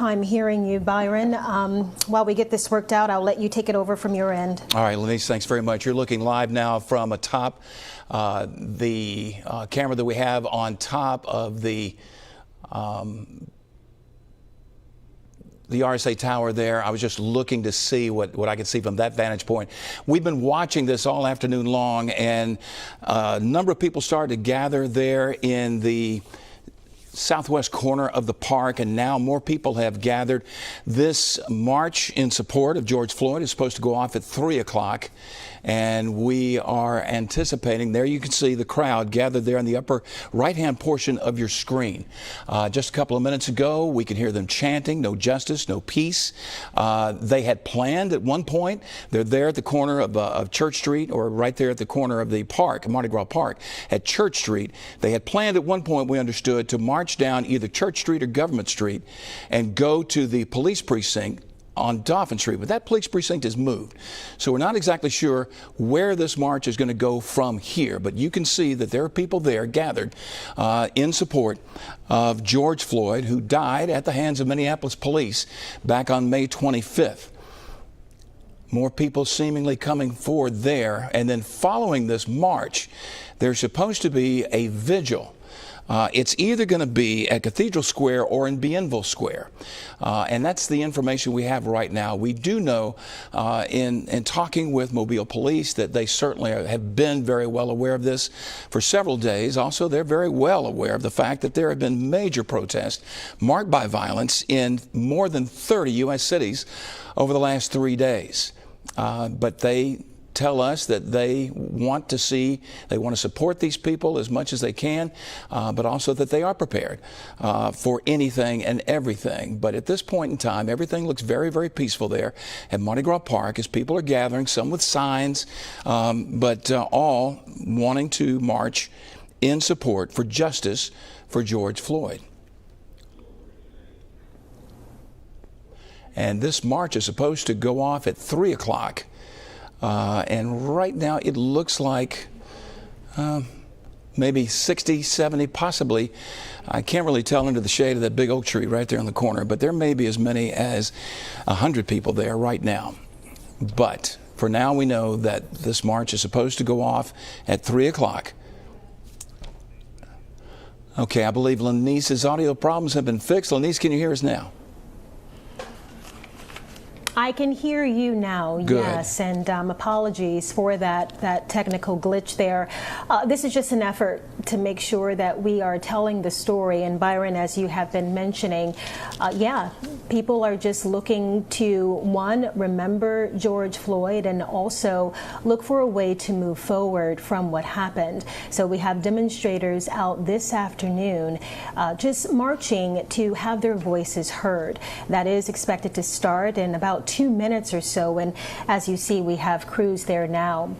I'm hearing you, Byron. While we get this worked out, I'll let you take it over from your end. All right, Lenise, thanks very much. You're looking live now from atop the camera that we have on top of the RSA tower there. I was just looking to see what I could see from that vantage point. We've been watching this all afternoon long, and a number of people started to gather there in the southwest corner of the park, and now more people have gathered. This march in support of George Floyd is supposed to go off at 3 o'clock, and we are anticipating, there you can see the crowd gathered there in the upper right-hand portion of your screen. Just a couple of minutes ago, we could hear them chanting, "No justice, no peace." They had planned at one point, they're there at the corner of Church Street, or right there at the corner of the park, Mardi Gras Park, at Church Street. They had planned at one point, we understood, to march down either Church Street or Government Street and go to the police precinct on Dauphin Street, but that police precinct has moved. So we're not exactly sure where this march is going to go from here, but you can see that there are people there gathered in support of George Floyd, who died at the hands of Minneapolis police back on May 25th. More people seemingly coming forward there, and then following this march, there's supposed to be a vigil. It's either going to be at Cathedral Square or in Bienville Square. And that's the information we have right now. We do know in talking with Mobile Police that they certainly have been very well aware of this for several days. Also, they're very well aware of the fact that there have been major protests marked by violence in more than 30 U.S. cities over the last 3 days. But they tell us that they want to support these people as much as they can, but also that they are prepared for anything and everything. But at this point in time, everything looks very, very peaceful there at Mardi Gras Park as people are gathering, some with signs, but all wanting to march in support for justice for George Floyd. And this march is supposed to go off at 3 o'clock. And right now it looks like maybe 60, 70, possibly. I can't really tell under the shade of that big oak tree right there in the corner, but there may be as many as 100 people there right now. But for now, we know that this march is supposed to go off at 3 o'clock. Okay, I believe Lenise's audio problems have been fixed. Lenise, can you hear us now? I can hear you now, Good. Yes, and apologies for that technical glitch there. This is just an effort to make sure that we are telling the story, and Byron, as you have been mentioning, yeah, people are just looking to, one, remember George Floyd, and also look for a way to move forward from what happened. So we have demonstrators out this afternoon just marching to have their voices heard. That is expected to start in about 2 minutes or so, and as you see, we have crews there now.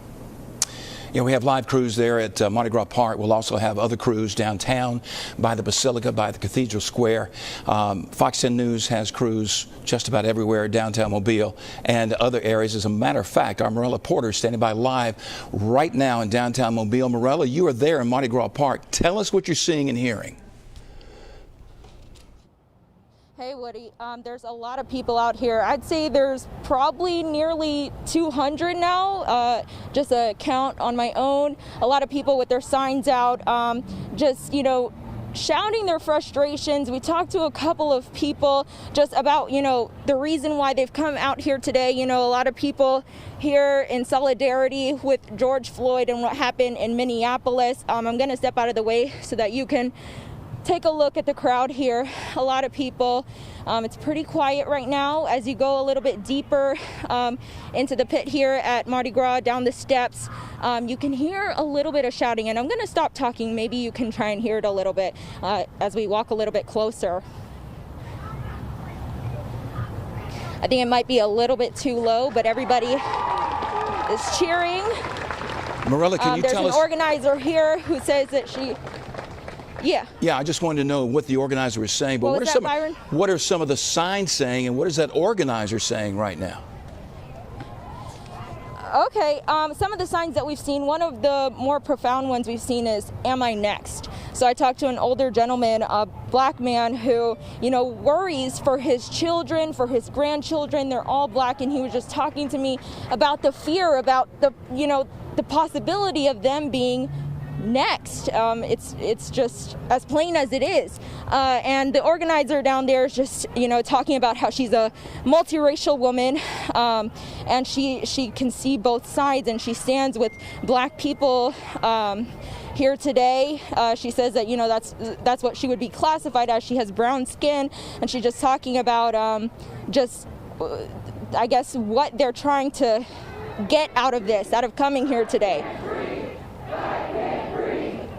Yeah, we have live crews there at Mardi Gras Park. We'll also have other crews downtown by the Basilica, by the Cathedral Square. Fox 10 News has crews just about everywhere downtown Mobile and other areas. As a matter of fact, our Morella Porter is standing by live right now in downtown Mobile. Morella, you are there in Mardi Gras Park. Tell us what you're seeing and hearing. Hey Woody, there's a lot of people out here. I'd say there's probably nearly 200 now, just a count on my own. A lot of people with their signs out, just, you know, shouting their frustrations. We talked to a couple of people just about, you know, the reason why they've come out here today. You know, a lot of people here in solidarity with George Floyd and what happened in Minneapolis. I'm going to step out of the way so that you can take a look at the crowd here. A lot of people. It's pretty quiet right now. As you go a little bit deeper into the pit here at Mardi Gras, down the steps, you can hear a little bit of shouting, and I'm going to stop talking. Maybe you can try and hear it a little bit as we walk a little bit closer. I think it might be a little bit too low, but everybody is cheering. Morella, can you tell us? There's an organizer here who says that she... Yeah. Yeah, I just wanted to know what the organizer is saying. But what are some of the signs saying, and what is that organizer saying right now? Okay, some of the signs that we've seen, one of the more profound ones we've seen is, "Am I next?" So I talked to an older gentleman, a black man who, worries for his children, for his grandchildren. They're all black, and he was just talking to me about the fear, about the possibility of them being next. It's just as plain as it is. And the organizer down there is just, talking about how she's a multiracial woman, and she can see both sides, and she stands with black people here today. She says that, that's what she would be classified as. She has brown skin, and she's just talking about I guess, what they're trying to get out of this, out of coming here today.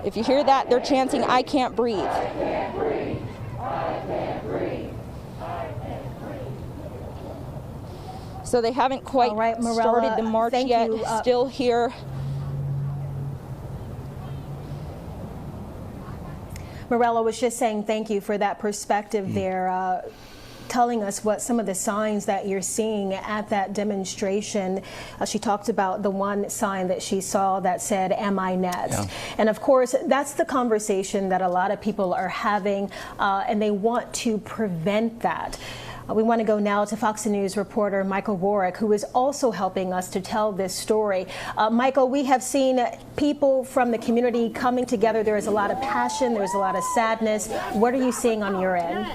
If you hear that, they're chanting, "I can't breathe." I can't breathe. I can't breathe. I can't breathe. So they haven't quite started the march yet. Still here. Morella was just saying thank you for that perspective there. Telling us what some of the signs that you're seeing at that demonstration. She talked about the one sign that she saw that said, "Am I next?" Yeah. And of course, that's the conversation that a lot of people are having, and they want to prevent that. We want to go now to Fox News reporter Michael Warwick, who is also helping us to tell this story. Michael, we have seen people from the community coming together. There is a lot of passion. There's a lot of sadness. What are you seeing on your end?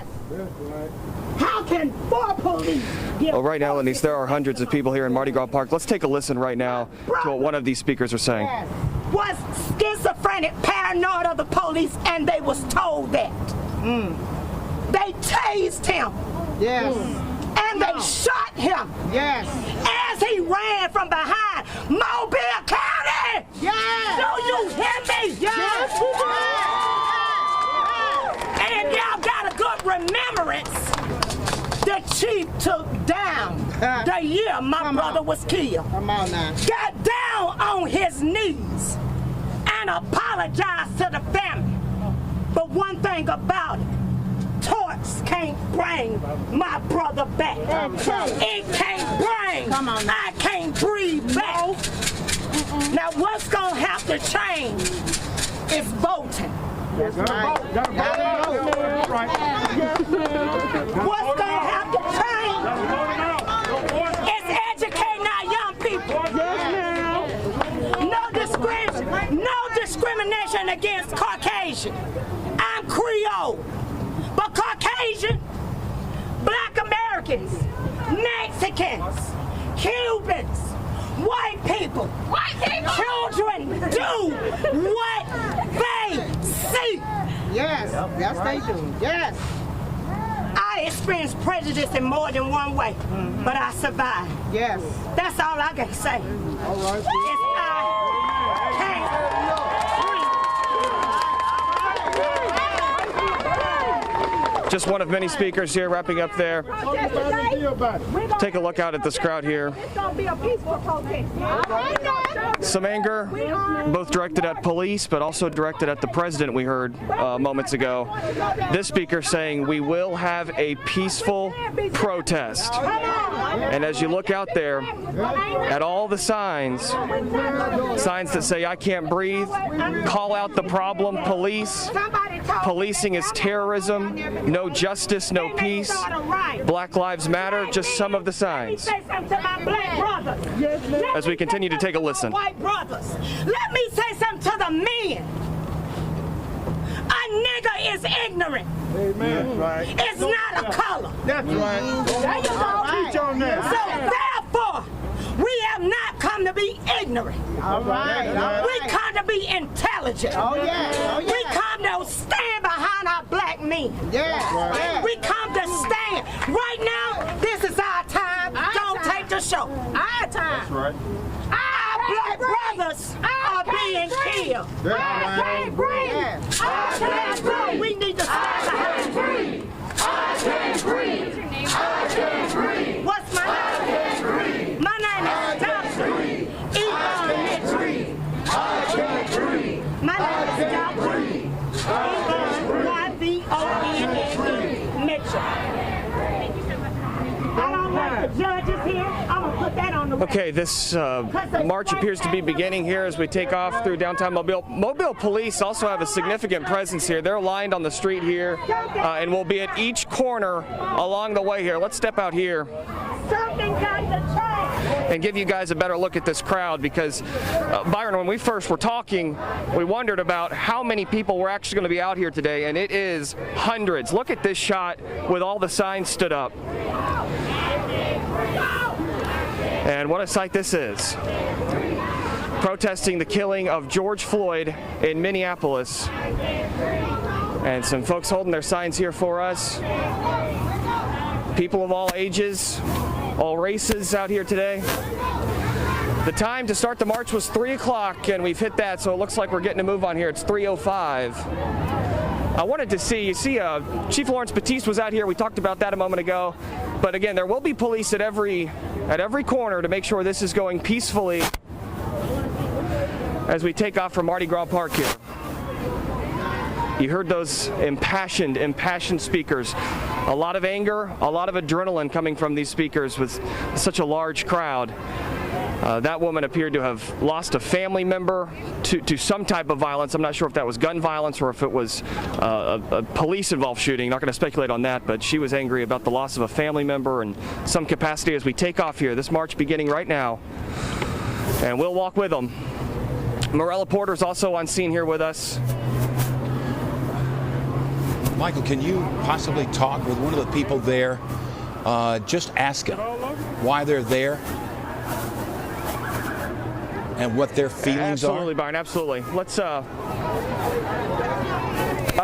How can four police get... Well, right now, Lenise, there are hundreds of people here in Mardi Gras Park. Let's take a listen right now to what one of these speakers are saying. Was schizophrenic, paranoid of the police, and they was told that. They tased him. Yes. And they shot him. Yes. As he ran from behind Mobile County. Yes. Do you hear me? Yes. And if y'all got a good remembrance, the chief took down the year my brother was killed. Come on now. Got down on his knees and apologized to the family. But one thing about it, torch can't bring my brother back. It can't bring. I can't breathe back. Now what's gonna have to change is voting. That's right. What's gonna have to change is educating our young people. No discrimination against Caucasian. I'm Creole. But Caucasian, Black Americans, Mexicans, Cubans, white people, children do what they see. Yes, yes they do. Yes. I experienced prejudice in more than one way, but I survived. Yes. That's all I can say. All right. Just one of many speakers here wrapping up there. Take a look out at this crowd here. Some anger, both directed at police, but also directed at the president, we heard moments ago. This speaker saying we will have a peaceful protest. And as you look out there at all the signs that say I can't breathe, call out the problem, police, policing is terrorism, no justice, no peace, Black Lives Matter, just some of the signs. As we continue to take a listen. White brothers, let me say something to the men. A nigger is ignorant. Amen. Right. It's not a color. That's right. There you go. Teach on that. So therefore, we have not come to be ignorant. All right. We come to be intelligent. Oh yeah. Oh yeah. We come to stand behind our black men. Yes. Right. We come to stand. Right now, this is our time. Don't take the show. Our time. That's right. Our black brothers are being killed. That's I can't breathe. I can't breathe. We need to stand behind. I can't breathe. I can't breathe. What's my name? I can't breathe. My name is Dr. Yvonne Mitchell. I can't breathe. My name is Dr. Yvonne Mitchell. I don't like the judges here. I'm going to put that on on the way. Okay, this march appears to be beginning here as we take off through downtown Mobile. Mobile police also have a significant presence here. They're lined on the street here and will be at each corner along the way here. Let's step out here Something got to change. and give you guys a better look at this crowd because, Byron, when we first were talking, we wondered about how many people were actually going to be out here today, and it is hundreds. Look at this shot with all the signs stood up. And what a sight this is. Protesting the killing of George Floyd in Minneapolis. And some folks holding their signs here for us. People of all ages, all races out here today. The time to start the march was 3 o'clock, and we've hit that, so it looks like we're getting a move on here. It's 3:05. I wanted to see, Chief Lawrence Batiste was out here. We talked about that a moment ago. But again, there will be police at every corner to make sure this is going peacefully as we take off from Mardi Gras Park here. You heard those impassioned speakers. A lot of anger, a lot of adrenaline coming from these speakers with such a large crowd. That woman appeared to have lost a family member to some type of violence. I'm not sure if that was gun violence or if it was a police-involved shooting. Not going to speculate on that, but she was angry about the loss of a family member in some capacity as we take off here. This march beginning right now, and we'll walk with them. Morella Porter's also on scene here with us. Michael, can you possibly talk with one of the people there? Just ask them why they're there and what their feelings Absolutely, are. Byron, absolutely. Let's, I'd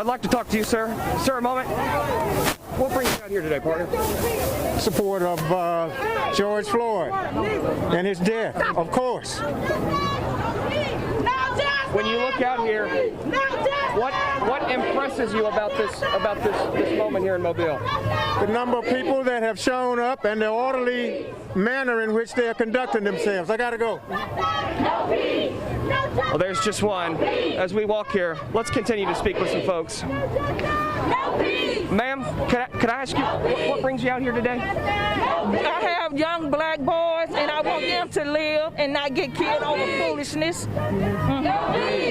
like to talk to you, sir. Sir, a moment. What brings you out here today, partner? Support of George Floyd and his death, of course. When you look out here, what impresses you about this moment here in Mobile? The number of people that have shown up and the orderly manner in which they are conducting themselves. I gotta go. Well, there's just one. As we walk here, let's continue to speak with some folks. Ma'am, could I ask you, what brings you out here today? I have young black boys, and I want them to live and not get killed over foolishness.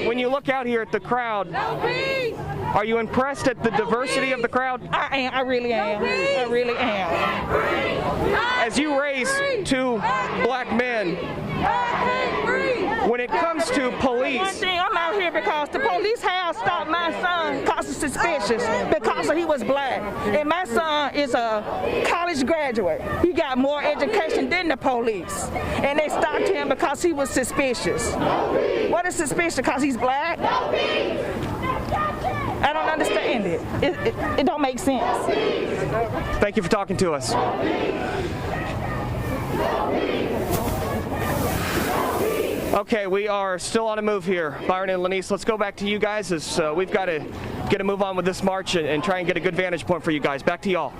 When you look out here at the crowd, are you impressed at the diversity of the crowd? I am. I really am. I really am. As you raise two black men, when it comes to One police, thing, I'm out here because the police have stopped my son because he's suspicious because he was black. And my son is a college graduate. He got more education than the police. And they stopped him because he was suspicious. What is suspicious? Because he's black? I don't understand it. It don't make sense. thank you for talking to us. Okay, we are still on a move here. Byron and Lanice, let's go back to you guys as we've got to get a move on with this march and try and get a good vantage point for you guys. Back to y'all.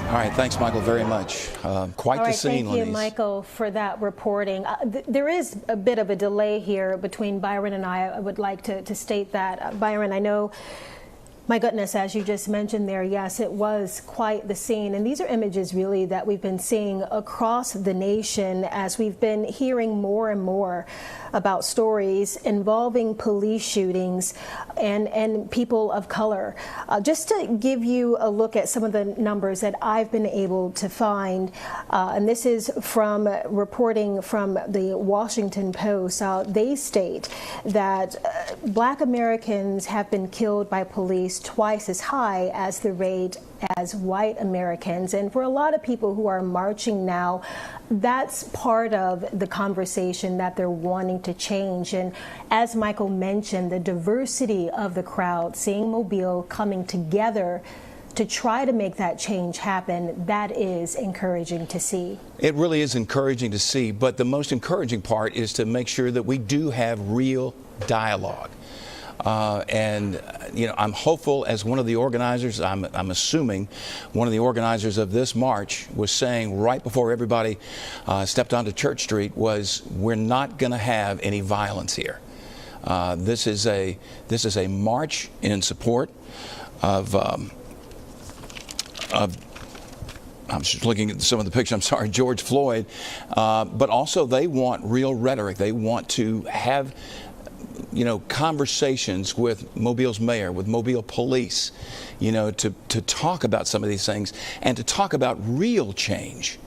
All right, thanks, Michael, very much. Quite the scene, Thank you, Lenise. Michael, for that reporting. There is a bit of a delay here between Byron and I would like to state that. Byron, I know, my goodness, as you just mentioned there, yes, it was quite the scene. And these are images really that we've been seeing across the nation as we've been hearing more and more about stories involving police shootings and people of color. Just to give you a look at some of the numbers that I've been able to find, and this is from reporting from the Washington Post. They state that Black Americans have been killed by police twice as high as the rate as white Americans. And for a lot of people who are marching now, that's part of the conversation that they're wanting to change. And as Michael mentioned, the diversity of the crowd, seeing Mobile coming together to try to make that change happen, that is encouraging to see. It really is encouraging to see, but the most encouraging part is to make sure that we do have real dialogue. And you know, I'm hopeful, as one of the organizers, I'm assuming one of the organizers of this march was saying right before everybody stepped onto Church Street was, we're not going to have any violence here. This is a march in support of I'm just looking at some of the pictures, I'm sorry, George Floyd, but also they want real rhetoric. They want to have, conversations with Mobile's mayor, with Mobile police, to talk about some of these things and to talk about real change.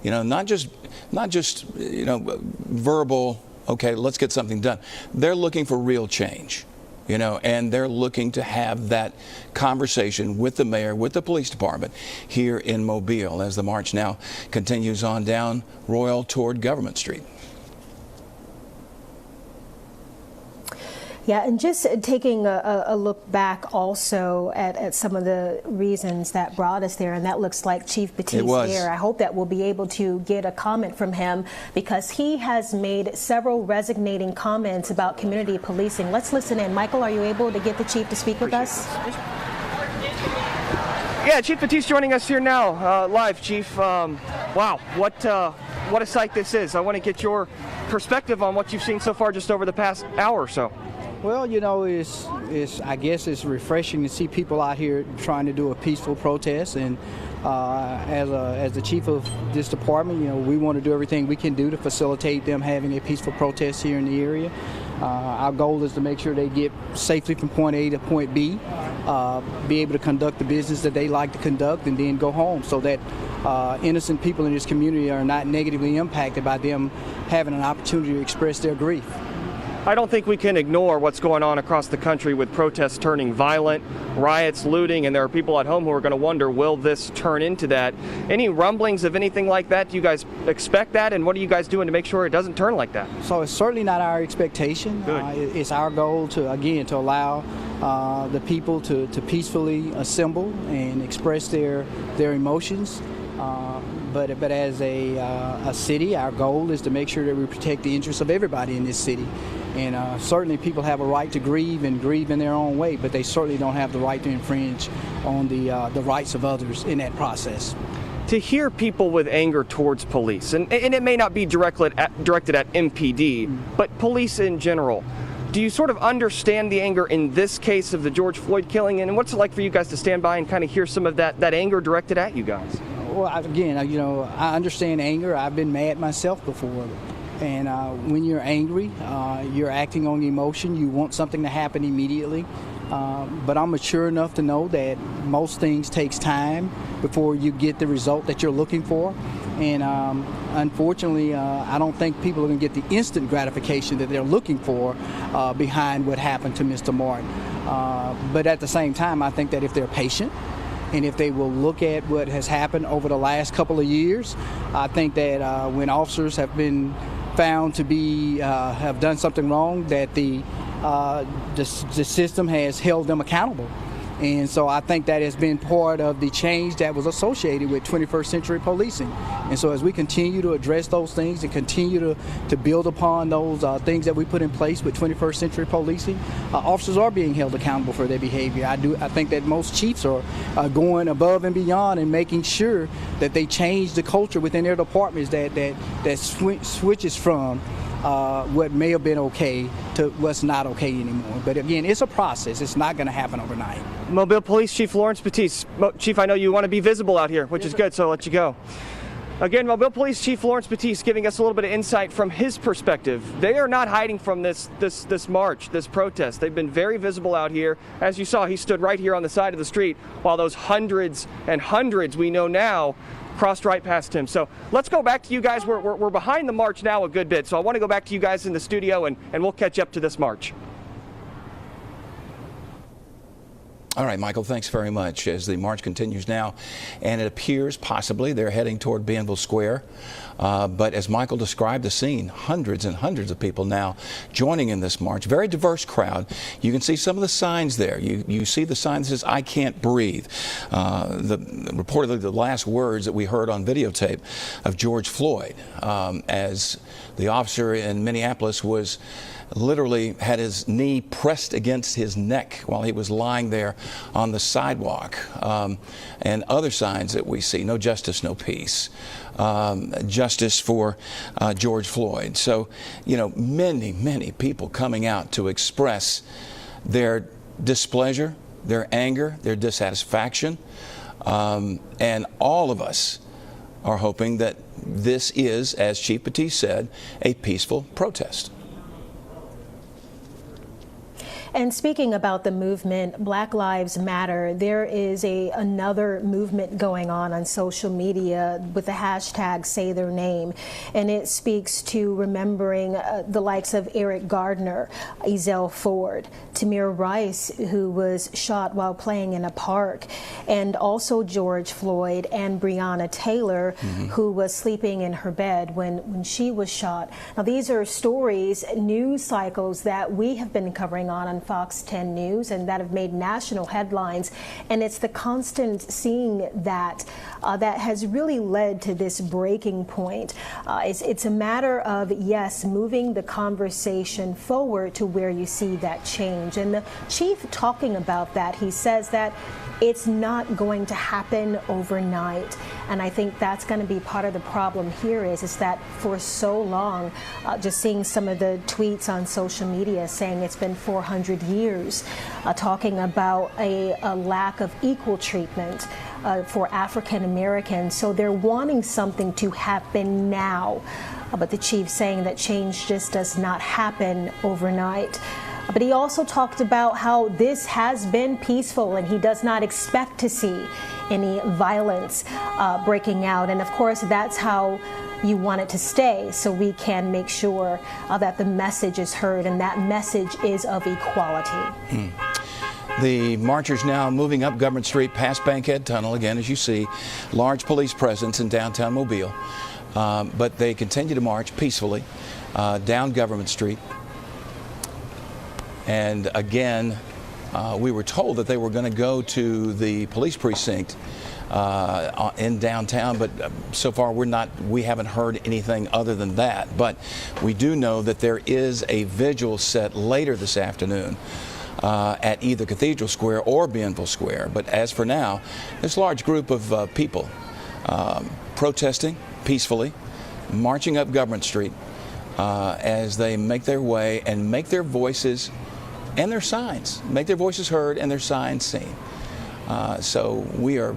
Not just verbal, okay, let's get something done. They're looking for real change. And they're looking to have that conversation with the mayor, with the police department here in Mobile as the march now continues on down Royal toward Government Street. Yeah, and just taking a look back also at some of the reasons that brought us there, and that looks like Chief Batiste there. I hope that we'll be able to get a comment from him because he has made several resonating comments about community policing. Let's listen in. Michael, are you able to get the Chief to speak with us? Yeah, Chief Batiste joining us here now, live, Chief. Wow, what a sight this is. I want to get your perspective on what you've seen so far just over the past hour or so. Well, I guess it's refreshing to see people out here trying to do a peaceful protest. And as the chief of this department, we want to do everything we can do to facilitate them having a peaceful protest here in the area. Our goal is to make sure they get safely from point A to point B, be able to conduct the business that they like to conduct, and then go home so that innocent people in this community are not negatively impacted by them having an opportunity to express their grief. I don't think we can ignore what's going on across the country with protests turning violent, riots, looting, and there are people at home who are going to wonder, will this turn into that? Any rumblings of anything like that? Do you guys expect that? And what are you guys doing to make sure it doesn't turn like that? So it's certainly not our expectation. It's our goal to allow the people to peacefully assemble and express their emotions. But as a city, our goal is to make sure that we protect the interests of everybody in this city. And certainly people have a right to grieve and grieve in their own way, but they certainly don't have the right to infringe on the rights of others in that process. To hear people with anger towards police, and it may not be directed at MPD, but police in general, do you sort of understand the anger in this case of the George Floyd killing? And what's it like for you guys to stand by and kind of hear some of that anger directed at you guys? Well, again, I understand anger. I've been mad myself before. And when you're angry, you're acting on emotion. You want something to happen immediately. But I'm mature enough to know that most things takes time before you get the result that you're looking for. And unfortunately, I don't think people are going to get the instant gratification that they're looking for behind what happened to Mr. Martin. But at the same time, I think that if they're patient, and if they will look at what has happened over the last couple of years, I think that when officers have been found to be have done something wrong, that the system has held them accountable. And so I think that has been part of the change that was associated with 21st century policing. And so as we continue to address those things and continue to build upon those things that we put in place with 21st century policing, officers are being held accountable for their behavior. I think that most chiefs are going above and beyond and making sure that they change the culture within their departments that switches from what may have been okay to what's not okay anymore. But again, it's a process. It's not going to happen overnight. Mobile Police Chief Lawrence Batiste. Chief, I know you want to be visible out here, which is good, so I'll let you go. Again, Mobile Police Chief Lawrence Batiste giving us a little bit of insight from his perspective. They are not hiding from this march, this protest. They've been very visible out here. As you saw, he stood right here on the side of the street while those hundreds and hundreds we know now crossed right past him. So let's go back to you guys. We're behind the march now a good bit, so I want to go back to you guys in the studio and we'll catch up to this march. All right, Michael, thanks very much. As the march continues now, and it appears possibly they're heading toward Bienville Square. But as Michael described the scene, hundreds and hundreds of people now joining in this march. Very diverse crowd. You can see some of the signs there. You see the sign that says, "I can't breathe." Reportedly the last words that we heard on videotape of George Floyd as the officer in Minneapolis was literally had his knee pressed against his neck while he was lying there on the sidewalk. And other signs that we see: no justice, no peace. Justice for George Floyd. So, many people coming out to express their displeasure, their anger, their dissatisfaction. And all of us are hoping that this is, as Chief Batiste said, a peaceful protest. And speaking about the movement, Black Lives Matter, there is another movement going on social media with the hashtag Say Their Name. And it speaks to remembering the likes of Eric Gardner, Ezell Ford, Tamir Rice, who was shot while playing in a park, and also George Floyd and Breonna Taylor, who was sleeping in her bed when she was shot. Now, these are stories, news cycles that we have been covering on Fox 10 News and that have made national headlines, and it's the constant seeing that that has really led to this breaking point. It's a matter of, yes, moving the conversation forward to where you see that change. And the chief talking about that, he says that it's not going to happen overnight. And I think that's going to be part of the problem here is that for so long, just seeing some of the tweets on social media saying it's been 400 years, talking about a lack of equal treatment for African Americans. So they're wanting something to happen now. But the chief saying that change just does not happen overnight. But he also talked about how this has been peaceful and he does not expect to see any violence breaking out. And of course, that's how you want it to stay, so we can make sure that the message is heard, and that message is of equality. The marchers now moving up Government Street past Bankhead Tunnel, again, as you see, large police presence in downtown Mobile. But they continue to march peacefully down Government Street. And again, we were told that they were going to go to the police precinct in downtown, but so far we haven't heard anything other than that. But we do know that there is a vigil set later this afternoon at either Cathedral Square or Bienville Square. But as for now, this large group of people protesting peacefully, marching up Government Street as they make their way and make their voices and their signs, make their voices heard and their signs seen. So we are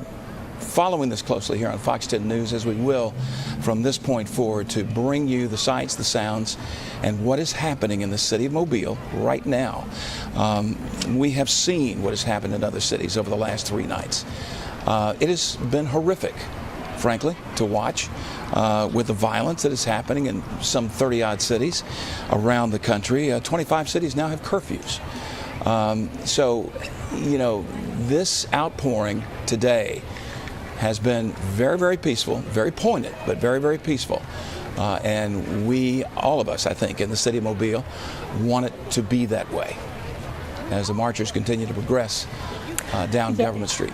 following this closely here on Fox 10 News, as we will from this point forward, to bring you the sights, the sounds, and what is happening in the city of Mobile right now. We have seen what has happened in other cities over the last 3 nights. It has been horrific, frankly, to watch with the violence that is happening in some 30-odd cities around the country. 25 cities now have curfews. So, you know, this outpouring today has been very, very peaceful, very pointed, but very, very peaceful. And we, all of us, I think, in the city of Mobile, want it to be that way as the marchers continue to progress down Government Street.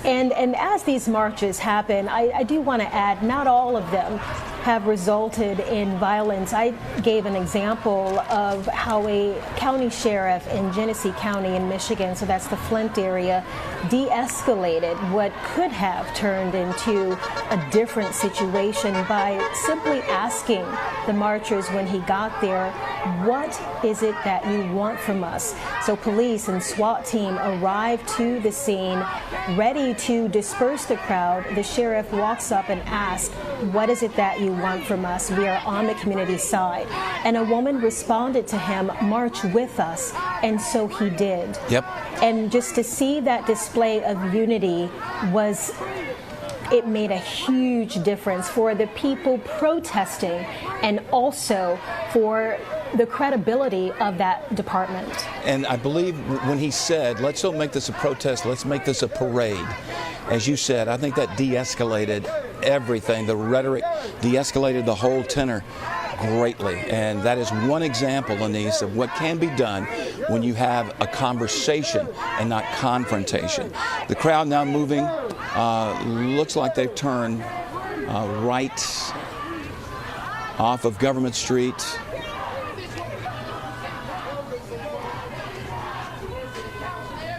And as these marches happen, I do want to add, not all of them have resulted in violence. I gave an example of how a county sheriff in Genesee County in Michigan, so that's the Flint area, de-escalated what could have turned into a different situation by simply asking the marchers when he got there, what is it that you want from us? So police and SWAT team arrived to the scene, ready to disperse the crowd. The sheriff walks up and asks, what is it that you want from us? We are on the community side. And a woman responded to him, march with us. And so he did. Yep. And just to see that display of unity it made a huge difference for the people protesting and also for the credibility of that department. And I believe when he said, let's don't make this a protest, let's make this a parade, as you said, I think that de-escalated everything. The rhetoric de-escalated the whole tenor greatly. And that is one example, Anise, of what can be done when you have a conversation and not confrontation. The crowd now moving, looks like they've turned right off of Government Street.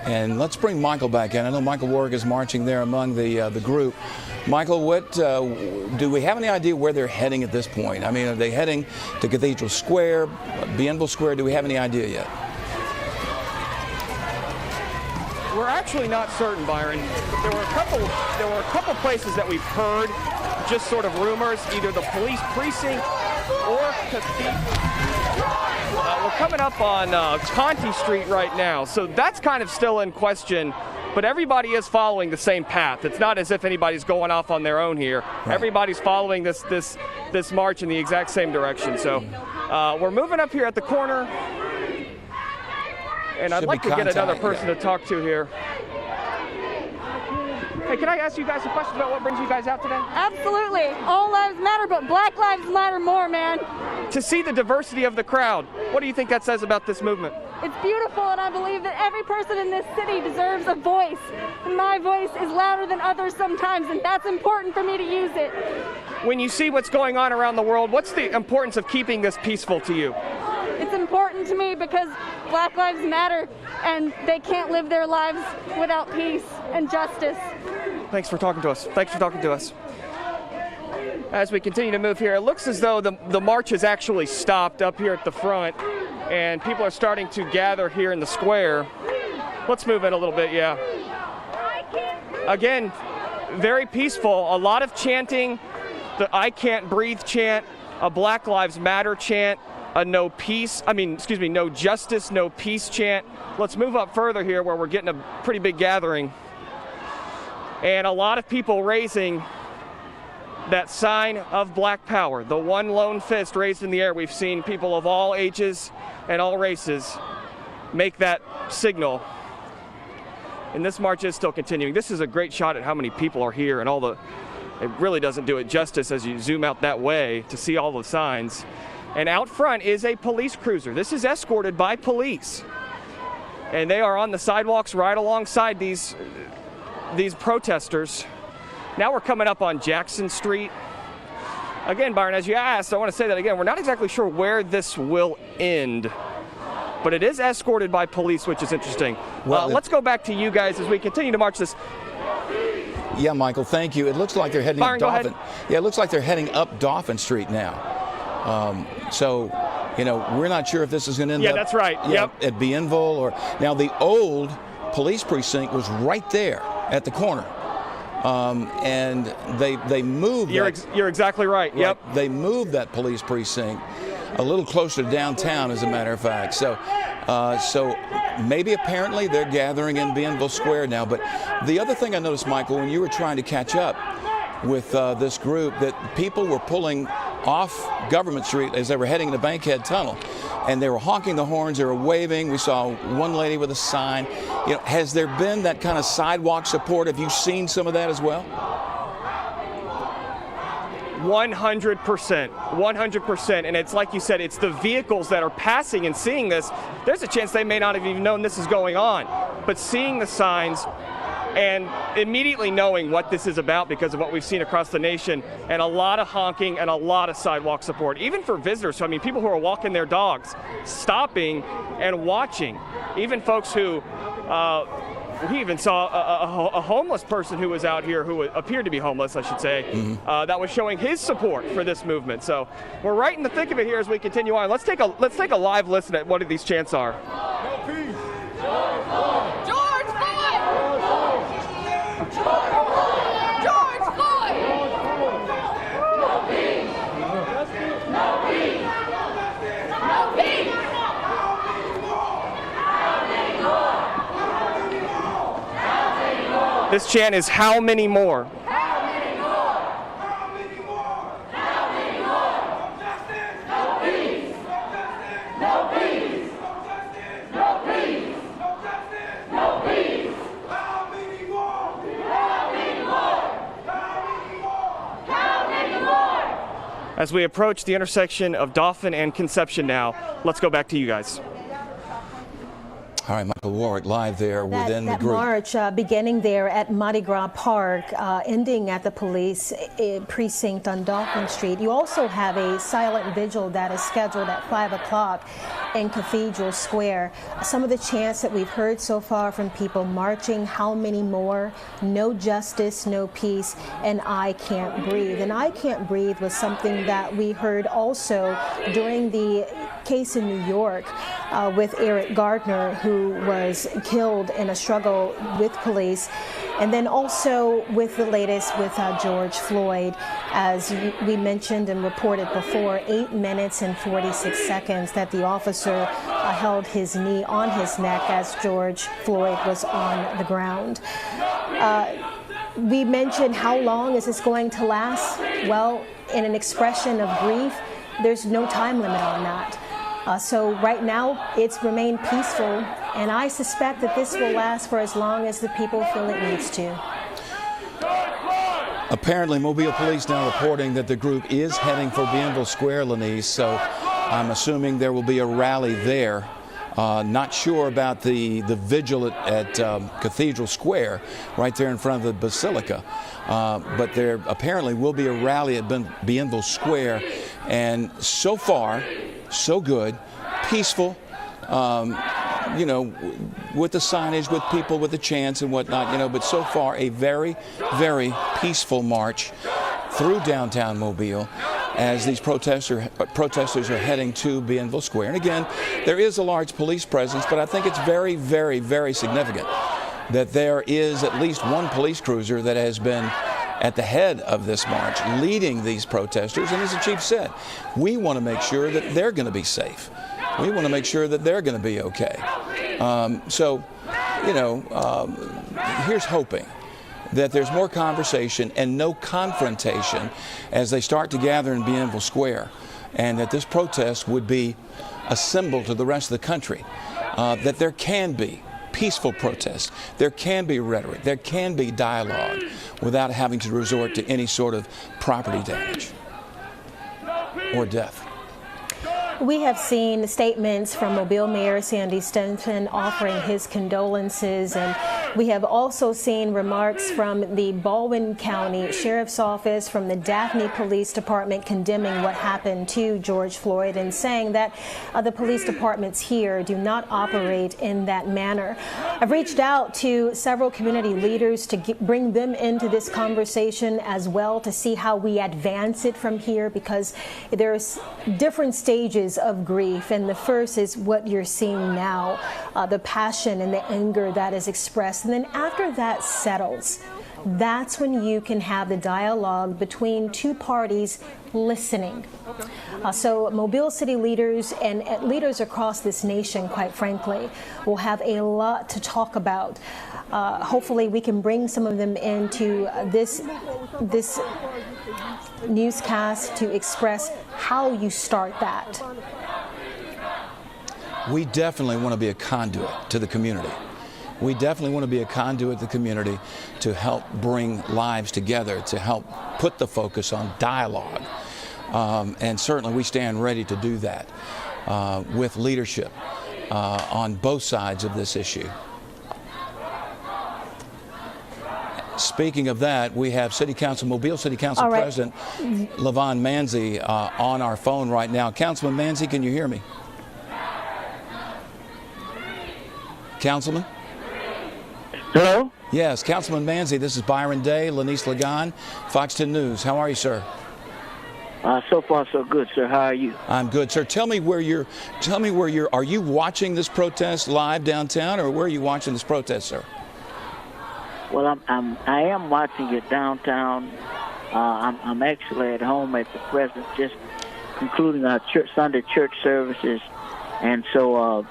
And let's bring Michael back in. I know Michael Warwick is marching there among the group. Michael, what do we have any idea where they're heading at this point? I mean, are they heading to Cathedral Square, Bienville Square? Do we have any idea yet? We're actually not certain, Byron. There were a couple places that we've heard just sort of rumors, either the police precinct or cathedral. We're coming up on Conti Street right now, so that's kind of still in question. But everybody is following the same path. It's not as if anybody's going off on their own here. Right. Everybody's following this march in the exact same direction. So we're moving up here at the corner, and I'd like to get another person to talk to here. Hey, can I ask you guys a question about what brings you guys out today? Absolutely. All lives matter, but Black lives matter more, man. To see the diversity of the crowd, what do you think that says about this movement? It's beautiful, and I believe that every person in this city deserves a voice. And my voice is louder than others sometimes, and that's important for me to use it. When you see what's going on around the world, what's the importance of keeping this peaceful to you? It's important to me because Black lives matter, and they can't live their lives without peace and justice. Thanks for talking to us. Thanks for talking to us. As we continue to move here, it looks as though the march has actually stopped up here at the front, and people are starting to gather here in the square. Let's move in a little bit, yeah. Again, very peaceful. A lot of chanting, the I Can't Breathe chant, a Black Lives Matter chant, a no justice, no peace chant. Let's move up further here where we're getting a pretty big gathering. And a lot of people raising that sign of Black power, the one lone fist raised in the air. We've seen people of all ages and all races make that signal. And this march is still continuing. This is a great shot at how many people are here, and it really doesn't do it justice as you zoom out that way to see all the signs. And out front is a police cruiser. This is escorted by police. And they are on the sidewalks right alongside these protesters. Now we're coming up on Jackson Street. Again, Byron, as you asked, I want to say that again, we're not exactly sure where this will end, but it is escorted by police, which is interesting. Well, let's go back to you guys as we continue to march this. Yeah, Michael, thank you. It looks like they're heading Byron, up Dauphin. Yeah, it looks like they're heading up Dauphin Street now. So, we're not sure if this is going to end up. Yeah, that's right. Yep. At Bienville or now the old police precinct was right there at the corner. And they moved. You're exactly right. Yep. They moved that police precinct a little closer to downtown, as a matter of fact. So maybe apparently they're gathering in Bienville Square now. But the other thing I noticed, Michael, when you were trying to catch up with this group, that people were pulling off Government Street as they were heading to Bankhead Tunnel, and they were honking the horns, they were waving. We saw one lady with a sign. Has there been that kind of sidewalk support? Have you seen some of that as well? 100%, and it's like you said, it's the vehicles that are passing and seeing this. There's a chance they may not have even known this is going on, but seeing the signs and immediately knowing what this is about because of what we've seen across the nation, and a lot of honking and a lot of sidewalk support, even for visitors. So, people who are walking their dogs, stopping and watching, even folks who, we even saw a homeless person who was out here, who appeared to be homeless, I should say, that was showing his support for this movement. So we're right in the thick of it here as we continue on. Let's take a live listen at what these chants are. No peace. George Floyd. George Floyd. George Floyd. No peace. No peace. No peace. This chant is how many more? How many more? How many more? How many more? No peace. No peace. No peace. No peace. How many more? How many more? How many more? As we approach the intersection of Dauphin and Conception now, let's go back to you guys. All right, Michael Warwick live there within the group. That march beginning there at Mardi Gras Park, ending at the police precinct on Dauphin Street. You also have a silent vigil that is scheduled at 5 o'clock in Cathedral Square. Some of the chants that we've heard so far from people marching, how many more? No justice, no peace, and I can't breathe. And I can't breathe was something that we heard also during the case in New York with Eric Gardner, who was killed in a struggle with police. And then also with the latest with George Floyd, as we mentioned and reported before, 8 minutes and 46 seconds that the officer held his knee on his neck as George Floyd was on the ground. We mentioned how long is this going to last? Well, in an expression of grief, there's no time limit on that. So right now, it's remained peaceful, and I suspect that this will last for as long as the people feel it needs to. Apparently, Mobile Police now reporting that the group is heading for Bienville Square, Lenise, so I'm assuming there will be a rally there. Not sure about the vigil at Cathedral Square, right there in front of the Basilica. But there apparently will be a rally at Bienville Square, and so far, so good, peaceful, you know, with the signage, with people, with the chants and whatnot, you know, but so far a very, very peaceful march through downtown Mobile as these protesters are heading to Bienville Square. And again, there is a large police presence, but I think it's very, very, very significant that there is at least one police cruiser that has been at the head of this march, leading these protesters. And as the chief said, we want to make sure that they're going to be safe. We want to make sure that they're going to be okay. So, you know, here's hoping that there's more conversation and no confrontation as they start to gather in Bienville Square, and that this protest would be a symbol to the rest of the country, that there can be peaceful protests, there can be rhetoric, there can be dialogue without having to resort to any sort of property damage or death. We have seen statements from Mobile Mayor Sandy Stenson offering his condolences, and we have also seen remarks from the Baldwin County Sheriff's Office, from the Daphne Police Department condemning what happened to George Floyd and saying that the police departments here do not operate in that manner. I've reached out to several community leaders to bring them into this conversation as well to see how we advance it from here, because there's different stages of grief, and the first is what you're seeing now, the passion and the anger that is expressed, and then after that settles, that's when you can have the dialogue between two parties listening. So Mobile City leaders and leaders across this nation, quite frankly, will have a lot to talk about. Hopefully we can bring some of them into this newscast to express how you start that. We definitely want to be a conduit to the community. We definitely want to be a conduit to the community to help bring lives together, to help put the focus on dialogue. And certainly we stand ready to do that with leadership on both sides of this issue. Speaking of that, we have Mobile City Council President LaVon Manzi on our phone right now. Councilman Manzi, can you hear me? Councilman? Hello? Yes, Councilman Manzi, this is Byron Day, Lenise Lagan, Fox 10 News. How are you, sir? So far so good, sir. How are you? I'm good, sir. Tell me where you're, are you watching this protest live downtown, or where are you watching this protest, sir? Well, I am watching it downtown. I'm actually at home at the present, just concluding our Sunday church services, and so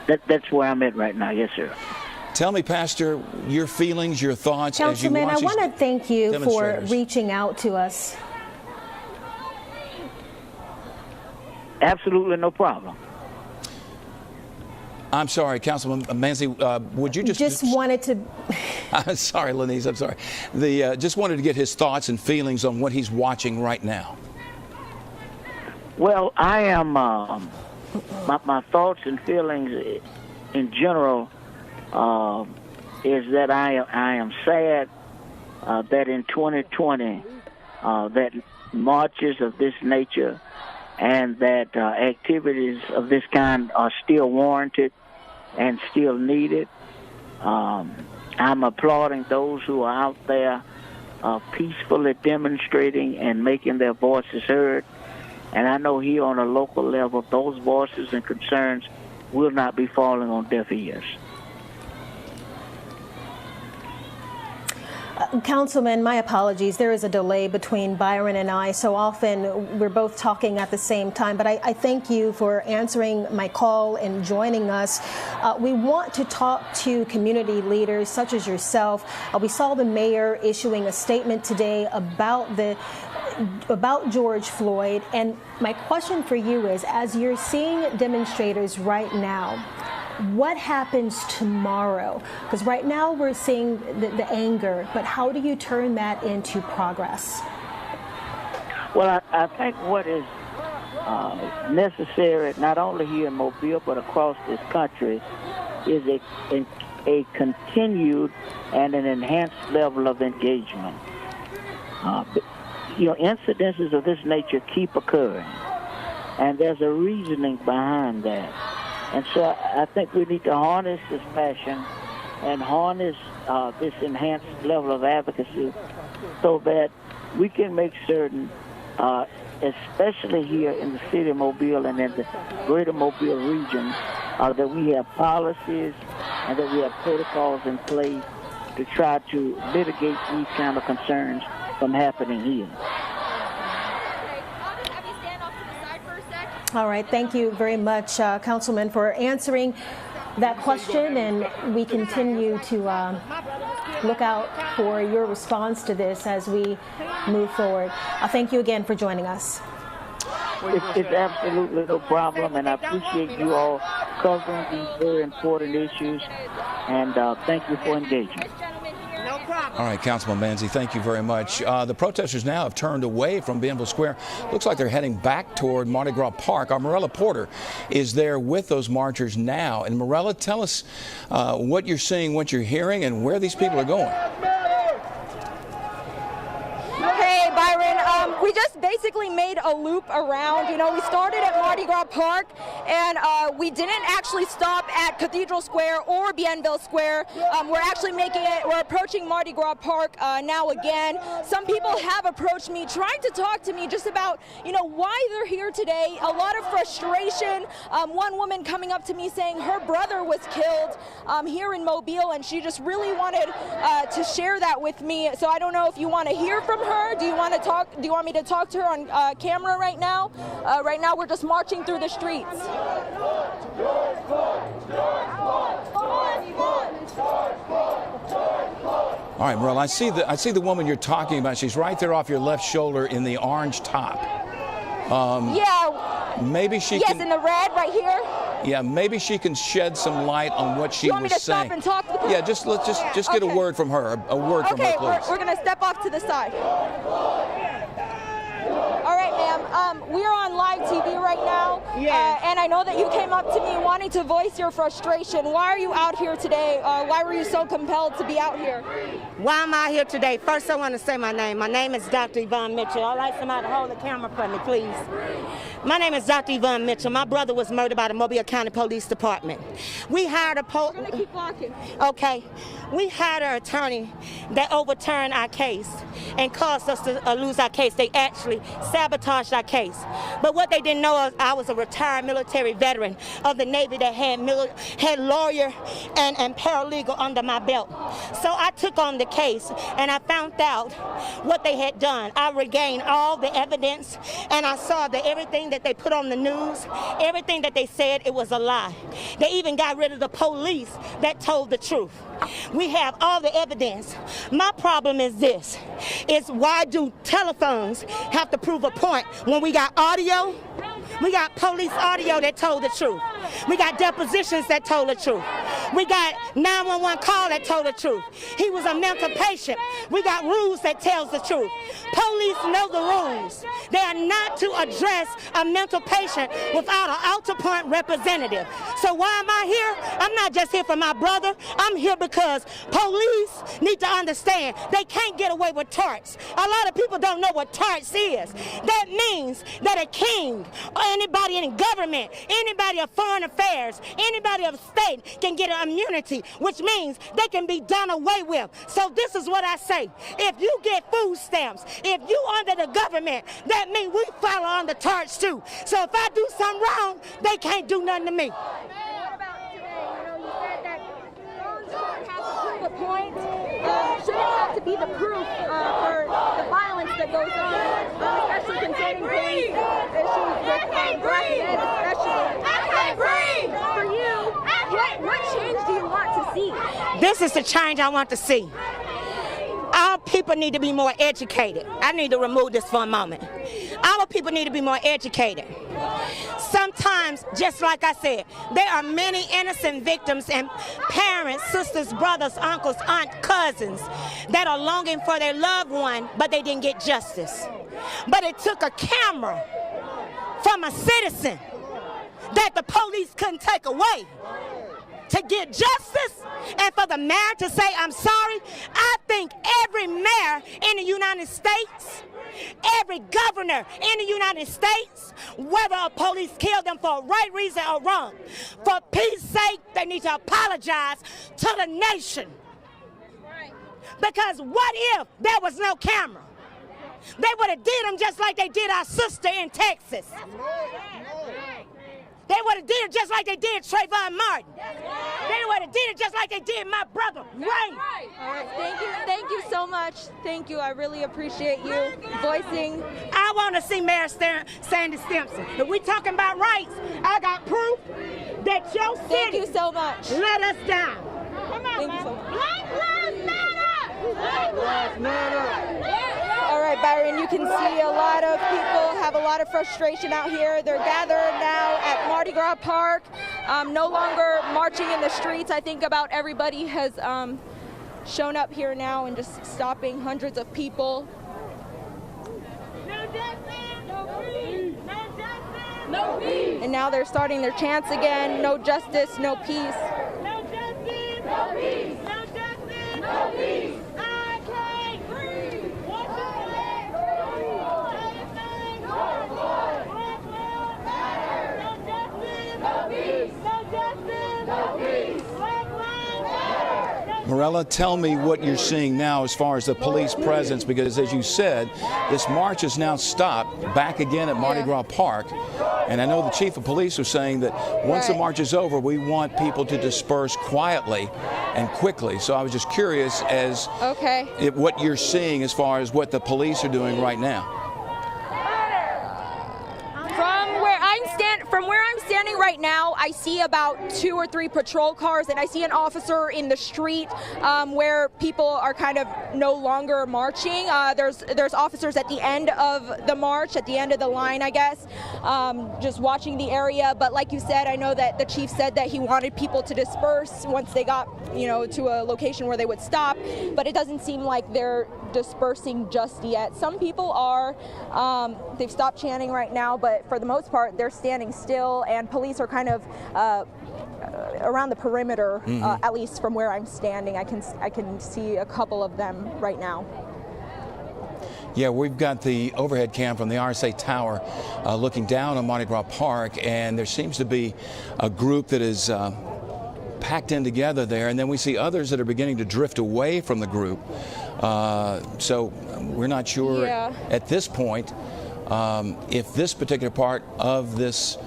that's where I'm at right now. Yes, sir. Tell me, Pastor, your feelings, your thoughts Councilman, as you watch I want to thank you for demonstrators. reaching out to us. Absolutely no problem. I'm sorry, Councilman Manzi, would you just wanted to... I'm sorry, Lenise, I'm sorry. Just wanted to get his thoughts and feelings on what he's watching right now. Well, I am, my thoughts and feelings in general is that I am sad that in 2020 that marches of this nature and that activities of this kind are still warranted and still needed. I'm applauding those who are out there peacefully demonstrating and making their voices heard. And I know here on a local level, those voices and concerns will not be falling on deaf ears. Councilman, my apologies. There is a delay between Byron and I. So often we're both talking at the same time. But I thank you for answering my call and joining us. We want to talk to community leaders such as yourself. We saw the mayor issuing a statement today about George Floyd. And my question for you is, as you're seeing demonstrators right now, what happens tomorrow? Because right now we're seeing the anger, but how do you turn that into progress? Well, I think what is necessary, not only here in Mobile, but across this country, is a continued and an enhanced level of engagement. Incidences of this nature keep occurring, and there's a reasoning behind that. And so I think we need to harness this passion and harness this enhanced level of advocacy so that we can make certain, especially here in the city of Mobile and in the greater Mobile region, that we have policies and that we have protocols in place to try to mitigate these kind of concerns from happening here. All right. Thank you very much, Councilman, for answering that question. And we continue to look out for your response to this as we move forward. Thank you again for joining us. It's absolutely no problem, and I appreciate you all covering these very important issues, and thank you for engaging. All right, Councilman Manzi, thank you very much. The protesters now have turned away from Bienville Square. Looks like they're heading back toward Mardi Gras Park. Our Morella Porter is there with those marchers now. And Morella, tell us what you're seeing, what you're hearing, and where these people are going. Hey, Byron. We just basically made a loop around. We started at Mardi Gras Park, and we didn't actually stop at Cathedral Square or Bienville Square. We're approaching Mardi Gras Park now again. Some people have approached me, trying to talk to me just about, why they're here today. A lot of frustration. One woman coming up to me saying her brother was killed here in Mobile, and she just really wanted to share that with me. So I don't know if you want to hear from her. Do you want me to talk to her on camera right now? Right now we're just marching through the streets. All right, Morella, I see the woman you're talking about. She's right there off your left shoulder in the orange top. Yeah. Maybe she Yes, can, in the red right here. Yeah, maybe she can shed some light on what she was saying. You want me to stop and talk with her? Yeah, just get a word from her. A word from her, please. Okay, we're going to step off to the side. All right, ma'am. We're on live TV right now, and I know that you came up to me wanting to voice your frustration. Why are you out here today? Why were you so compelled to be out here? Why am I here today? First, I want to say my name. My name is Dr. Yvonne Mitchell. I'd like somebody to hold the camera for me, please. My name is Dr. Yvonne Mitchell. My brother was murdered by the Mobile County Police Department. We hired a We're going to keep walking. Okay. We hired an attorney that overturned our case and caused us to lose our case. They actually sabotaged our case. But what they didn't know is I was a retired military veteran of the Navy that had lawyer and paralegal under my belt. So I took on the case, and I found out what they had done. I regained all the evidence, and I saw that everything that they put on the news, everything that they said, it was a lie. They even got rid of the police that told the truth. We have all the evidence. My problem is this, is why do telephones have to prove a point when we got audio? We got police audio that told the truth. We got depositions that told the truth. We got 911 call that told the truth. He was a mental patient. We got rules that tells the truth. Police know the rules. They are not to address a mental patient without an out-to-point representative. So why am I here? I'm not just here for my brother. I'm here because police need to understand they can't get away with torts. A lot of people don't know what torts is. That means that a king or anybody in government, anybody of foreign affairs, anybody of state can get immunity, which means they can be done away with. So this is what I say. If you get food stamps, if you under the government, that means we follow on the torch too. So if I do something wrong, they can't do nothing to me. What about today? You said that phones shouldn't have to prove a point. Shouldn't have to be the proof for the violence that goes on, especially concerning police issues with black men, especially. I can't breathe. For you, what change do you want to see? This is the change I want to see. Our people need to be more educated. I need to remove this for a moment. Our people need to be more educated. Sometimes, just like I said, there are many innocent victims and parents, sisters, brothers, uncles, aunts, cousins that are longing for their loved one, but they didn't get justice. But it took a camera from a citizen that the police couldn't take away to get justice, and for the mayor to say, I'm sorry. I think every mayor in the United States, every governor in the United States, whether a police killed them for a right reason or wrong, for peace sake, they need to apologize to the nation. Because what if there was no camera? They would have did them just like they did our sister in Texas. They would have did it just like they did Trayvon Martin. They would have did it just like they did my brother, Ray. All right, thank you so much. Thank you, I really appreciate you voicing. I want to see Mayor Sandy Stimpson. If we talking about rights, I got proof that your city Thank you so much. let us down. Come on, thank you so much. Black Lives Matter! Black Lives Matter! All right, Byron, you can see a lot of people have a lot of frustration out here. They're gathered now at Mardi Gras Park, no longer marching in the streets. I think about everybody has shown up here now and just stopping hundreds of people. No justice, no peace. No justice, no peace. And now they're starting their chants again. No justice, no peace. No justice, no peace. No justice, no peace. I can't breathe. What's your name? No justice, no peace. No justice, no peace. Black Lives Matter. Morella, tell me what you're seeing now as far as the police presence, because as you said, this march is now stopped back again at Mardi Gras Park. And I know the chief of police was saying that once the march is over, we want people to disperse quietly and quickly. So I was just curious as what you're seeing as far as what the police are doing right now. From where I'm standing right now, I see about 2 or 3 patrol cars, and I see an officer in the street where people are kind of no longer marching. There's officers at the end of the march, at the end of the line, I guess, just watching the area. But like you said, I know that the chief said that he wanted people to disperse once they got, to a location where they would stop. But it doesn't seem like they're dispersing just yet. Some people are. They've stopped chanting right now, but for the most part, they're standing still, and police are kind of around the perimeter, at least from where I'm standing. I can see a couple of them right now. Yeah, we've got the overhead cam from the RSA Tower looking down on Mardi Gras Park, and there seems to be a group that is packed in together there, and then we see others that are beginning to drift away from the group. So we're not sure at this point if this particular part of this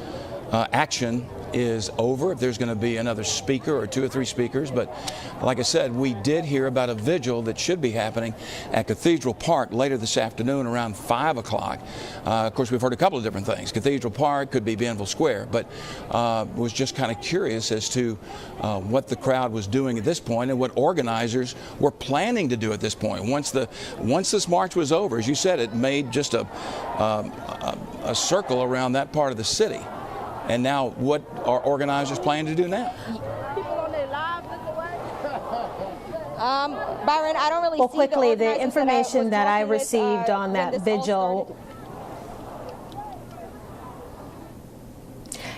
action is over, if there's going to be another speaker or 2 or 3 speakers. But like I said, we did hear about a vigil that should be happening at Cathedral Park later this afternoon around 5 o'clock. Of course, we've heard a couple of different things. Cathedral Park could be Bienville Square, but was just kind of curious as to what the crowd was doing at this point and what organizers were planning to do at this point. Once this march was over, as you said, it made just a circle around that part of the city. And now, what are organizers planning to do now? Byron, I don't really well, see quickly, the information that I received on that vigil.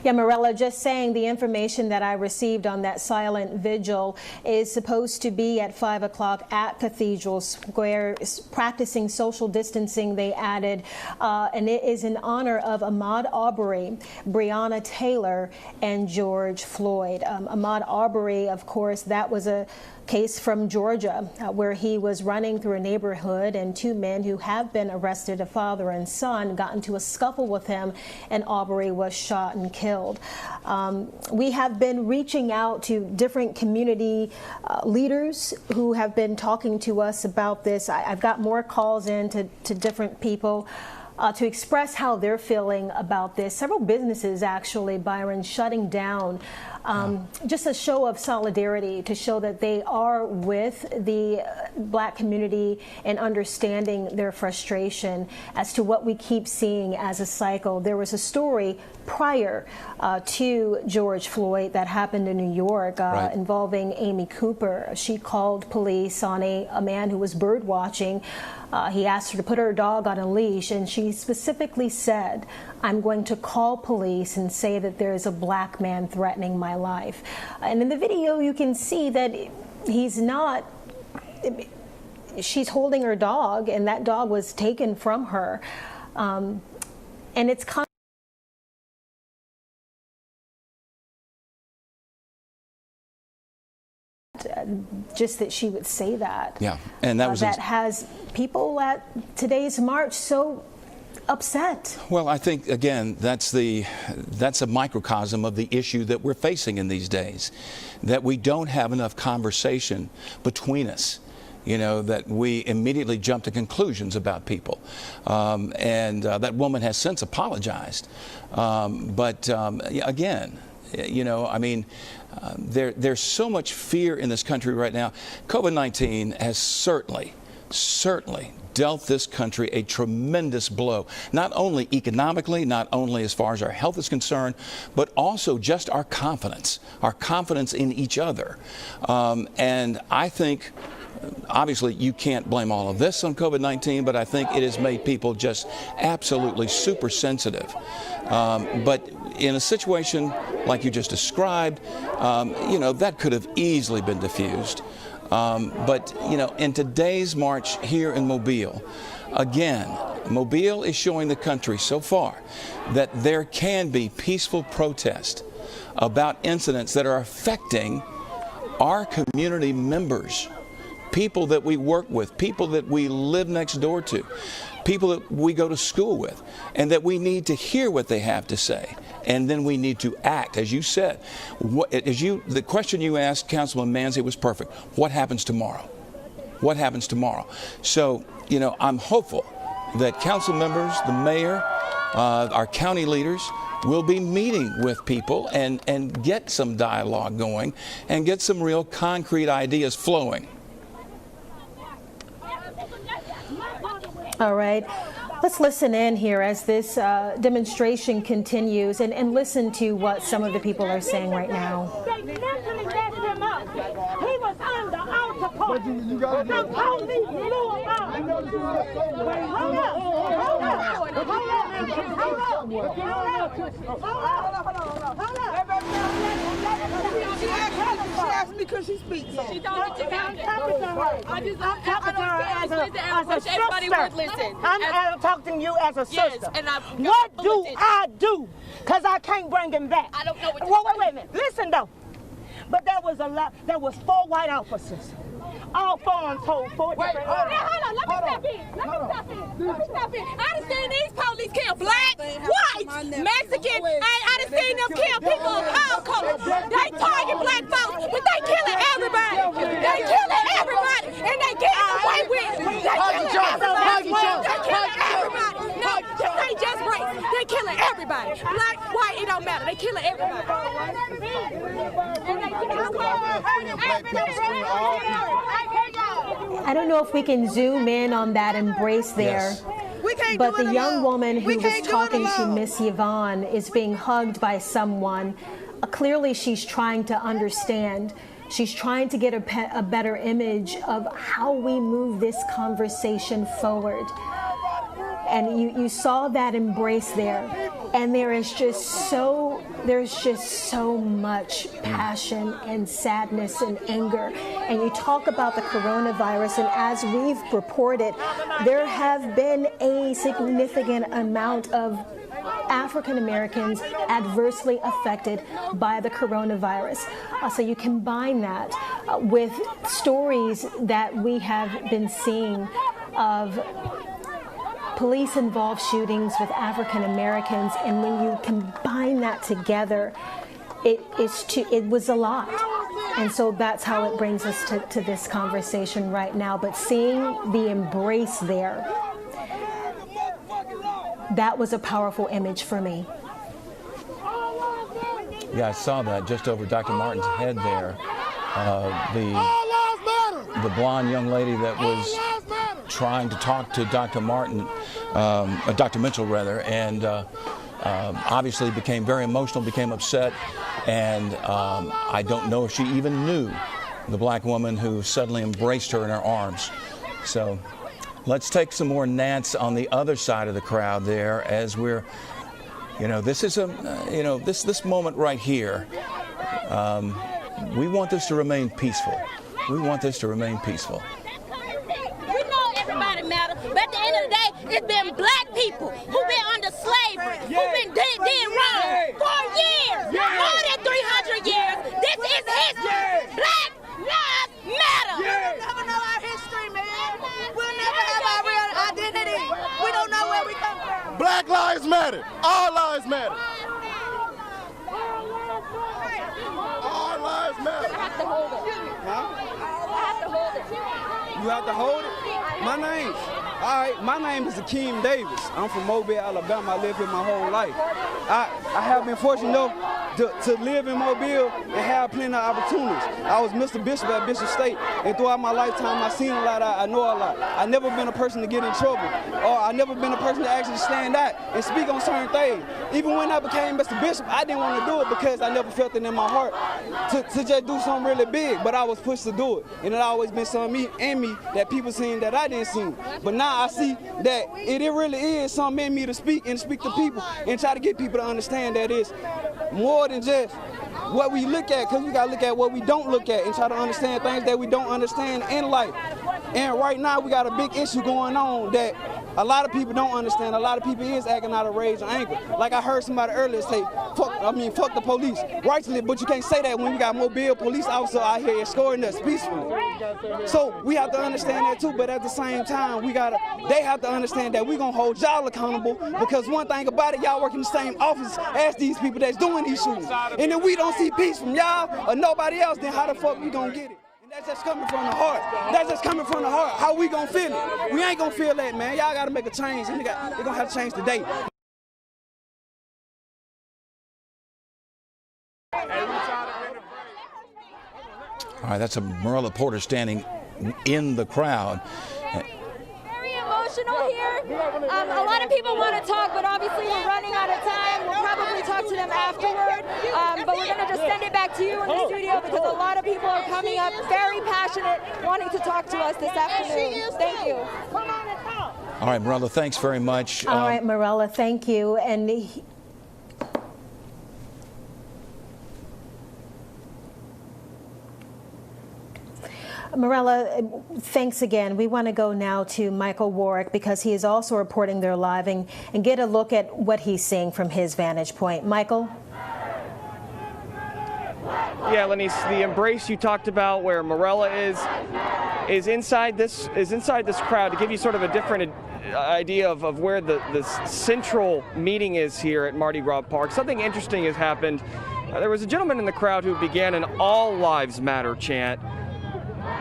Yeah, Morella, just saying the information that I received on that silent vigil is supposed to be at 5 o'clock at Cathedral Square, practicing social distancing, they added, and it is in honor of Ahmaud Arbery, Breonna Taylor, and George Floyd. Ahmaud Arbery, of course, that was a case from Georgia where he was running through a neighborhood and two men who have been arrested, a father and son, got into a scuffle with him and Arbery was shot and killed. We have been reaching out to different community leaders who have been talking to us about this. I've got more calls in to different people to express how they're feeling about this. Several businesses actually, Byron, shutting down. Just a show of solidarity to show that they are with the Black community and understanding their frustration as to what we keep seeing as a cycle. There was a story prior to George Floyd that happened in New York involving Amy Cooper. She called police on a man who was bird watching. He asked her to put her dog on a leash, and she specifically said, "I'm going to call police and say that there is a Black man threatening my life." And in the video, you can see that he's not. She's holding her dog, and that dog was taken from her. And it's kind just that she would say that. Yeah, and that was that has people at today's march so upset. Well, I think again that's a microcosm of the issue that we're facing in these days, that we don't have enough conversation between us. You know, that we immediately jump to conclusions about people. That woman has since apologized. Again, you know, I mean, there's so much fear in this country right now. COVID-19 has certainly dealt this country a tremendous blow, not only economically, not only as far as our health is concerned, but also just our confidence in each other. And I think, obviously, you can't blame all of this on COVID-19, but I think it has made people just absolutely super sensitive. But in a situation like you just described, you know, that could have easily been diffused. But, you know, in today's march here in Mobile, again, Mobile is showing the country so far that there can be peaceful protest about incidents that are affecting our community members, people that we work with, people that we live next door to, people that we go to school with, and that we need to hear what they have to say, and then we need to act. As you said, the question you asked, Councilman Manzi, was perfect. What happens tomorrow? What happens tomorrow? So, you know, I'm hopeful that council members, the mayor, our county leaders will be meeting with people and get some dialogue going and get some real concrete ideas flowing. All right, let's listen in here as this demonstration continues and listen to what some of the people are saying right now. They mentally messed him up. He was under our support. The police blew him out. Hold She asked me could she speak. She don't I'm talking to her as a sister. I'm talking to you as a sister. What do I do? Because I can't bring him back. I don't know what you're Wait a minute. Listen, though. But there was 4 white officers. All 4 on told 4 different hold on. Let me step in. I done seen these police kill black, white, Mexican. I done seen them kill people of all colors. They target black folks, but they killing everybody. They killing everybody, and they getting away with it. They killing everybody. They killing everybody. No, this ain't just race. They killing everybody. Black, white, it don't matter. They killing everybody. I don't know if we can zoom in on that embrace there. Yes. But the young woman who was talking to Miss Yvonne is being hugged by someone. Clearly, she's trying to understand. She's trying to get a better image of how we move this conversation forward. And you saw that embrace there. And there is just so there's just so much passion and sadness and anger. And you talk about the coronavirus, and as we've reported, there have been a significant amount of African Americans adversely affected by the coronavirus. So you combine that with stories that we have been seeing of police-involved shootings with African Americans, and when you combine that together, it was a lot. And so that's how it brings us to this conversation right now. But seeing the embrace there, that was a powerful image for me. Yeah, I saw that just over Dr. Martin's head there. The blonde young lady that was trying to talk to Dr. Martin, Dr. Mitchell rather, and obviously became very emotional, became upset, and I don't know if she even knew the black woman who suddenly embraced her in her arms. So let's take some more Nats on the other side of the crowd there as we're, this is this moment right here. We want this to remain peaceful. We want this to remain peaceful. We know everybody matters, but at the end of the day, it's been black people who've been under slavery, who've been did wrong for years, more than 300 years. This is history. Black lives matter. We'll never know our history, man. We'll never have our real identity. We don't know where we come from. Black lives matter. All lives matter. All lives matter. I have to hold it. Huh? I have to hold it. You have to hold it? My name is Akeem Davis. I'm from Mobile, Alabama. I lived here my whole life. I have been fortunate enough to live in Mobile and have plenty of opportunities. I was Mr. Bishop at Bishop State, and throughout my lifetime, I've seen a lot, I know a lot. I've never been a person to get in trouble, or I've never been a person to actually stand out and speak on certain things. Even when I became Mr. Bishop, I didn't want to do it because I never felt it in my heart to just do something really big, but I was pushed to do it. And it always been something in me that people seen that I didn't see. But now I see that it really is something in me to speak to people and try to get people to understand that it's more than just what we look at, because we got to look at what we don't look at and try to understand things that we don't understand in life. And right now we got a big issue going on that a lot of people don't understand. A lot of people is acting out of rage or anger. Like I heard somebody earlier say, fuck the police. Rightfully, but you can't say that when we got Mobile police officers out here escorting us peacefully. So we have to understand that too, but at the same time, they have to understand that we're gonna hold y'all accountable, because one thing about it, y'all work in the same office as these people that's doing these shootings. And if we don't see peace from y'all or nobody else, then how the fuck we gonna get it? That's just coming from the heart. That's just coming from the heart. How we gonna feel it? We ain't gonna feel that, man. Y'all gotta make a change. They're gonna have to change today. All right, that's a Marilla Porter standing in the crowd. Very emotional here. A lot of people want to talk, but obviously we're running out of time. We'll probably talk to them afterward. But we're going to just send it back to you in the studio, because a lot of people are coming up very passionate, wanting to talk to us this afternoon. Thank you. All right, Marilla, thanks very much. All right, Marilla, thank you. And Marilla, thanks again. We want to go now to Michael Warwick, because he is also reporting there live, and get a look at what he's seeing from his vantage point. Michael? Yeah, Lenny, the embrace you talked about, where Marilla is inside this crowd, to give you sort of a different idea of where the central meeting is here at Mardi Gras Park. Something interesting has happened. There was a gentleman in the crowd who began an All Lives Matter chant,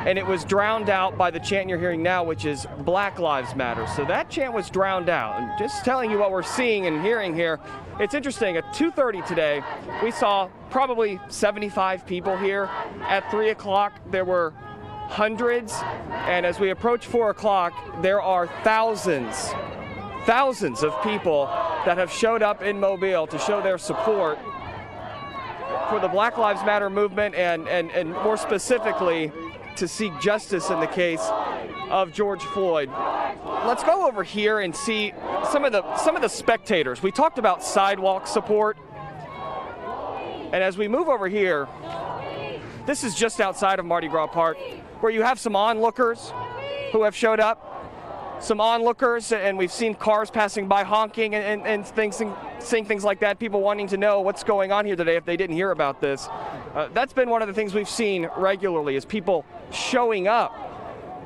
and it was drowned out by the chant you're hearing now, which is Black Lives Matter. So that chant was drowned out. And just telling you what we're seeing and hearing here, it's interesting. At 2:30 today, we saw probably 75 people here. At 3 o'clock, there were hundreds. And as we approach 4 o'clock, there are thousands of people that have showed up in Mobile to show their support for the Black Lives Matter movement, and more specifically, to seek justice in the case of George Floyd. Let's go over here and see some of the spectators. We talked about sidewalk support. And as we move over here, this is just outside of Mardi Gras Park, where you have some onlookers who have showed up. Some onlookers, and we've seen cars passing by honking and things, seeing things like that, people wanting to know what's going on here today if they didn't hear about this. That's been one of the things we've seen regularly, is people showing up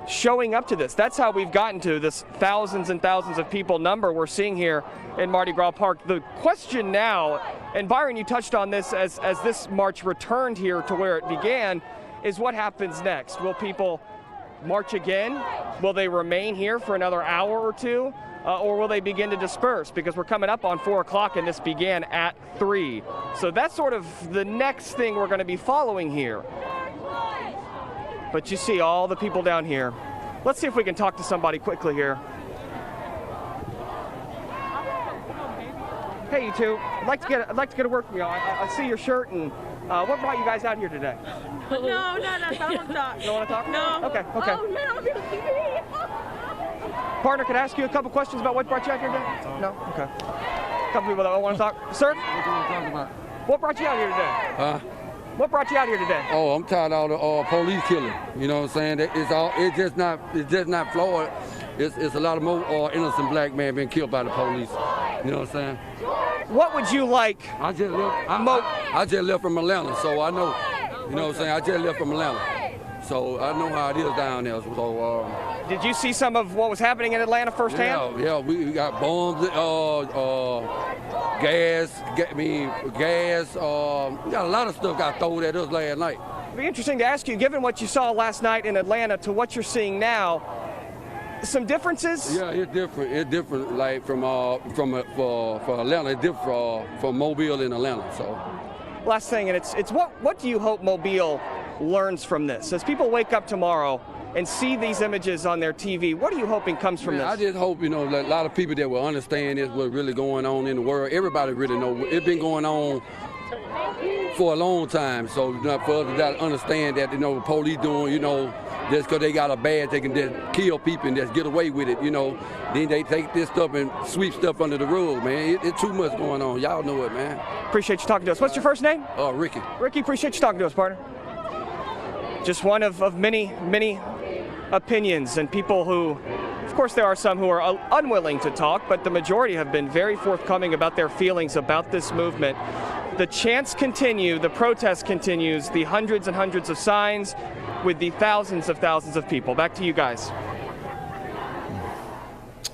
to this. That's how we've gotten to this thousands and thousands of people number we're seeing here in Mardi Gras Park. The question now, and Byron, you touched on this as this march returned here to where it began, is what happens next? Will people march again? Will they remain here for another hour or two? Or will they begin to disperse? Because we're coming up on 4 o'clock and this began at 3. So that's sort of the next thing we're going to be following here. But you see all the people down here. Let's see if we can talk to somebody quickly here. Hey, you two. I'd like to get a word from you. I see your shirt, and what brought you guys out here today? No, I don't want to talk. You don't want to talk? No. Okay. Oh, man, I'm going to TV. Partner, could I ask you a couple questions about what brought you out here today? No? Okay. A couple people that want to talk. Sir? What do you want to talk about? What brought you out here today? Huh? What brought you out here today? Oh, I'm tired of all the police killing. You know what I'm saying? It's just not Floyd. It's a lot of more innocent black men being killed by the police. You know what I'm saying? What would you like? I just left from Atlanta, so I know. You know what I'm saying? I just left from Atlanta, so I know how it is down there. So, did you see some of what was happening in Atlanta firsthand? Yeah, we got bombs, gas. We got a lot of stuff got thrown at us last night. It'd be interesting to ask you, given what you saw last night in Atlanta to what you're seeing now, some differences? Yeah, it's different. It's different, like for Atlanta. It's different from Mobile and Atlanta. So, last thing, and it's what do you hope Mobile learns from this? As people wake up tomorrow and see these images on their TV, what are you hoping comes from this? I just hope, that a lot of people that will understand this, what's really going on in the world. Everybody really knows. It's been going on for a long time. So for us to understand that, the police doing, just because they got a badge, they can just kill people and just get away with it, Then they take this stuff and sweep stuff under the rug, man. It's too much going on. Y'all know it, man. Appreciate you talking to us. What's your first name? Ricky. Ricky, appreciate you talking to us, partner. Just one of many, many opinions and people who, of course, there are some who are unwilling to talk, but the majority have been very forthcoming about their feelings about this movement. The chants continue, the protest continues, the hundreds and hundreds of signs with the thousands of people. Back to you guys.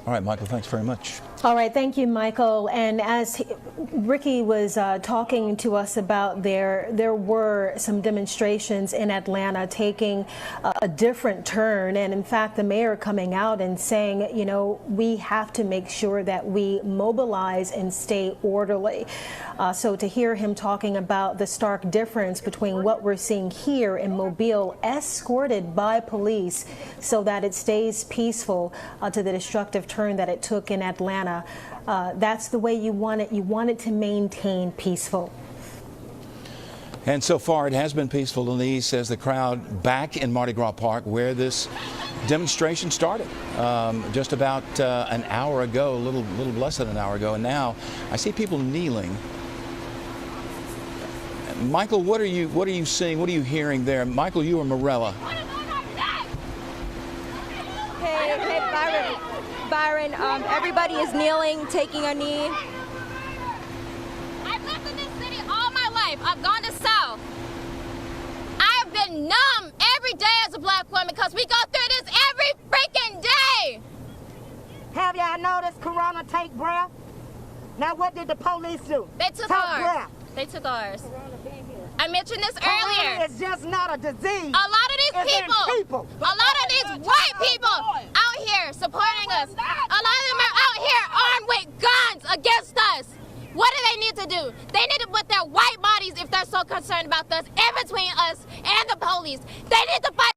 All right, Michael, thanks very much. All right, thank you, Michael. And as Ricky was talking to us about there were some demonstrations in Atlanta taking a different turn. And in fact, the mayor coming out and saying, we have to make sure that we mobilize and stay orderly. So to hear him talking about the stark difference between what we're seeing here in Mobile, escorted by police so that it stays peaceful, to the destructive turn that it took in Atlanta. That's the way you want it. You want it to maintain peaceful. And so far, it has been peaceful, Denise, says the crowd back in Mardi Gras Park, where this demonstration started just about an hour ago, a little less than an hour ago. And now I see people kneeling. Michael, what are you seeing? What are you hearing there? Michael, you are Morella. Hey, Byron, everybody is kneeling, taking a knee. I've lived in this city all my life. I've gone to South. I have been numb every day as a black woman because we go through this every freaking day. Have y'all noticed Corona take breath? Now what did the police do? They took ours. Breath. They took ours. I mentioned this earlier. Corona is just not a disease. A lot of these people, a lot of these white people out here supporting us, a lot of them are out here armed with guns against us. What do they need to do? They need to put their white bodies, if they're so concerned about us, in between us and the police. They need to fight.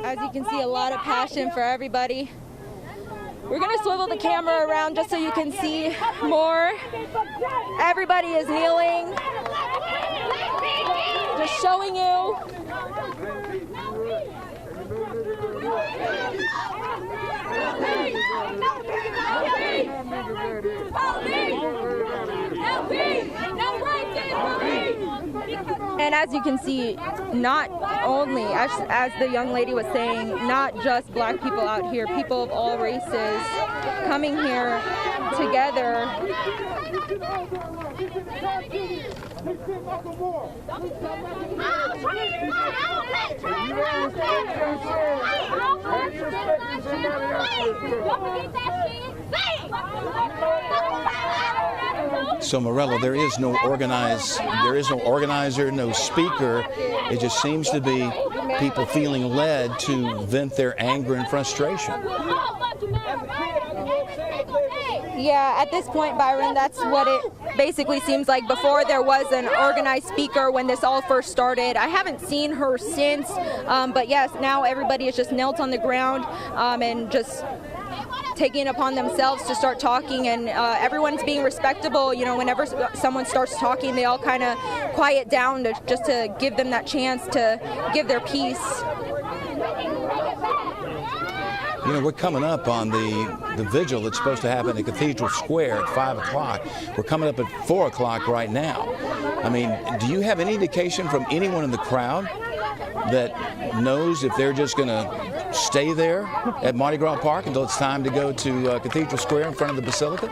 As you can see, a lot of passion for everybody. We're going to swivel the camera around just so you can see more. Everybody is kneeling. Just showing you. And as you can see, not only, as the young lady was saying, not just black people out here, people of all races coming here together. So Morella, there is no organizer, no speaker. It just seems to be people feeling led to vent their anger and frustration. Yeah, at this point, Byron, that's what it basically seems like. Before there was an organized speaker when this all first started. I haven't seen her since, but yes, now everybody is just knelt on the ground and just taking it upon themselves to start talking, and everyone's being respectable. You know, whenever someone starts talking, they all kind of quiet down just to give them that chance to give their piece. You know, we're coming up on the vigil that's supposed to happen at Cathedral Square at 5 o'clock. We're coming up at 4 o'clock right now. I mean, do you have any indication from anyone in the crowd that knows if they're just going to stay there at Mardi Gras Park until it's time to go to Cathedral Square in front of the Basilica?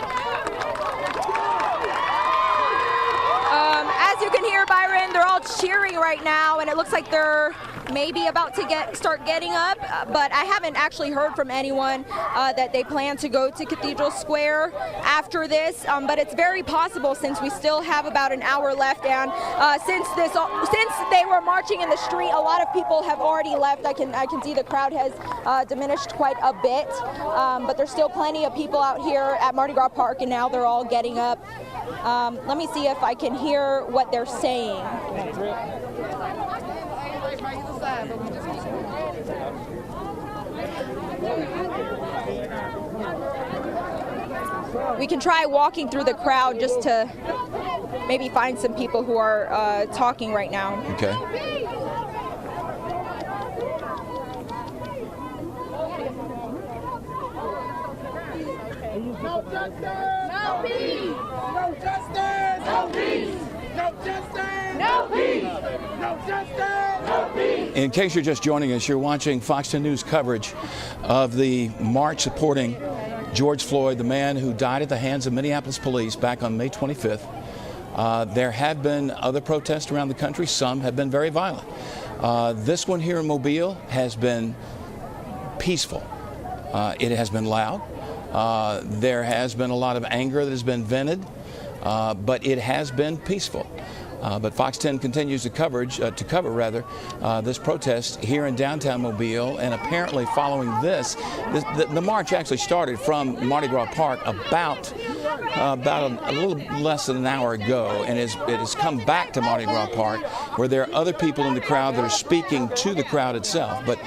As you can hear, Byron, they're all cheering right now, and it looks like they're maybe about to start getting up, but I haven't actually heard from anyone that they plan to go to Cathedral Square after this, but it's very possible since we still have about an hour left, and since they were marching in the street, a lot of people have already left. I can see the crowd has diminished quite a bit, but there's still plenty of people out here at Mardi Gras Park, and now they're all getting up. Let me see if I can hear what they're saying. We can try walking through the crowd just to maybe find some people who are talking right now. Okay. No justice! No peace! No justice! No peace! No justice! No peace! No justice! No peace! In case you're just joining us, you're watching Fox 10 News coverage of the march supporting George Floyd, the man who died at the hands of Minneapolis police back on May 25th. There have been other protests around the country. Some have been very violent. This one here in Mobile has been peaceful. It has been loud. There has been a lot of anger that has been vented, but it has been peaceful. But Fox 10 continues to cover this protest here in downtown Mobile, and apparently following the march actually started from Mardi Gras Park about a little less than an hour ago, and it has come back to Mardi Gras Park, where there are other people in the crowd that are speaking to the crowd itself. But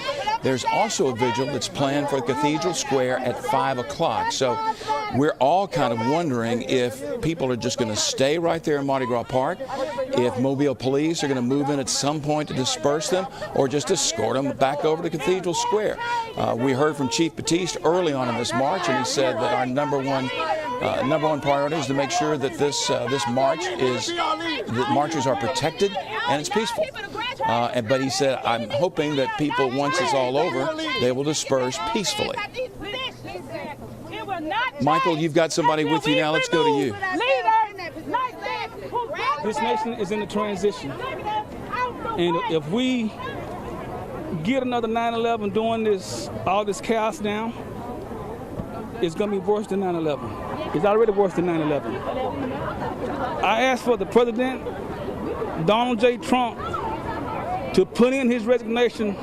there's also a vigil that's planned for Cathedral Square at 5 o'clock. So we're all kind of wondering if people are just going to stay right there in Mardi Gras Park, if Mobile police are going to move in at some point to disperse them, or just escort them back over to Cathedral Square. We heard from Chief Batiste early on in this march, and he said that our number one priority is to make sure that this marchers are protected and it's peaceful. But he said, I'm hoping that people, once it's all over, they will disperse peacefully. Michael, you've got somebody with you now. Let's go to you. This nation is in a transition. And if we get another 9/11 doing all this chaos now, it's going to be worse than 9/11. It's already worse than 9/11. I asked for the President, Donald J. Trump, to put in his resignation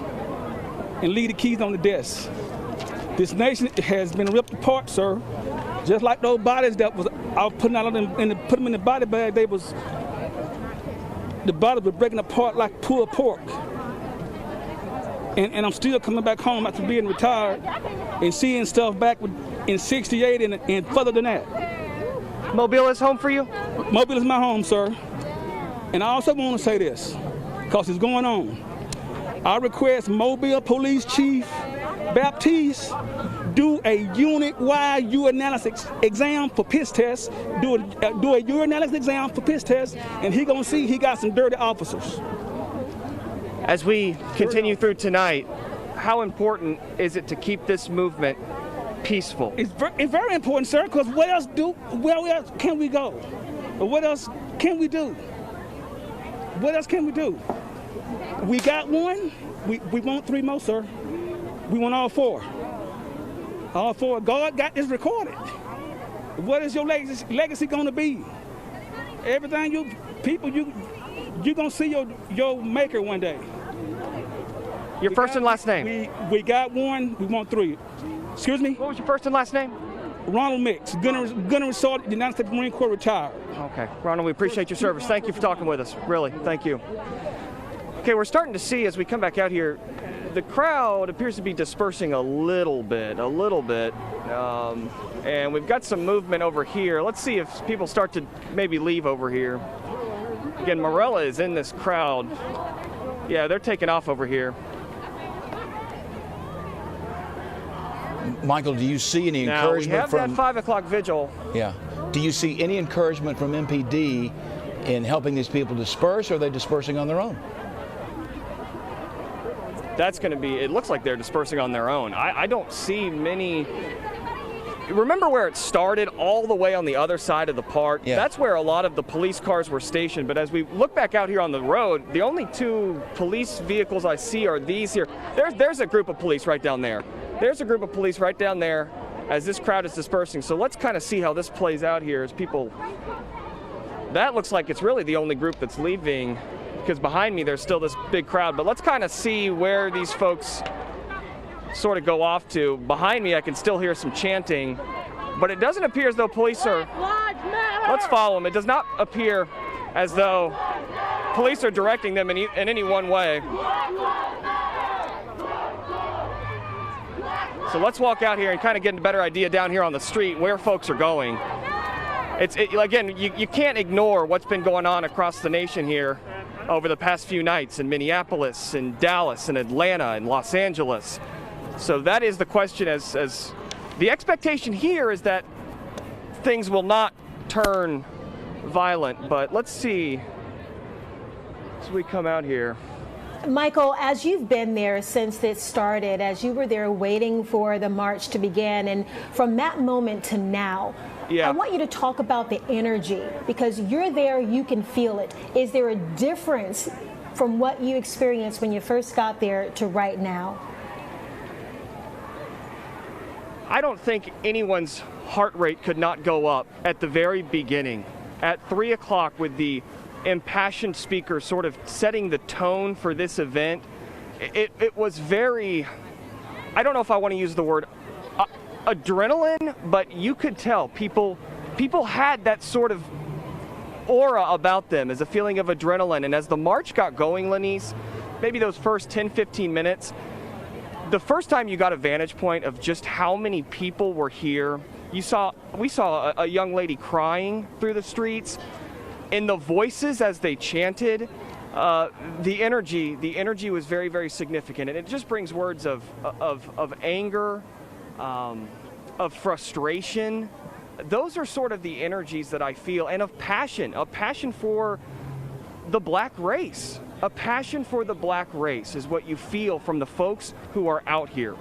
and leave the keys on the desk. This nation has been ripped apart, sir. Just like those bodies that I was putting out of them and put them in the body bag, the bodies were breaking apart like pulled pork. And I'm still coming back home after being retired and seeing stuff back in '68 and further than that. Mobile is home for you? Mobile is my home, sir. And I also want to say this. because it's going on. I request Mobile Police Chief Baptiste do a unit-wide urinalysis exam for piss test. Do a urinalysis exam for piss test, and he gonna see he got some dirty officers. As we continue through tonight, how important is it to keep this movement peaceful? It's very important, sir, because where else can we go? Or what else can we do? What else can we do? We got one. We want 3 more, sir. We want all 4. All 4. God got this recorded. What is your legacy going to be? Everything you going to see your maker one day. Your first and last name? We got 1. We want 3. Excuse me? What was your first and last name? Ronald Mix, Gunnery Sergeant, United States Marine Corps, retired. Okay. Ronald, we appreciate your service. Thank you for talking with us. Really, thank you. Okay, we're starting to see as we come back out here, the crowd appears to be dispersing a little bit. And we've got some movement over here. Let's see if people start to maybe leave over here. Again, Morella is in this crowd. Yeah, they're taking off over here. Michael, do you see any encouragement from... we have that 5 o'clock vigil. Yeah. Do you see any encouragement from MPD in helping these people disperse, or are they dispersing on their own? That's going to be, it looks like they're dispersing on their own. I don't see many. Remember where it started, all the way on the other side of the park? Yeah. That's where a lot of the police cars were stationed. But as we look back out here on the road, the only 2 police vehicles I see are these here. There's a group of police right down there. There's a group of police right down there as this crowd is dispersing. So let's kind of see how this plays out here as people. That looks like it's really the only group that's leaving, because behind me there's still this big crowd. But let's kind of see where these folks sort of go off to. Behind me I can still hear some chanting, but it doesn't appear as though police are. Let's follow them. It does not appear as though police are directing them in any one way. So let's walk out here and kind of get a better idea down here on the street where folks are going. Again, you can't ignore what's been going on across the nation here over the past few nights in Minneapolis, in Dallas, in Atlanta, in Los Angeles. So that is the question, as the expectation here is that things will not turn violent. But let's see as we come out here. Michael, as you've been there since this started, as you were there waiting for the march to begin, and from that moment to now, I want you to talk about the energy, because you're there, you can feel it. Is there a difference from what you experienced when you first got there to right now? I don't think anyone's heart rate could not go up at the very beginning, at 3 o'clock, with the impassioned speaker sort of setting the tone for this event. It was very, I don't know if I want to use the word adrenaline, but you could tell people had that sort of aura about them, as a feeling of adrenaline. And as the march got going, Lenise, maybe those first 10-15 minutes, the first time you got a vantage point of just how many people were here, we saw a young lady crying through the streets. In the voices as they chanted, the energy was very, very significant, and it just brings words of anger, of frustration. Those are sort of the energies that I feel, and of passion for the black race. A passion for the black race is what you feel from the folks who are out here.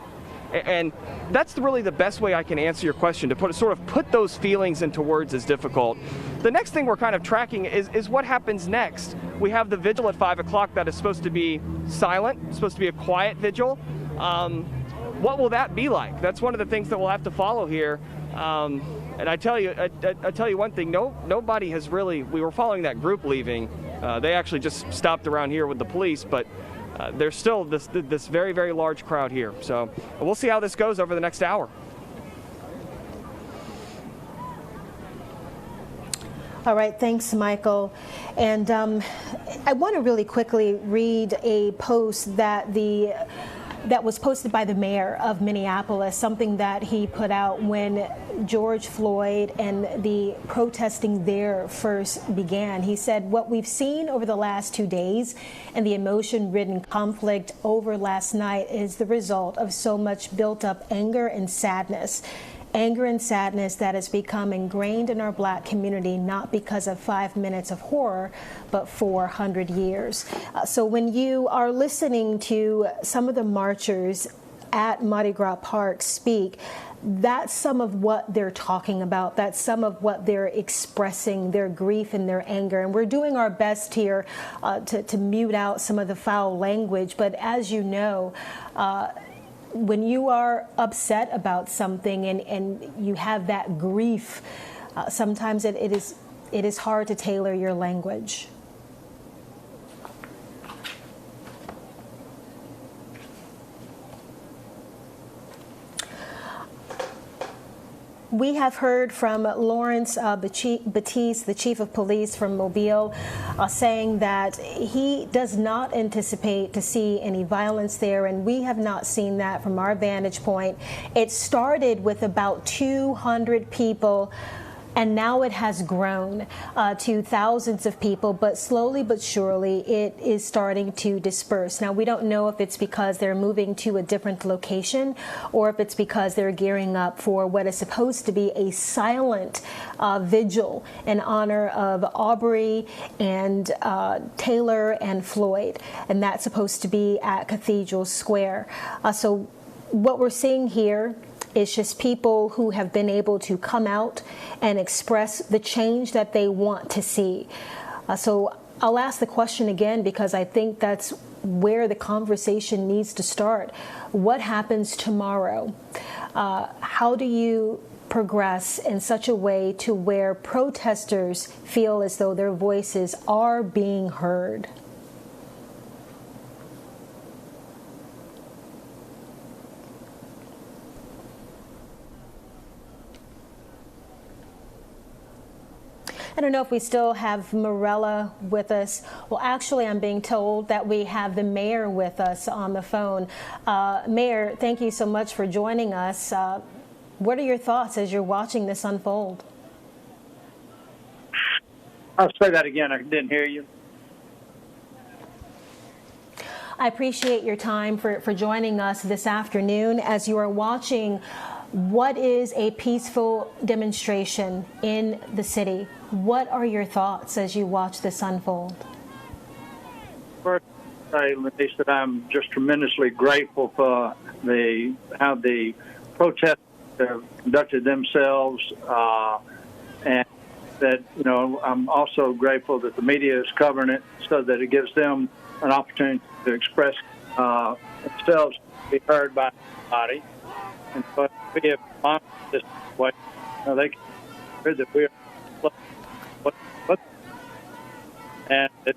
And that's really the best way I can answer your question. To put those feelings into words is difficult. The next thing we're kind of tracking is what happens next. We have the vigil at 5 o'clock that is supposed to be silent, supposed to be a quiet vigil. What will that be like? That's one of the things that we'll have to follow here. And I tell you one thing, nobody has really, we were following that group leaving. They actually just stopped around here with the police, but there's still this very, very large crowd here. So we'll see how this goes over the next hour. All right, thanks, Michael. And I want to really quickly read a post that the that was posted by the mayor of Minneapolis, something that he put out when George Floyd and the protesting there first began. He said, "What we've seen over the last 2 days and the emotion-ridden conflict over last night is the result of so much built-up anger and sadness. Anger and sadness that has become ingrained in our Black community, not because of 5 minutes of horror, but 400 years." So when you are listening to some of the marchers at Mardi Gras Park speak, that's some of what they're talking about. That's some of what they're expressing, their grief and their anger. And we're doing our best here to mute out some of the foul language. But as you know, when you are upset about something and you have that grief, sometimes it is hard to tailor your language. We have heard from Lawrence Batiste, the chief of police from Mobile, saying that he does not anticipate to see any violence there, and we have not seen that from our vantage point. It started with about 200 people, and now it has grown to thousands of people, but slowly but surely it is starting to disperse. Now, we don't know if it's because they're moving to a different location or if it's because they're gearing up for what is supposed to be a silent vigil in honor of Aubrey and Taylor and Floyd, and that's supposed to be at Cathedral Square. So what we're seeing here is just people who have been able to come out and express the change that they want to see. So I'll ask the question again, because I think that's where the conversation needs to start. What happens tomorrow? How do you progress in such a way to where protesters feel as though their voices are being heard? I don't know if we still have Morella with us. Well, actually, I'm being told that we have the mayor with us on the phone. Mayor, thank you so much for joining us. What are your thoughts as you're watching this unfold? I'll say that again. I didn't hear you. I appreciate your time for joining us this afternoon as you are watching what is a peaceful demonstration in the city. What are your thoughts as you watch this unfold? First, I say that I'm just tremendously grateful for how the protesters have conducted themselves, and that I'm also grateful that the media is covering it so that it gives them an opportunity to express themselves, to be heard by everybody. And so if we have monitored this way, they can hear that we are and it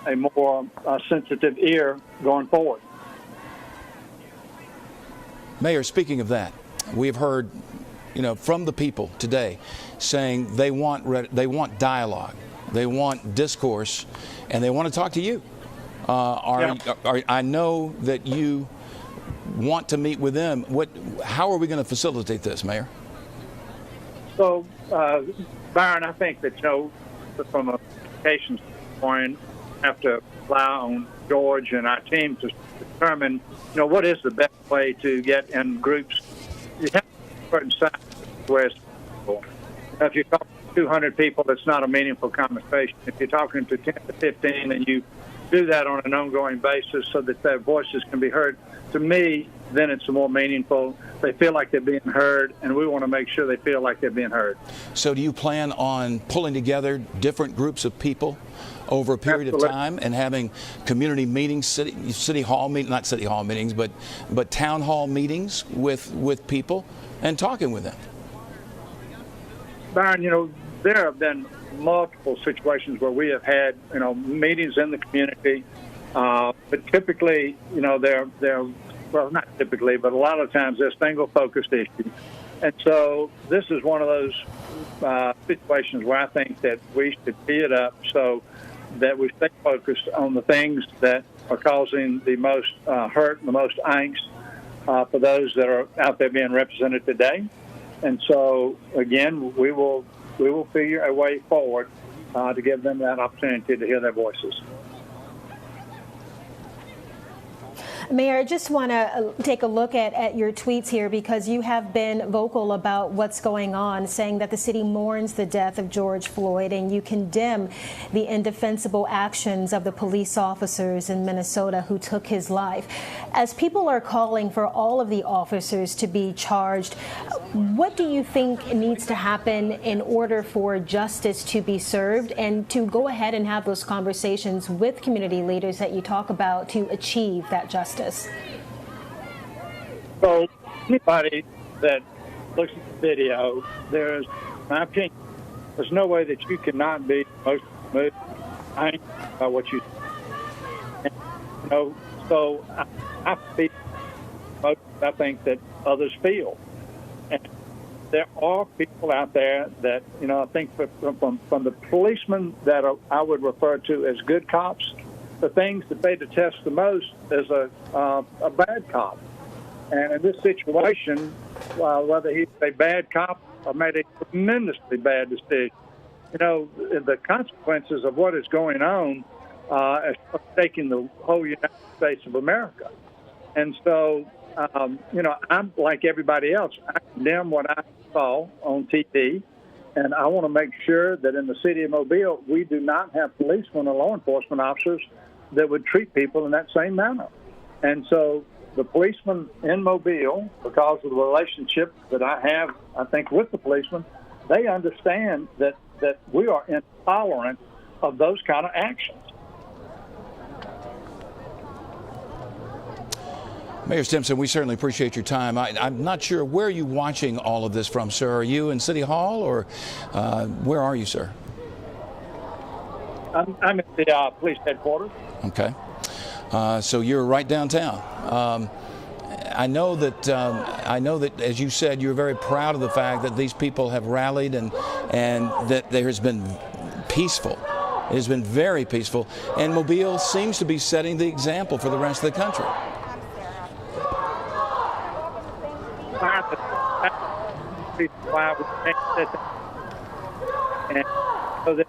a more sensitive ear going forward. Mayor, speaking of that, we've heard, from the people today saying they want dialogue, they want discourse, and they want to talk to you. I know that you want to meet with them. How are we going to facilitate this, Mayor? So, Byron, I think that, from a communication standpoint, have to rely on George and our team to determine, what is the best way to get in groups. You have a certain size where it's people. If you're talking to 200 people, it's not a meaningful conversation. If you're talking to 10 to 15 and you do that on an ongoing basis so that their voices can be heard, to me, then it's more meaningful. They feel like they're being heard, and we want to make sure they feel like they're being heard. So do you plan on pulling together different groups of people over a period of time and having community meetings, city hall meetings, not city hall meetings, but town hall meetings with people and talking with them? Byron, there have been multiple situations where we have had, meetings in the community, but typically, well, not typically, but a lot of times they're single-focused issues. And so this is one of those situations where I think that we should tee it up so that we stay focused on the things that are causing the most hurt and the most angst for those that are out there being represented today. And so, again, we will figure a way forward to give them that opportunity to hear their voices. Mayor, I just want to take a look at your tweets here, because you have been vocal about what's going on, saying that the city mourns the death of George Floyd, and you condemn the indefensible actions of the police officers in Minnesota who took his life. As people are calling for all of the officers to be charged, what do you think needs to happen in order for justice to be served, and to go ahead and have those conversations with community leaders that you talk about to achieve that justice? So anybody that looks at the video, there's, in my opinion, there's no way that you cannot be most moved by what you see. So I feel most, I think, that others feel. And there are people out there that, I think from the policemen that I would refer to as good cops, the things that they detest the most is a bad cop. And in this situation, whether he's a bad cop or made a tremendously bad decision, the consequences of what is going on is taking the whole United States of America. And so, I'm like everybody else. I condemn what I saw on TV, and I want to make sure that in the city of Mobile, we do not have policemen or law enforcement officers that would treat people in that same manner. And so the policemen in Mobile, because of the relationship that I have, I think, with the policemen, they understand that we are intolerant of those kind of actions. Mayor Stimson, we certainly appreciate your time. I'm not sure, where are you watching all of this from, sir? Are you in City Hall, or where are you, sir? I'm at the police headquarters. Okay. So you're right downtown. I know that, as you said, you're very proud of the fact that these people have rallied and that there has been peaceful. It has been very peaceful, and Mobile seems to be setting the example for the rest of the country. And so that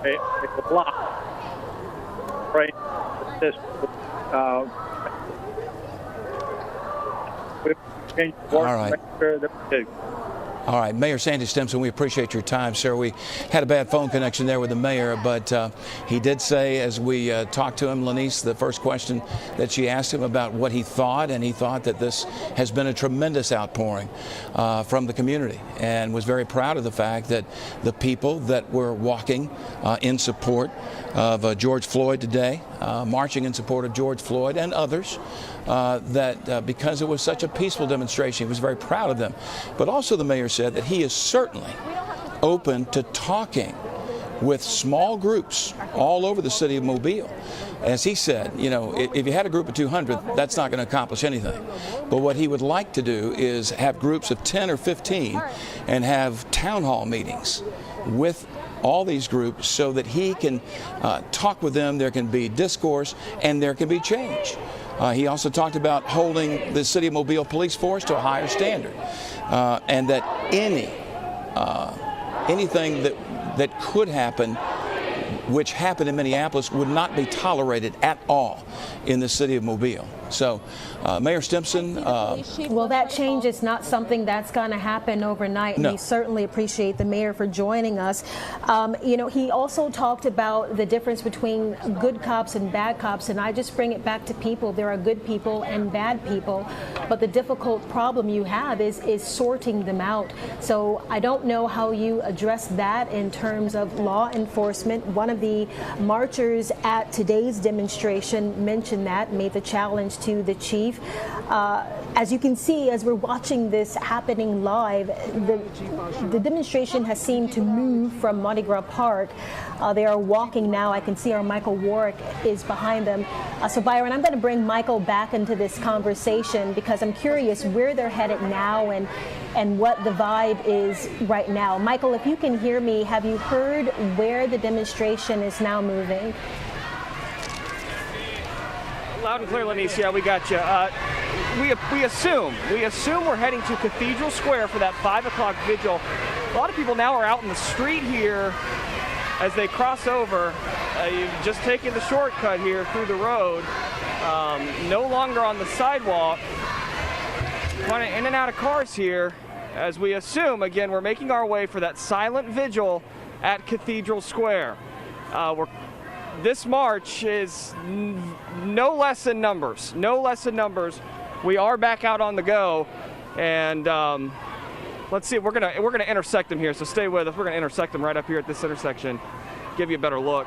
it's a block. Right. This. All right. All right, Mayor Sandy Stimson, we appreciate your time, sir. We had a bad phone connection there with the mayor, but he did say, as we talked to him, Lanice, the first question that she asked him about what he thought, and he thought that this has been a tremendous outpouring from the community, and was very proud of the fact that the people that were walking in support of George Floyd today, marching in support of George Floyd and others, that because it was such a peaceful demonstration, he was very proud of them. But also the mayor said that he is certainly open to talking with small groups all over the city of Mobile. As he said, if you had a group of 200, that's not going to accomplish anything. But what he would like to do is have groups of 10 or 15 and have town hall meetings with all these groups so that he can talk with them, there can be discourse, and there can be change. He also talked about holding the City of Mobile police force to a higher standard, and that anything that could happen, which happened in Minneapolis, would not be tolerated at all in the City of Mobile. So, Mayor Stimson. Well, that change is not something that's going to happen overnight. And no. We certainly appreciate the mayor for joining us. He also talked about the difference between good cops and bad cops. And I just bring it back to people. There are good people and bad people. But the difficult problem you have is sorting them out. So I don't know how you address that in terms of law enforcement. One of the marchers at today's demonstration mentioned that, made the challenge to the chief. As you can see, as we're watching this happening live, the demonstration has seemed to move from Mardi Gras Park They are walking now. I can see our Michael Warwick is behind them. So Byron, I'm going to bring Michael back into this conversation because I'm curious where they're headed now and what the vibe is right now. Michael, if you can hear me, have you heard where the demonstration is now moving? Loud and clear, Lanice. Yeah, we got you. We assume we're heading to Cathedral Square for that 5 o'clock vigil. A lot of people now are out in the street here as they cross over. You've just taken the shortcut here through the road. No longer on the sidewalk. Running in and out of cars here as we assume, again, we're making our way for that silent vigil at Cathedral Square. This march is no less in numbers. We are back out on the go, and let's see. We're gonna intersect them here. So stay with us. We're gonna intersect them right up here at this intersection. Give you a better look.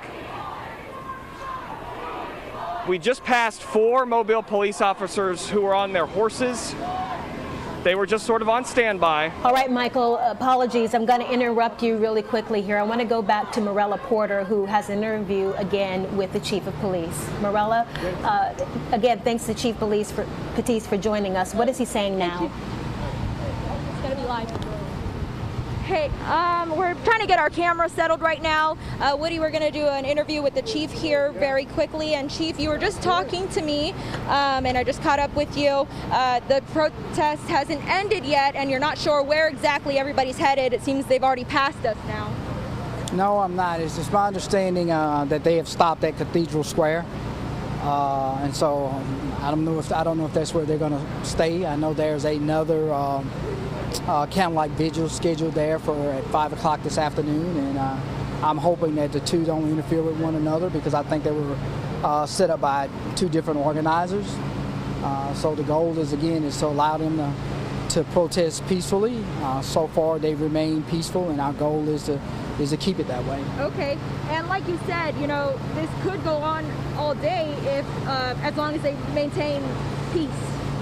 We just passed 4 Mobile police officers who were on their horses. They were just sort of on standby. All right, Michael, apologies. I'm going to interrupt you really quickly here. I want to go back to Morella Porter, who has an interview again with the Chief of Police. Morella, again, thanks to Chief Police Patisse for joining us. What is he saying now? It's going to be live. Hey, we're trying to get our camera settled right now. Woody, we're going to do an interview with the chief here very quickly. And Chief, you were just talking to me, and I just caught up with you. The protest hasn't ended yet, and you're not sure where exactly everybody's headed. It seems they've already passed us now. No, I'm not. It's just my understanding that they have stopped at Cathedral Square, and so I don't know if that's where they're going to stay. I know there's another candlelight vigil scheduled there at 5 o'clock this afternoon, and I'm hoping that the two don't interfere with one another because I think they were set up by 2 different organizers. So the goal is to allow them to protest peacefully. So far they've remained peaceful, and our goal is to keep it that way. Okay, and like you said, this could go on all day if as long as they maintain peace.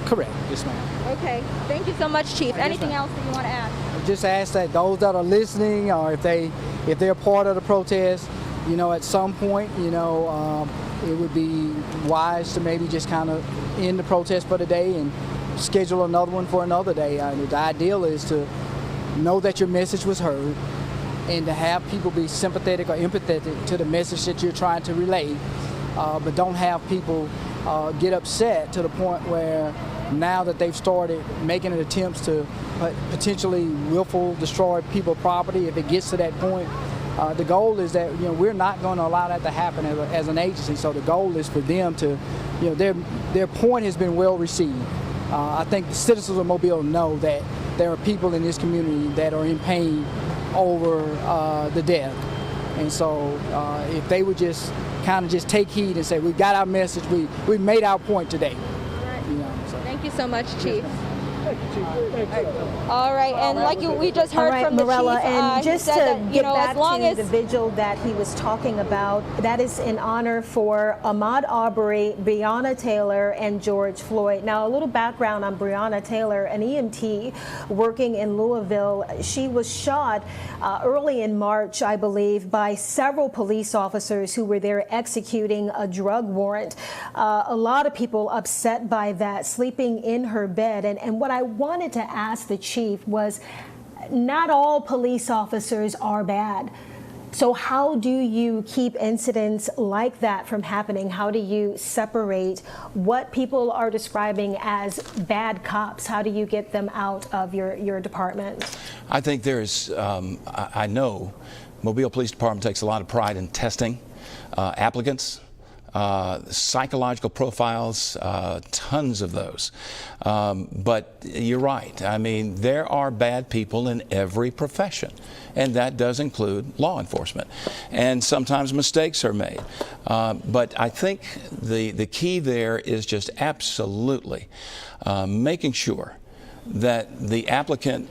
Correct. Yes, ma'am. Okay. Thank you so much, Chief. Anything else that you want to add? Just ask that those that are listening, or if they're part of the protest, at some point, it would be wise to maybe just kind of end the protest for the day and schedule another one for another day. The ideal is to know that your message was heard and to have people be sympathetic or empathetic to the message that you're trying to relay, but don't have people get upset to the point where now that they've started making attempts to potentially willful destroy people's property, if it gets to that point, the goal is that we're not going to allow that to happen as an agency. So the goal is for them to, their point has been well received. I think the citizens of Mobile know that there are people in this community that are in pain over the death, and so if they would just kind of just take heed and say, we've got our message, we made our point today. Thank you so much, Chief. All right, and like we just heard from the Morella, Chief, and just he said to that, get back as long to as the vigil that he was talking about, that is in honor for Ahmaud Arbery, Breonna Taylor, and George Floyd. Now, a little background on Breonna Taylor, an EMT working in Louisville. She was shot early in March, I believe, by several police officers who were there executing a drug warrant. A lot of people upset by that, sleeping in her bed. And what I wanted to ask the chief was, not all police officers are bad. So how do you keep incidents like that from happening? How do you separate what people are describing as bad cops? How do you get them out of your department? I think there's, I know Mobile Police Department takes a lot of pride in testing applicants. Psychological profiles, tons of those. But you're right. I mean, there are bad people in every profession, and that does include law enforcement. And sometimes mistakes are made. But I think the key there is just absolutely making sure that the applicant,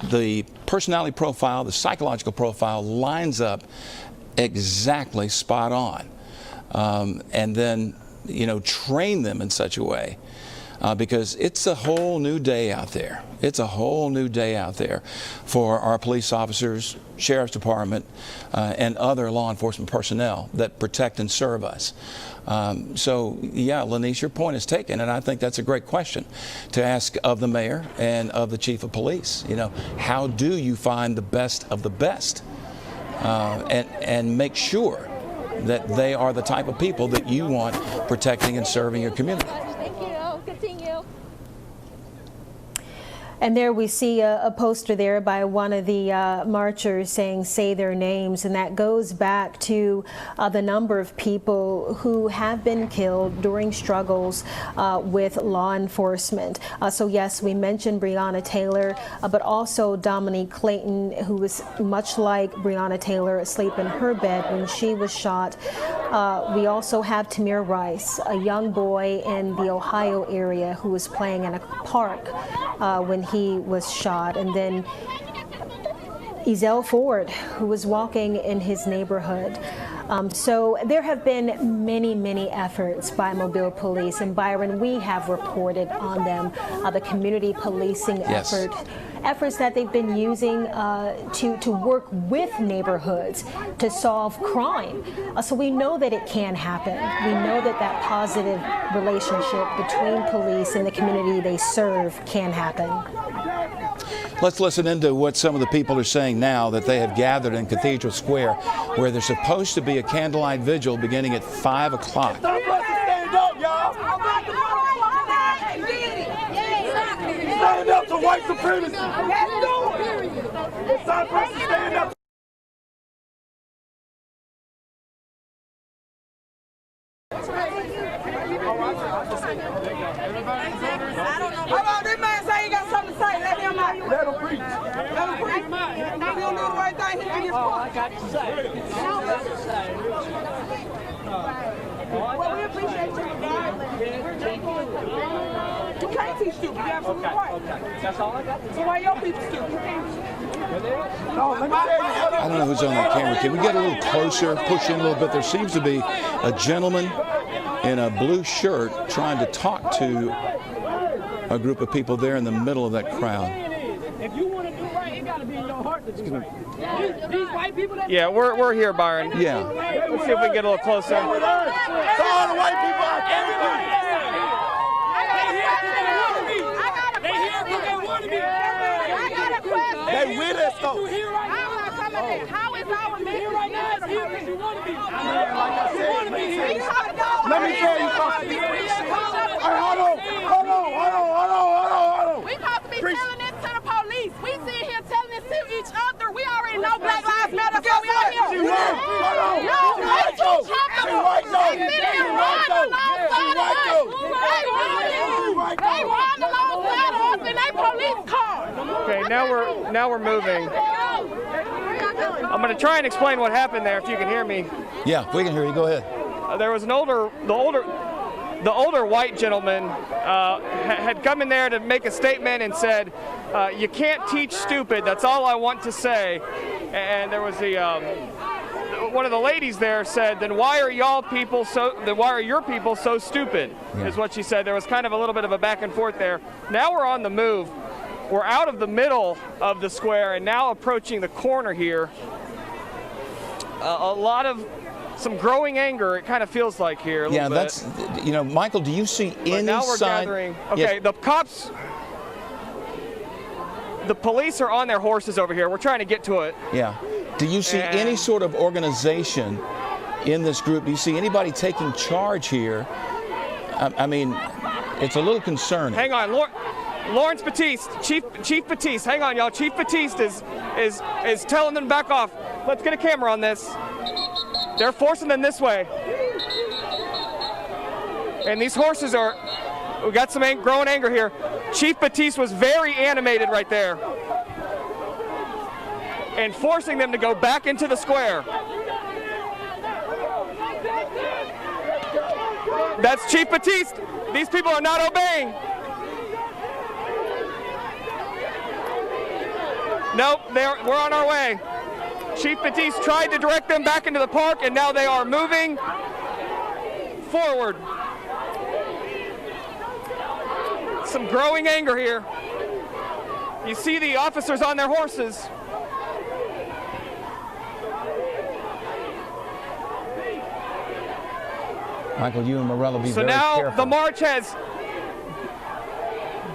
the personality profile, the psychological profile lines up exactly spot on. And then, train them in such a way because it's a whole new day out there. It's a whole new day out there for our police officers, sheriff's department, and other law enforcement personnel that protect and serve us. So, yeah, Lanice, your point is taken, and I think that's a great question to ask of the mayor and of the chief of police. You know, how do you find the best of the best and make sure that they are the type of people that you want protecting and serving your community? Thank you. Continue. And there we see a poster there by one of the marchers saying, say their names, and that goes back to the number of people who have been killed during struggles with law enforcement. So yes, we mentioned Breonna Taylor, but also Dominique Clayton, who was much like Breonna Taylor, asleep in her bed when she was shot. We also have Tamir Rice, a young boy in the Ohio area who was playing in a park when he was shot, and then Ezell Ford, who was walking in his neighborhood. So there have been many efforts by Mobile Police, and Byron, we have reported on them, the community policing efforts that they've been using to work with neighborhoods to solve crime. So we know that it can happen. We know that that positive relationship between police and the community they serve can happen. Let's listen into what some of the people are saying now that they have gathered in Cathedral Square, where there's supposed to be a candlelight vigil beginning at 5 o'clock. Stand up, y'all! Stand up to white supremacy! It's time for us to stand up. Hold on, this man say he got something to say. Let him out. Let him preach. Let him preach. If he don't do the right thing, he can get all I got to say. Well, we appreciate you, guys. You can't teach stupid. You absolutely right. Okay. That's all I got to say. So why your people stupid? No, let me tell you. I don't know who's on that camera. Can we get a little closer, push in a little bit? There seems to be a gentleman in a blue shirt trying to talk to a group of people there in the middle of that crowd. If you want to do right, it got to be in your heart to do right. These white people that... Yeah, we're here, Byron. Yeah. Let's see if we can get a little closer. All the white people out there. They here because they want to be. I got a question. They with us though. How is our mission right now? You want to be. Let me tell you something. Hey, hold on. We supposed to be telling this to the police. We sit here telling this to each other. We already know Black Lives Matter, so we out here. She right. Hold on. She right though. They run alongside us in their police car. Okay, now we're moving. I'm going to try and explain what happened there, if you can hear me. Yeah, we can hear you. Go ahead. There was the older white gentleman had come in there to make a statement and said, "You can't teach stupid. That's all I want to say." And there was one of the ladies there said, "Then why are your people so stupid?" Is what she said. There was kind of a little bit of a back and forth there. Now we're on the move. We're out of the middle of the square and now approaching the corner here. A lot of some growing anger, it kind of feels like here a little bit. That's, you know, Michael, do you see any now we're sign? gathering. Okay, yes. The cops, the police are on their horses over here. We're trying to get to it. Yeah. Do you see any sort of organization in this group? Do you see anybody taking charge here? I mean, it's a little concerning. Hang on, Lawrence Batiste, Chief Batiste, hang on, y'all. Chief Batiste is telling them to back off. Let's get a camera on this. They're forcing them this way. And these horses we got some growing anger here. Chief Batiste was very animated right there. And forcing them to go back into the square. That's Chief Batiste. These people are not obeying. Nope, we're on our way. Chief Batiste tried to direct them back into the park, and now they are moving forward. some growing anger here. You see the officers on their horses. Michael, you and Morella be So very now careful. the march has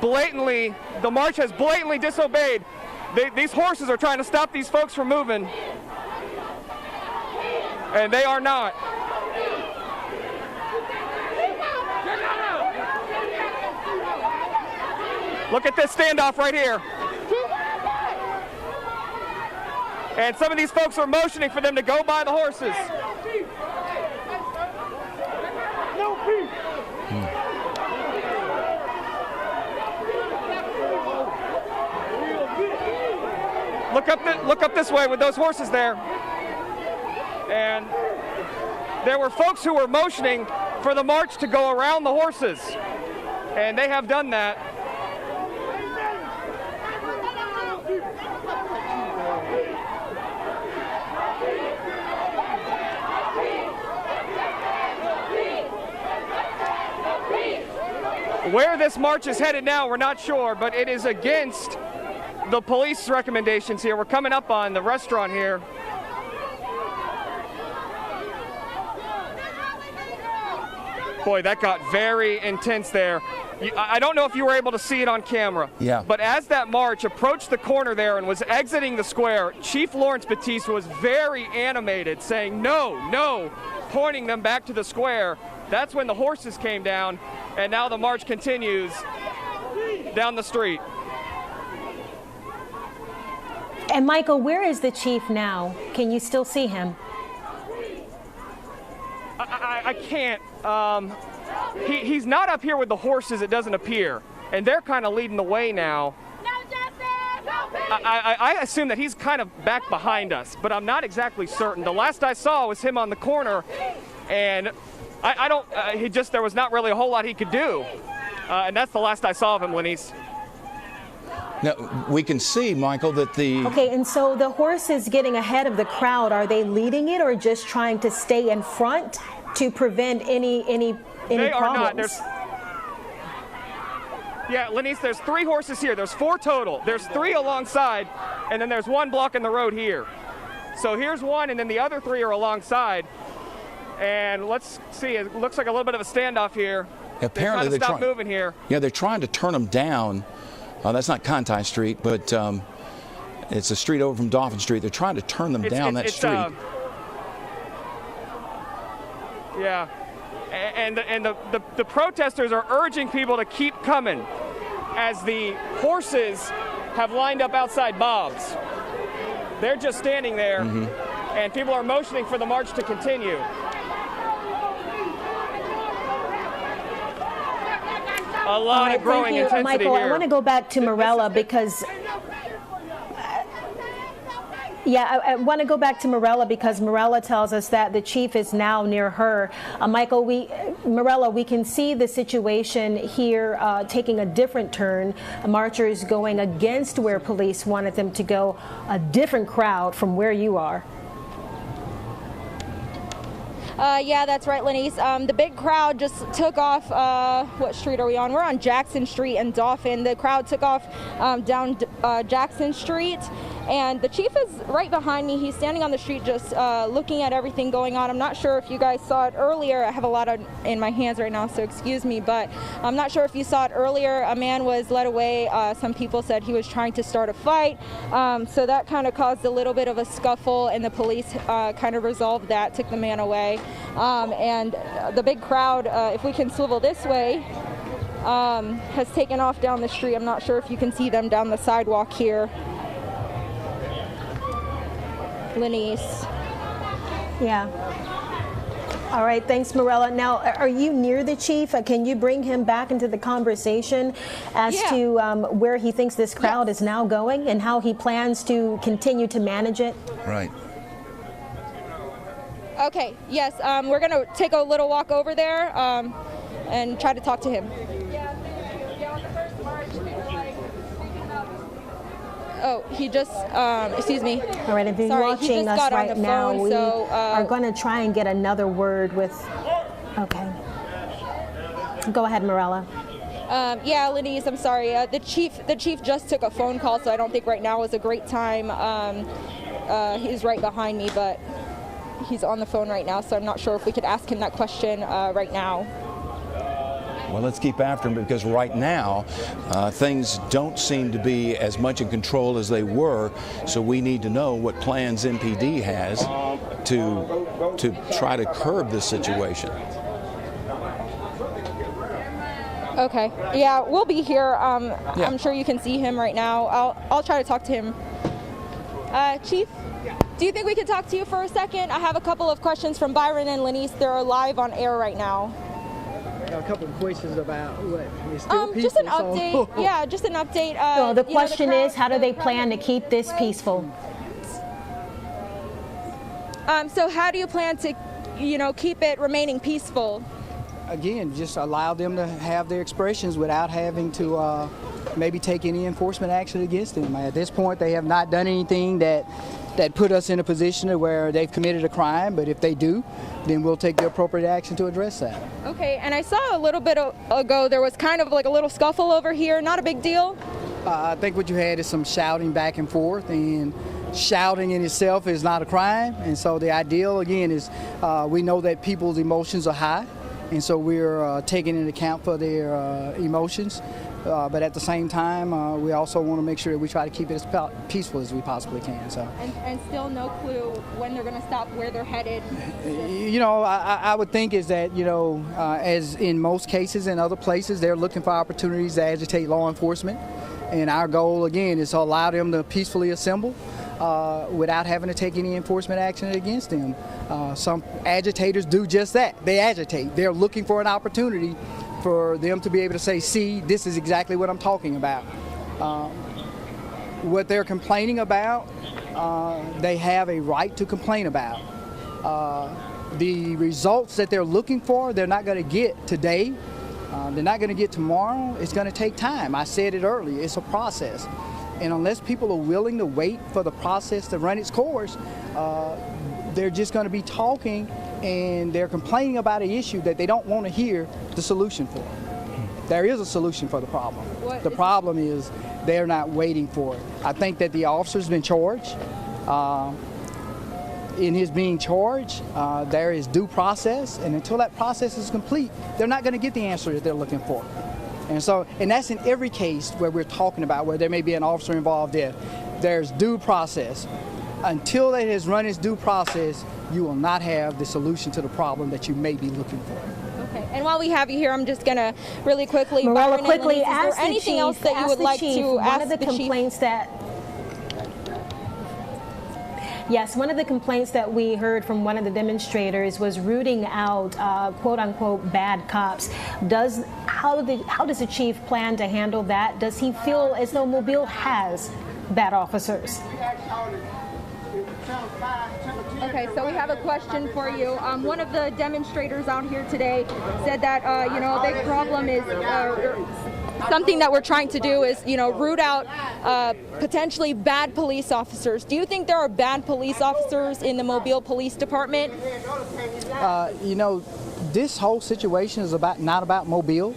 blatantly disobeyed. These horses are trying to stop these folks from moving, and they are not. Look at this standoff right here. And some of these folks are motioning for them to go by the horses. Look up this way with those horses there. And there were folks who were motioning for the march to go around the horses. And they have done that. Where this march is headed now, we're not sure, but it is against the police recommendations here. We're coming up on the restaurant here. Boy, that got very intense there. I don't know if you were able to see it on camera. Yeah. But as that march approached the corner there and was exiting the square, Chief Lawrence Batiste was very animated, saying no, no, pointing them back to the square. That's when the horses came down, and now the march continues down the street. And Michael, where is the chief now? Can you still see him? I can't. He's not up here with the horses, it doesn't appear. And they're kind of leading the way now. I assume that he's kind of back behind us, but I'm not exactly certain. The last I saw was him on the corner, and there was not really a whole lot he could do. And that's the last I saw of him, Lenise. Now, we can see, Michael, that the... Okay, and so the horse is getting ahead of the crowd. Are they leading it or just trying to stay in front to prevent any they problems? are not. Yeah, Lenise, there's 3 horses here. There's 4 total. There's 3 alongside, and then there's 1 blocking the road here. So here's 1, and then the other 3 are alongside. And let's see, it looks like a little bit of a standoff here. Apparently they're trying to stop moving here. Yeah, they're trying to turn them down. That's not Conti Street, but it's a street over from Dauphin Street. They're trying to turn them down that street. Yeah, and the protesters are urging people to keep coming as the horses have lined up outside Bob's. They're just standing there, and people are motioning for the march to continue. A lot of growing intensity Michael, here. I want to go back to Morella because... I want to go back to Morella because Morella tells us that the chief is now near her. Morella, we can see the situation here taking a different turn. Marchers going against where police wanted them to go, a different crowd from where you are. Yeah, that's right, Lenise. The big crowd just took off. What street are we on? We're on Jackson Street and Dauphin. The crowd took off down Jackson Street. And the chief is right behind me. He's standing on the street just looking at everything going on. I'm not sure if you guys saw it earlier. I have a lot in my hands right now, so excuse me. But I'm not sure if you saw it earlier. A man was led away. Some people said he was trying to start a fight. So that kind of caused a little bit of a scuffle, and the police kind of resolved that, took the man away. And the big crowd, if we can swivel this way, has taken off down the street. I'm not sure if you can see them down the sidewalk here. Lenise. Yeah. All right, thanks, Morella. Now, are you near the chief? Can you bring him back into the conversation as to where he thinks this crowd is now going and how he plans to continue to manage it? Right. Okay, yes, we're going to take a little walk over there and try to talk to him. Oh, he just, excuse me. All right, if you're watching us right now, we are going to try and get another word with, okay. Go ahead, Morella. Yeah, Lenise, I'm sorry. The chief just took a phone call, so I don't think right now is a great time. He's right behind me, but he's on the phone right now, so I'm not sure if we could ask him that question right now. Well, let's keep after him, because right now things don't seem to be as much in control as they were. So we need to know what plans MPD has to try to curb this situation. Okay. Yeah, we'll be here. I'm sure you can see him right now. I'll try to talk to him. Chief, do you think we could talk to you for a second? I have a couple of questions from Byron and Lenise. They're live on air right now. A couple of questions about what? Just an update. Yeah, just an update. The question is, how do they plan to keep this peaceful? So how do you plan to, keep it remaining peaceful? Again, just allow them to have their expressions without having to maybe take any enforcement action against them. At this point, they have not done anything that put us in a position where they've committed a crime, but if they do, then we'll take the appropriate action to address that. Okay, and I saw a little bit ago there was kind of like a little scuffle over here. Not a big deal? I think what you had is some shouting back and forth, and shouting in itself is not a crime. And so the ideal, again, is we know that people's emotions are high, and so we're taking into account for their emotions. But at the same time, we also want to make sure that we try to keep it as peaceful as we possibly can. So. And still no clue when they're going to stop, where they're headed? I would think is that, as in most cases in other places, they're looking for opportunities to agitate law enforcement. And our goal, again, is to allow them to peacefully assemble without having to take any enforcement action against them. Some agitators do just that. They agitate. They're looking for an opportunity for them to be able to say, see, this is exactly what I'm talking about. What they're complaining about, they have a right to complain about. The results that they're looking for, they're not going to get today. They're not going to get tomorrow. It's going to take time. I said it earlier. It's a process. And unless people are willing to wait for the process to run its course, they're just going to be talking and they're complaining about an issue that they don't want to hear the solution for. There is a solution for the problem. The problem is they're not waiting for it. I think that the officer's been charged. In his being charged, there is due process, and until that process is complete, they're not going to get the answer that they're looking for. And that's in every case where we're talking about where there may be an officer involved there. There's due process. Until it has run its due process, you will not have the solution to the problem that you may be looking for. Okay. And while we have you here, I'm just going to really quickly, Morella, Byron quickly, and Lenise, is there anything else that you would like to ask one of the complaints that Yes, one of the complaints that we heard from one of the demonstrators was rooting out quote-unquote bad cops. How does the chief plan to handle that? Does he feel as though Mobile has bad officers? Okay, so we have a question for you. One of the demonstrators out here today said that a big problem is something that we're trying to do is root out potentially bad police officers. Do you think there are bad police officers in the Mobile Police Department? This whole situation is not about Mobile,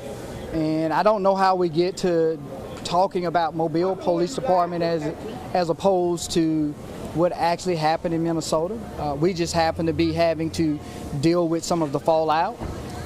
and I don't know how we get to talking about Mobile Police Department as opposed to what actually happened in Minnesota. We just happen to be having to deal with some of the fallout.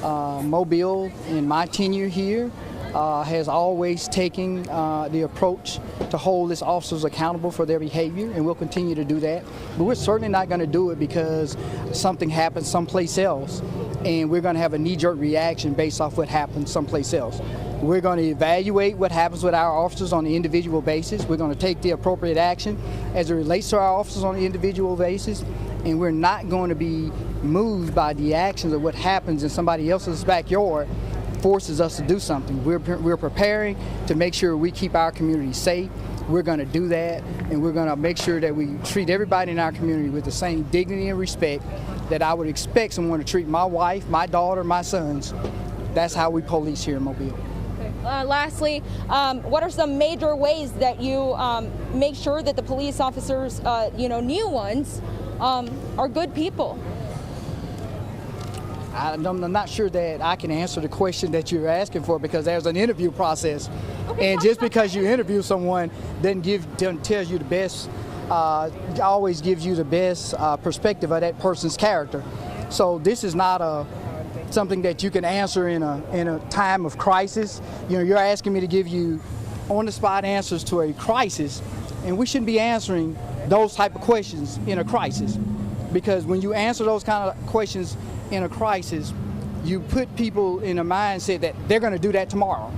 Mobile, in my tenure here, has always taken the approach to hold its officers accountable for their behavior, and we'll continue to do that. But we're certainly not going to do it because something happened someplace else, and we're going to have a knee-jerk reaction based off what happened someplace else. We're going to evaluate what happens with our officers on an individual basis. We're going to take the appropriate action as it relates to our officers on an individual basis, and we're not going to be moved by the actions of what happens in somebody else's backyard forces us to do something. We're preparing to make sure we keep our community safe. We're going to do that, and we're going to make sure that we treat everybody in our community with the same dignity and respect that I would expect someone to treat my wife, my daughter, my sons. That's how we police here in Mobile. Lastly, what are some major ways that you make sure that the police officers, new ones, are good people? I'm not sure that I can answer the question that you're asking for, because there's an interview process, and just because you interview someone doesn't tell you the best. Always gives you the best perspective of that person's character. So this is not something that you can answer in a time of crisis. You know, you're asking me to give you on-the-spot answers to a crisis, and we shouldn't be answering those type of questions in a crisis, because when you answer those kind of questions in a crisis, you put people in a mindset that they're going to do that tomorrow.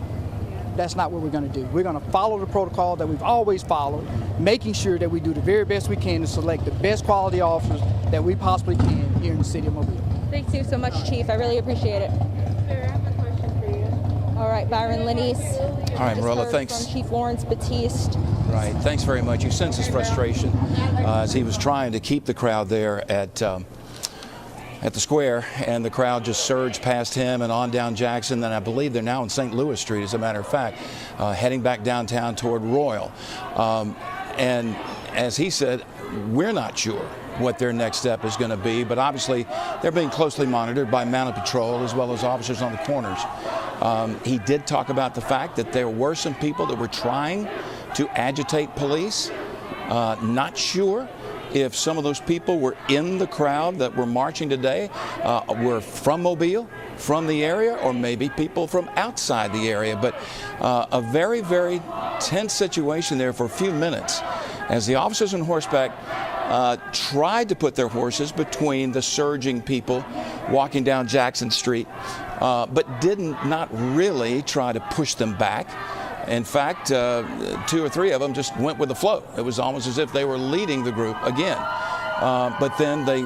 That's not what we're going to do. We're going to follow the protocol that we've always followed, making sure that we do the very best we can to select the best quality officers that we possibly can here in the city of Mobile. Thank you so much, Chief. I really appreciate it. Sir, I have a question for you. All right, Byron Lenise. All right, Marilla, thanks. From Chief Lawrence Batiste. Right, thanks very much. You sense his frustration as he was trying to keep the crowd there at the square, and the crowd just surged past him and on down Jackson. Then I believe they're now in St. Louis Street, as a matter of fact, heading back downtown toward Royal. And as he said, we're not sure what their next step is going to be, but obviously they're being closely monitored by mounted patrol as well as officers on the corners. He did talk about the fact that there were some people that were trying to agitate police. Not sure if some of those people were in the crowd that were marching today, were from Mobile, from the area, or maybe people from outside the area. But a very, very tense situation there for a few minutes as the officers on horseback tried to put their horses between the surging people walking down Jackson Street, but not really try to push them back. In fact, 2 or 3 of them just went with the flow. It was almost as if they were leading the group again. But then they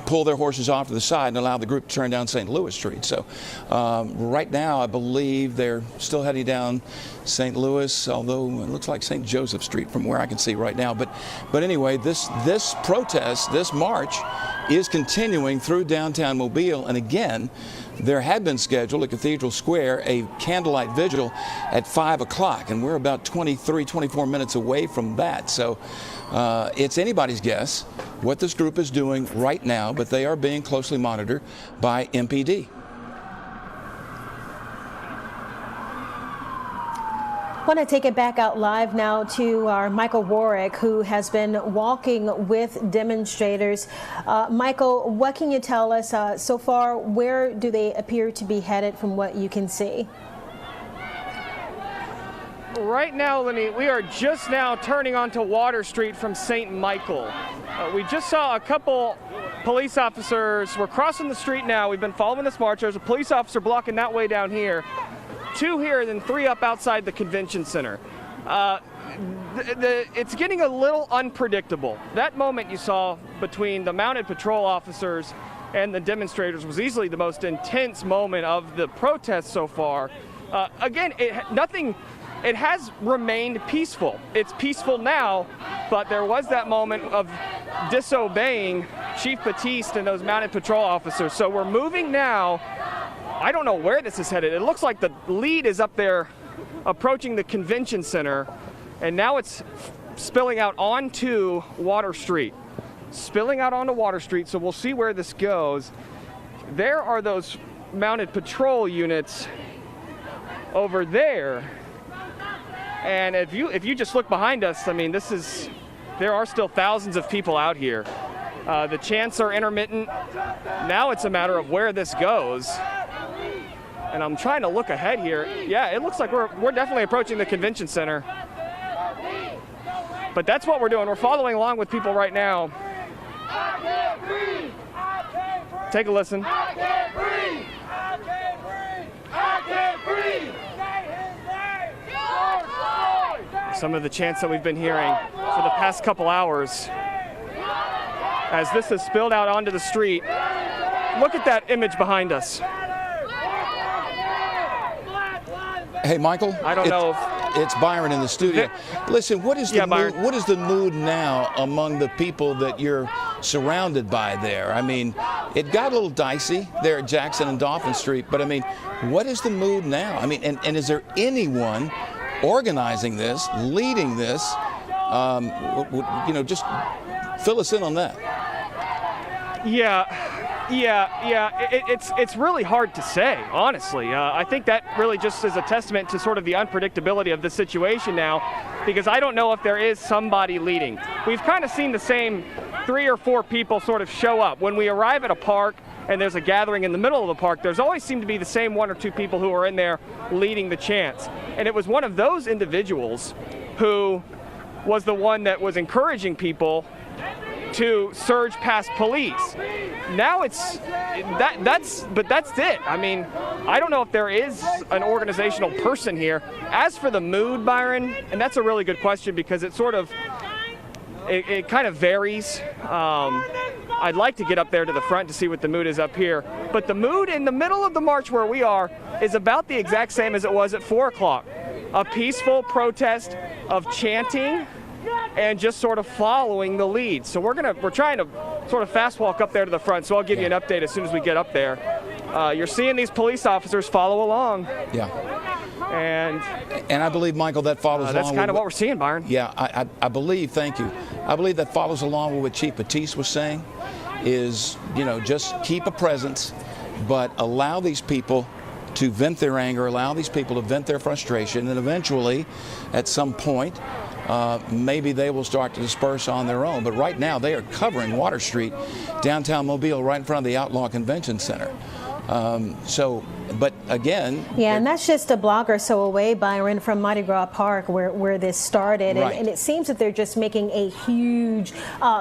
pull their horses off to the side and allow the group to turn down St. Louis Street. So right now, I believe they're still heading down St. Louis, although it looks like St. Joseph Street from where I can see right now. But anyway, this protest, this march, is continuing through downtown Mobile. And again, there had been scheduled at Cathedral Square a candlelight vigil at 5 o'clock, and we're about 24 minutes away from that. So it's anybody's guess what this group is doing right now, but they are being closely monitored by MPD. I want to take it back out live now to our Michael Warwick, who has been walking with demonstrators. Michael, what can you tell us so far? Where do they appear to be headed from what you can see? Right now, Lenny, we are just now turning onto Water Street from St. Michael. We just saw a couple police officers. We're crossing the street now. We've been following this march. There's a police officer blocking that way down here. 2 here and then 3 up outside the convention center. It's getting a little unpredictable. That moment you saw between the mounted patrol officers and the demonstrators was easily the most intense moment of the protest so far. Again, it has remained peaceful. It's peaceful now, but there was that moment of disobeying Chief Batiste and those mounted patrol officers. So we're moving now. I don't know where this is headed. It looks like the lead is up there approaching the convention center, and now it's spilling out onto Water Street. Spilling out onto Water Street, so we'll see where this goes. There are those mounted patrol units over there. And if you just look behind us, I mean, there are still thousands of people out here. The chants are intermittent. Now it's a matter of where this goes. And I'm trying to look ahead here. Yeah, it looks like we're definitely approaching the convention center. But that's what we're doing. We're following along with people right now. Take a listen. I can't breathe. I can't breathe. I can't breathe. Some of the chants that we've been hearing for the past couple hours as this has spilled out onto the street. Look at that image behind us. Hey, Michael. I don't know if it's Byron in the studio. Listen, what is the mood now among the people that you're surrounded by there? I mean, it got a little dicey there at Jackson and Dauphin Street, but I mean, what is the mood now? I mean, and is there anyone organizing this, leading this? Just fill us in on that. Yeah. It's really hard to say, honestly. I think that really just is a testament to sort of the unpredictability of the situation now, because I don't know if there is somebody leading. We've kind of seen the same 3 or 4 people sort of show up. When we arrive at a park and there's a gathering in the middle of the park, there's always seemed to be the same 1 or 2 people who are in there leading the chants. And it was one of those individuals who was the one that was encouraging people to surge past police. Now that's it. I mean, I don't know if there is an organizational person here. As for the mood, Byron, and that's a really good question, because it sort of, it kind of varies. I'd like to get up there to the front to see what the mood is up here. But the mood in the middle of the march where we are is about the exact same as it was at 4 o'clock. A peaceful protest of chanting and just sort of following the lead. So we're trying to sort of fast walk up there to the front, so I'll give you an update as soon as we get up there. You're seeing these police officers follow along. Yeah. And I believe, Michael, that follows along. That's kind of what we're seeing, Byron. Yeah, I believe, thank you. I believe that follows along with what Chief Batiste was saying, is, just keep a presence, but allow these people to vent their anger, allow these people to vent their frustration, and eventually, at some point, maybe they will start to disperse on their own. But right now, they are covering Water Street, downtown Mobile, right in front of the Outlaw Convention Center. But again... Yeah, and that's just a block or so away, Byron, from Mardi Gras Park, where this started. Right. And it seems that they're just making a huge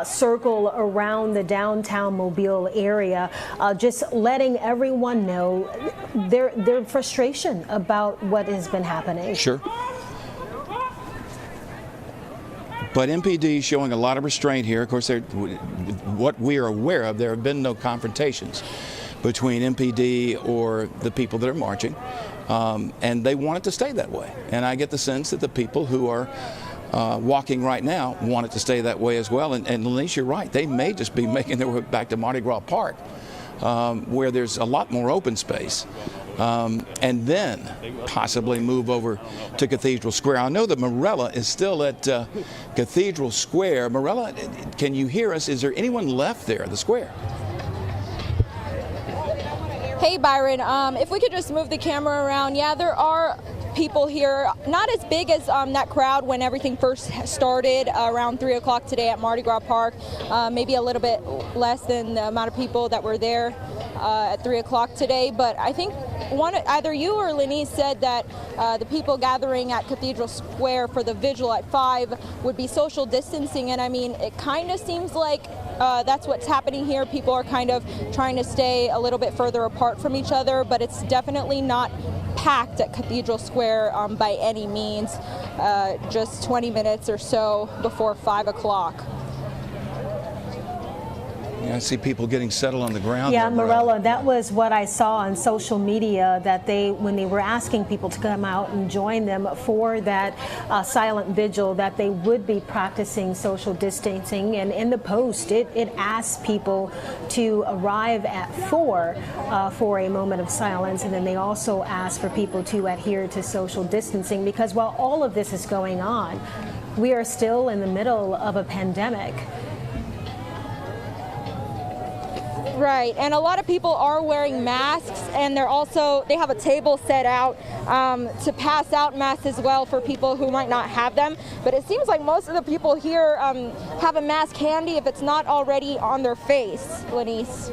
circle around the downtown Mobile area, just letting everyone know their frustration about what has been happening. Sure. But MPD showing a lot of restraint here. Of course, what we are aware of, there have been no confrontations between MPD or the people that are marching, and they want it to stay that way. And I get the sense that the people who are walking right now want it to stay that way as well. And Lenise, you're right. They may just be making their way back to Mardi Gras Park, where there's a lot more open space. And then possibly move over to Cathedral Square. I know that Morella is still at Cathedral Square. Morella, can you hear us? Is there anyone left there at the square? Hey, Byron, if we could just move the camera around. Yeah, there are people here, not as big as that crowd when everything first started around 3 o'clock today at Mardi Gras Park. Maybe a little bit less than the amount of people that were there at 3 o'clock today. But I think either you or Lenise said that the people gathering at Cathedral Square for the vigil at 5 would be social distancing. And I mean, it kind of seems like that's what's happening here. People are kind of trying to stay a little bit further apart from each other, but it's definitely not packed at Cathedral Square by any means, just 20 minutes or so before 5 o'clock. Yeah, I see people getting settled on the ground. Yeah, Morella, that was what I saw on social media, that when they were asking people to come out and join them for that silent vigil, that they would be practicing social distancing. And in the post, it asked people to arrive at 4 for a moment of silence. And then they also asked for people to adhere to social distancing, because while all of this is going on, we are still in the middle of a pandemic. Right, and a lot of people are wearing masks, and they have a table set out to pass out masks as well for people who might not have them. But it seems like most of the people here have a mask handy if it's not already on their face. Lenise.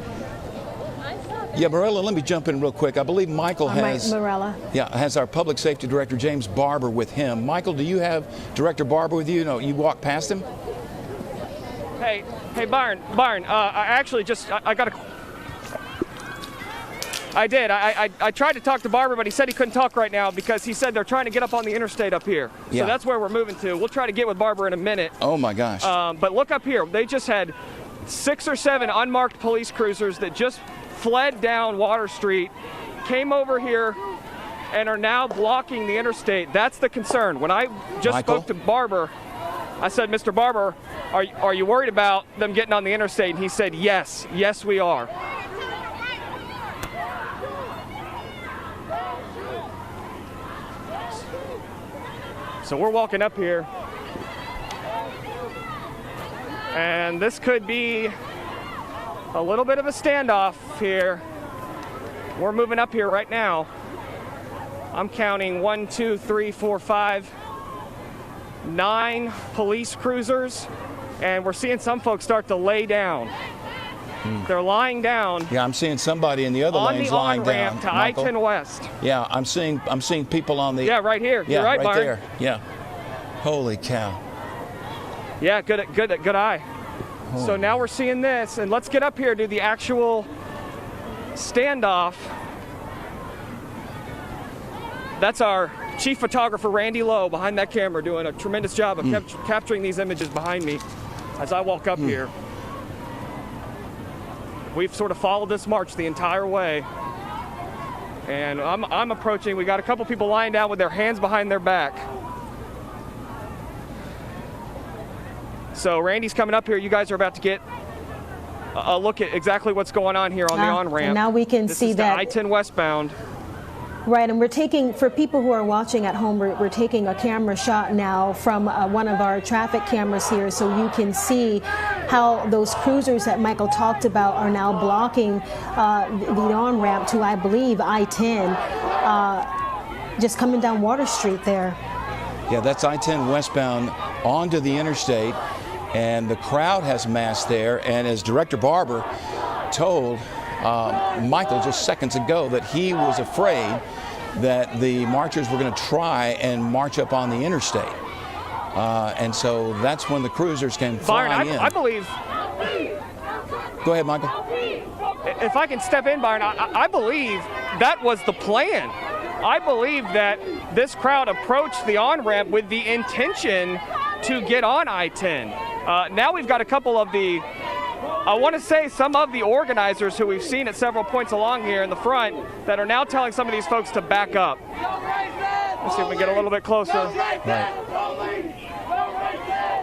Yeah, Morella, let me jump in real quick. I believe Michael has our public safety director, James Barber, with him. Michael, do you have Director Barber with you? No, you walked past him? Hey, Byron, I actually I got a... I did. I tried to talk to Barber, but he said he couldn't talk right now because he said they're trying to get up on the interstate up here. Yeah. So that's where we're moving to. We'll try to get with Barber in a minute. Oh, my gosh. But look up here. They just had 6 or 7 unmarked police cruisers that just fled down Water Street, came over here, and are now blocking the interstate. That's the concern. When I just spoke to Barber, I said, Mr. Barber, are you worried about them getting on the interstate? And he said, yes, we are. So we're walking up here, and this could be a little bit of a standoff here. We're moving up here right now. I'm counting 1, 2, 3, 4, 5, 9 police cruisers, and we're seeing some folks start to lay down. They're lying down. Yeah, I'm seeing somebody in the other lanes lying down. On the on-ramp to I-10 West. Yeah, I'm seeing people on the. Yeah, right here. Yeah, You're right, Byron. there. Yeah. Holy cow. Yeah, good eye. Oh. So now we're seeing this, and let's get up here to the actual standoff. That's our chief photographer, Randy Lowe, behind that camera, doing a tremendous job of capturing these images behind me as I walk up here. We've sort of followed this march the entire way, and I'm approaching. We got a couple people lying down with their hands behind their back. So Randy's coming up here. You guys are about to get a look at exactly what's going on here on the on-ramp. And now we can see that I-10 westbound. Right, and we're taking, for people who are watching at home, we're taking a camera shot now from one of our traffic cameras here, so you can see how those cruisers that Michael talked about are now blocking the on-ramp to, I believe, I-10, just coming down Water Street there. Yeah, that's I-10 westbound onto the interstate, and the crowd has massed there, and as Director Barber told Michael just seconds ago that he was afraid that the marchers were going to try and march up on the interstate. And so that's when the cruisers can fly Byron, in. I believe. Go ahead, Michael. If I can step in, Byron, I believe that was the plan. I believe that this crowd approached the on-ramp with the intention to get on I-10. Now we've got a couple of the, I want to say some of the organizers who we've seen at several points along here in the front that are now telling some of these folks to back up. Let's see if we can get a little bit closer. Right.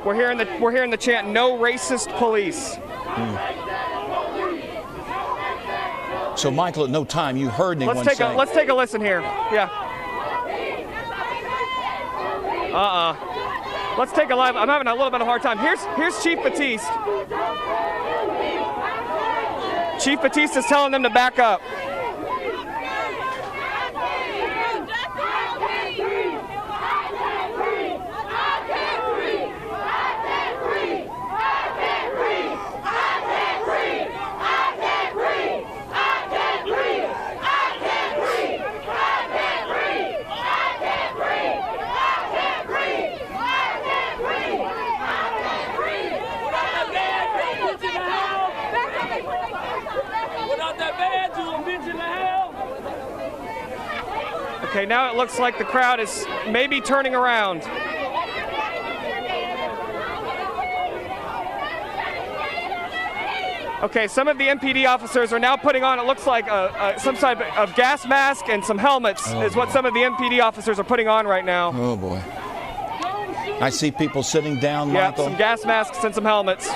We're hearing the chant, "No racist police." So Michael, at no time you heard anyone say. Let's take a listen here. Yeah. Let's take a live. I'm having a little bit of a hard time. Here's Chief Batiste. Chief Batiste is telling them to back up. Okay, now it looks like the crowd is maybe turning around. Okay, some of the MPD officers are now putting on, it looks like some type of gas mask and some helmets is what some of the MPD officers are putting on right now. Oh boy. I see people sitting down, yeah, Michael. Some gas masks and some helmets.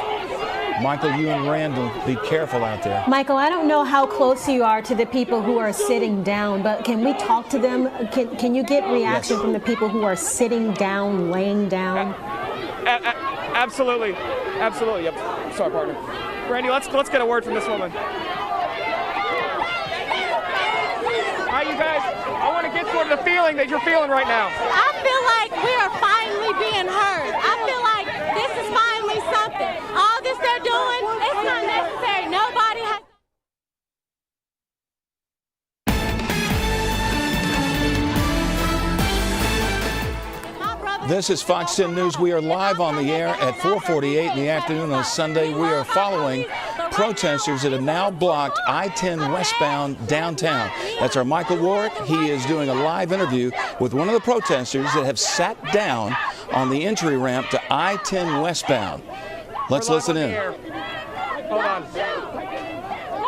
Michael, you and Randall, be careful out there. Michael, I don't know how close you are to the people who are sitting down, but can we talk to them? Can you get reaction from the people who are sitting down, laying down? Absolutely. Absolutely. Yep. Sorry, partner. Randy, let's get a word from this woman. Hi, you guys. I want to get sort of the feeling that you're feeling right now. I feel like we are finally being heard. I feel like this is finally something. All this they're doing, it's not necessary. Nobody has. This is Fox 10 News. We are live on the air at 4:48 in the afternoon on Sunday. We are following protesters that have now blocked I-10 westbound downtown. That's our Michael Warwick. He is doing a live interview with one of the protesters that have sat down on the entry ramp to I-10 westbound. Let's listen in. Hold on.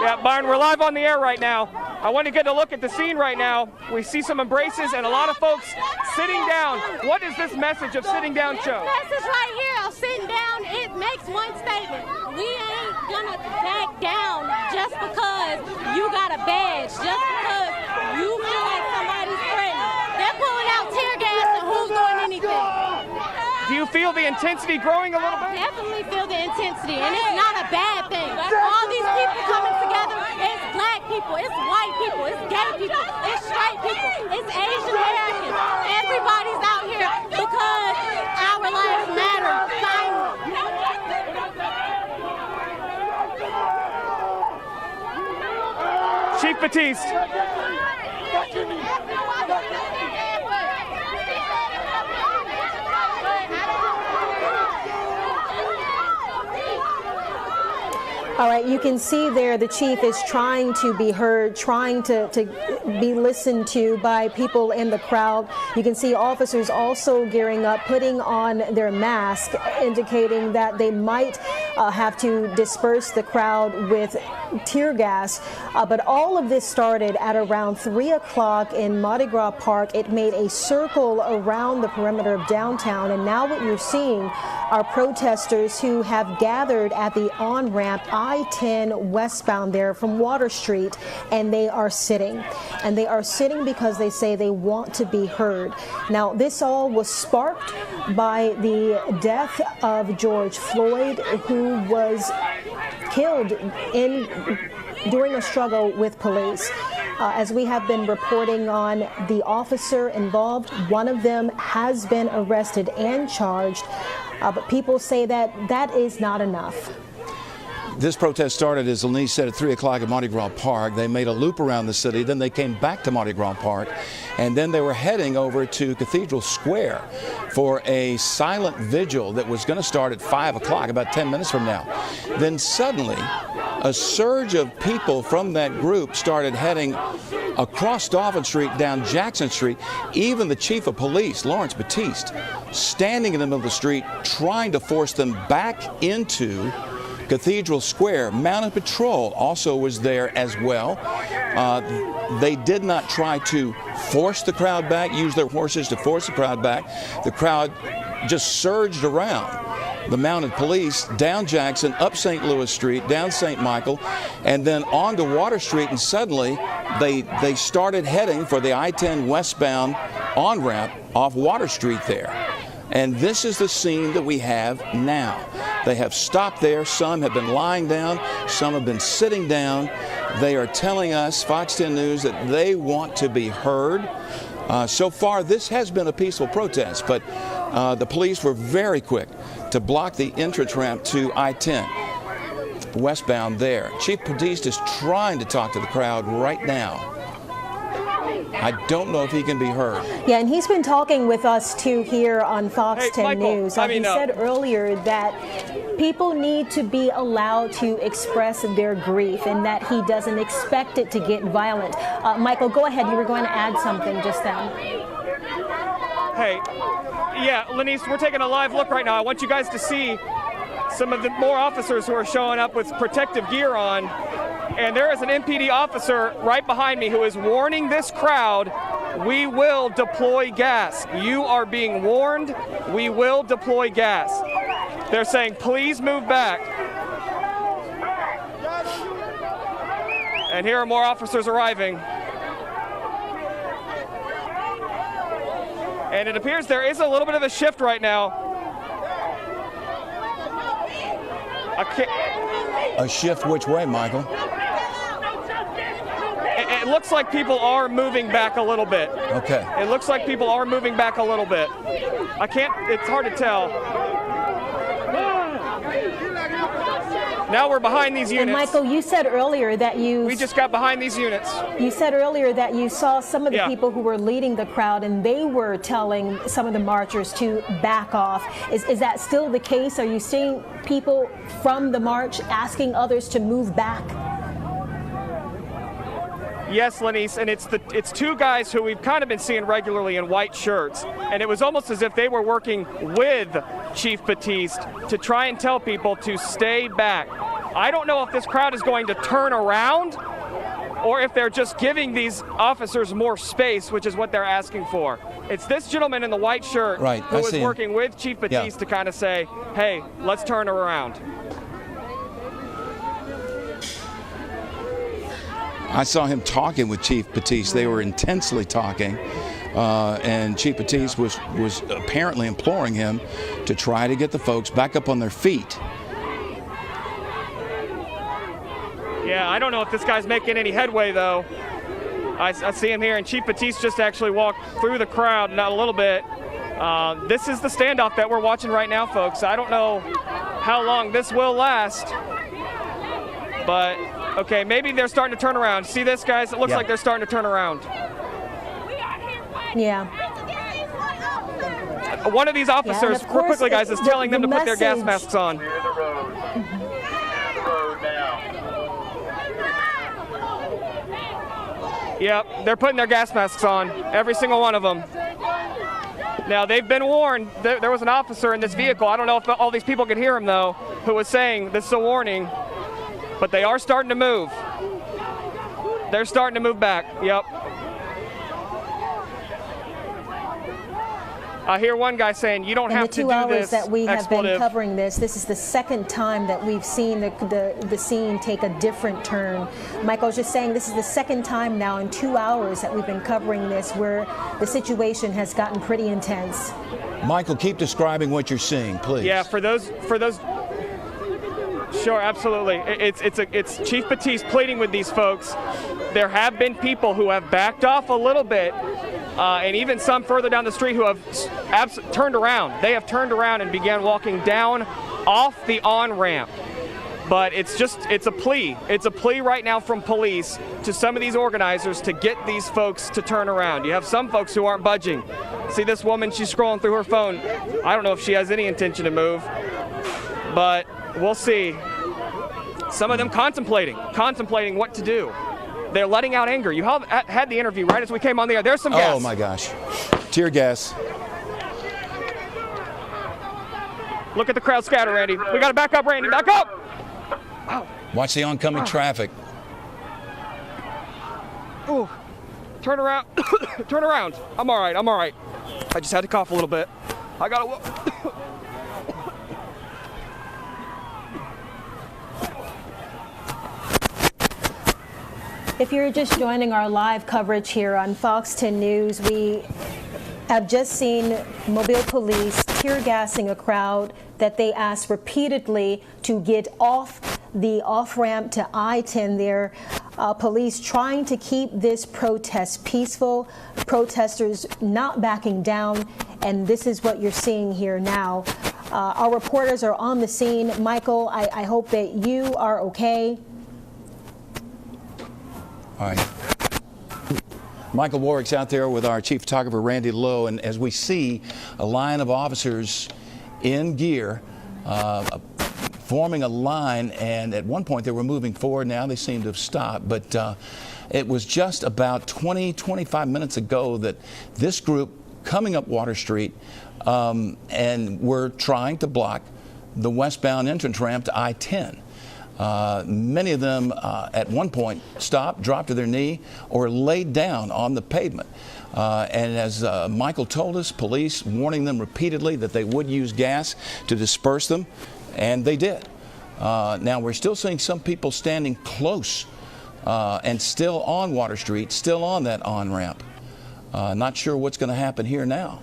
Yeah, Byron, we're live on the air right now. I want to get a look at the scene right now. We see some embraces and a lot of folks sitting down. What does this message of sitting down show? This message right here of sitting down, it makes one statement. We ain't gonna back down just because you got a badge, just because you feel like somebody's threatening. They're pulling out tear gas and who's doing anything? Do you feel the intensity growing a little bit? Definitely feel the intensity, and it's not a bad thing. All these people coming together, it's black people, it's white people, it's gay people, it's straight people, it's Asian Americans. Everybody's out here because our lives matter. Chief Batiste. All right, you can see there the chief is trying to be heard, trying to be listened to by people in the crowd. You can see officers also gearing up, putting on their mask, indicating that they might have to disperse the crowd with tear gas. But all of this started at around 3 o'clock in Mardi Gras Park. It made a circle around the perimeter of downtown, and now what you're seeing are protesters who have gathered at the on-ramp I-10 westbound there from Water Street, and they are sitting. And they are sitting because they say they want to be heard. Now, this all was sparked by the death of George Floyd, who was killed during a struggle with police. As we have been reporting on the officer involved, one of them has been arrested and charged. But people say that that is not enough. This protest started, as Lenise said, at 3 o'clock at Mardi Gras Park. They made a loop around the city, then they came back to Mardi Gras Park, and then they were heading over to Cathedral Square for a silent vigil that was going to start at 5 o'clock, about 10 minutes from now. Then suddenly, a surge of people from that group started heading across Dolphin Street, down Jackson Street. Even the chief of police, Lawrence Batiste, standing in the middle of the street, trying to force them back into Cathedral Square. Mounted Patrol also was there as well. They did not try to force the crowd back, use their horses to force the crowd back. The crowd just surged around the mounted police down Jackson, up St. Louis Street, down St. Michael, and then on to Water Street, and suddenly they started heading for the I-10 westbound on-ramp off Water Street there. And this is the scene that we have now. They have stopped there. Some have been lying down. Some have been sitting down. They are telling us, Fox 10 News, that they want to be heard. So far, this has been a peaceful protest, but the police were very quick to block the entrance ramp to I-10 westbound there. Chief Batiste is trying to talk to the crowd right now. I don't know if he can be heard. Yeah, and he's been talking with us too here on Fox 10 News. He said earlier that people need to be allowed to express their grief and that he doesn't expect it to get violent. Michael, go ahead. You were going to add something just then. Hey, yeah, Lenise, we're taking a live look right now. I want you guys to see some of the more officers who are showing up with protective gear on. And there is an MPD officer right behind me who is warning this crowd, we will deploy gas. You are being warned, we will deploy gas. They're saying, please move back. And here are more officers arriving. And it appears there is a little bit of a shift right now. A shift which way, Michael? It looks like people are moving back a little bit. Okay. It looks like people are moving back a little bit. It's hard to tell. Now we're behind these units. And Michael, you said earlier that we just got behind these units. You said earlier that you saw some of the people who were leading the crowd and they were telling some of the marchers to back off. Is that still the case? Are you seeing people from the march asking others to move back? Yes, Lenise, and it's two guys who we've kind of been seeing regularly in white shirts, and it was almost as if they were working with Chief Batiste to try and tell people to stay back. I don't know if this crowd is going to turn around or if they're just giving these officers more space, which is what they're asking for. It's this gentleman in the white shirt who is working with Chief Batiste to kind of say, hey, let's turn around. I saw him talking with Chief Batiste. They were intensely talking. and Chief Batiste was apparently imploring him to try to get the folks back up on their feet. Yeah, I don't know if this guy's making any headway, though. I see him here, and Chief Batiste just actually walked through the crowd not a little bit. This is the standoff that we're watching right now, folks. I don't know how long this will last, but okay, maybe they're starting to turn around. See this, guys? It looks like they're starting to turn around. Yeah. One of these officers, real quickly, guys, is telling them to put their gas masks on. Yep, they're putting their gas masks on, every single one of them. Now, they've been warned. There was an officer in this vehicle. I don't know if all these people could hear him, though, who was saying, this is a warning. But they are starting to move. They're starting to move back. Yep. I hear one guy saying, you don't have to do this. In the 2 hours that we have been expletive. covering this is the second time that we've seen the scene take a different turn. Michael was just saying this is the second time now in 2 hours that we've been covering this where the situation has gotten pretty intense. Michael, keep describing what you're seeing, please. Yeah, for those. Sure, absolutely. It's Chief Batiste pleading with these folks. There have been people who have backed off a little bit, and even some further down the street who have turned around. They have turned around and began walking down off the on-ramp. But it's a plea. It's a plea right now from police to some of these organizers to get these folks to turn around. You have some folks who aren't budging. See this woman, she's scrolling through her phone. I don't know if she has any intention to move, but we'll see. Some of them contemplating what to do. They're letting out anger. You had the interview right as we came on the air. There's some gas. Oh my gosh. Tear gas. Look at the crowd scatter, Randy. We got to back up, Randy. Back up. Ow. Watch the oncoming traffic. Ooh. Turn around. Turn around. I'm all right. I just had to cough a little bit. I got to... If you're just joining our live coverage here on Fox 10 News, we have just seen Mobile police tear gassing a crowd that they asked repeatedly to get off the off-ramp to I-10 there. Police trying to keep this protest peaceful, protesters not backing down, and this is what you're seeing here now. Our reporters are on the scene. Michael, I hope that you are okay. All right. Michael Warwick's out there with our chief photographer, Randy Lowe, and as we see a line of officers in gear forming a line, and at one point they were moving forward. Now they seem to have stopped, but it was just about 25 minutes ago that this group coming up Water Street and were trying to block the westbound entrance ramp to I-10. Many of them at one point stopped, dropped to their knee, or laid down on the pavement. And as Michael told us, police warning them repeatedly that they would use gas to disperse them, and they did. Now we're still seeing some people standing close and still on Water Street, still on that on-ramp. Not sure what's going to happen here now.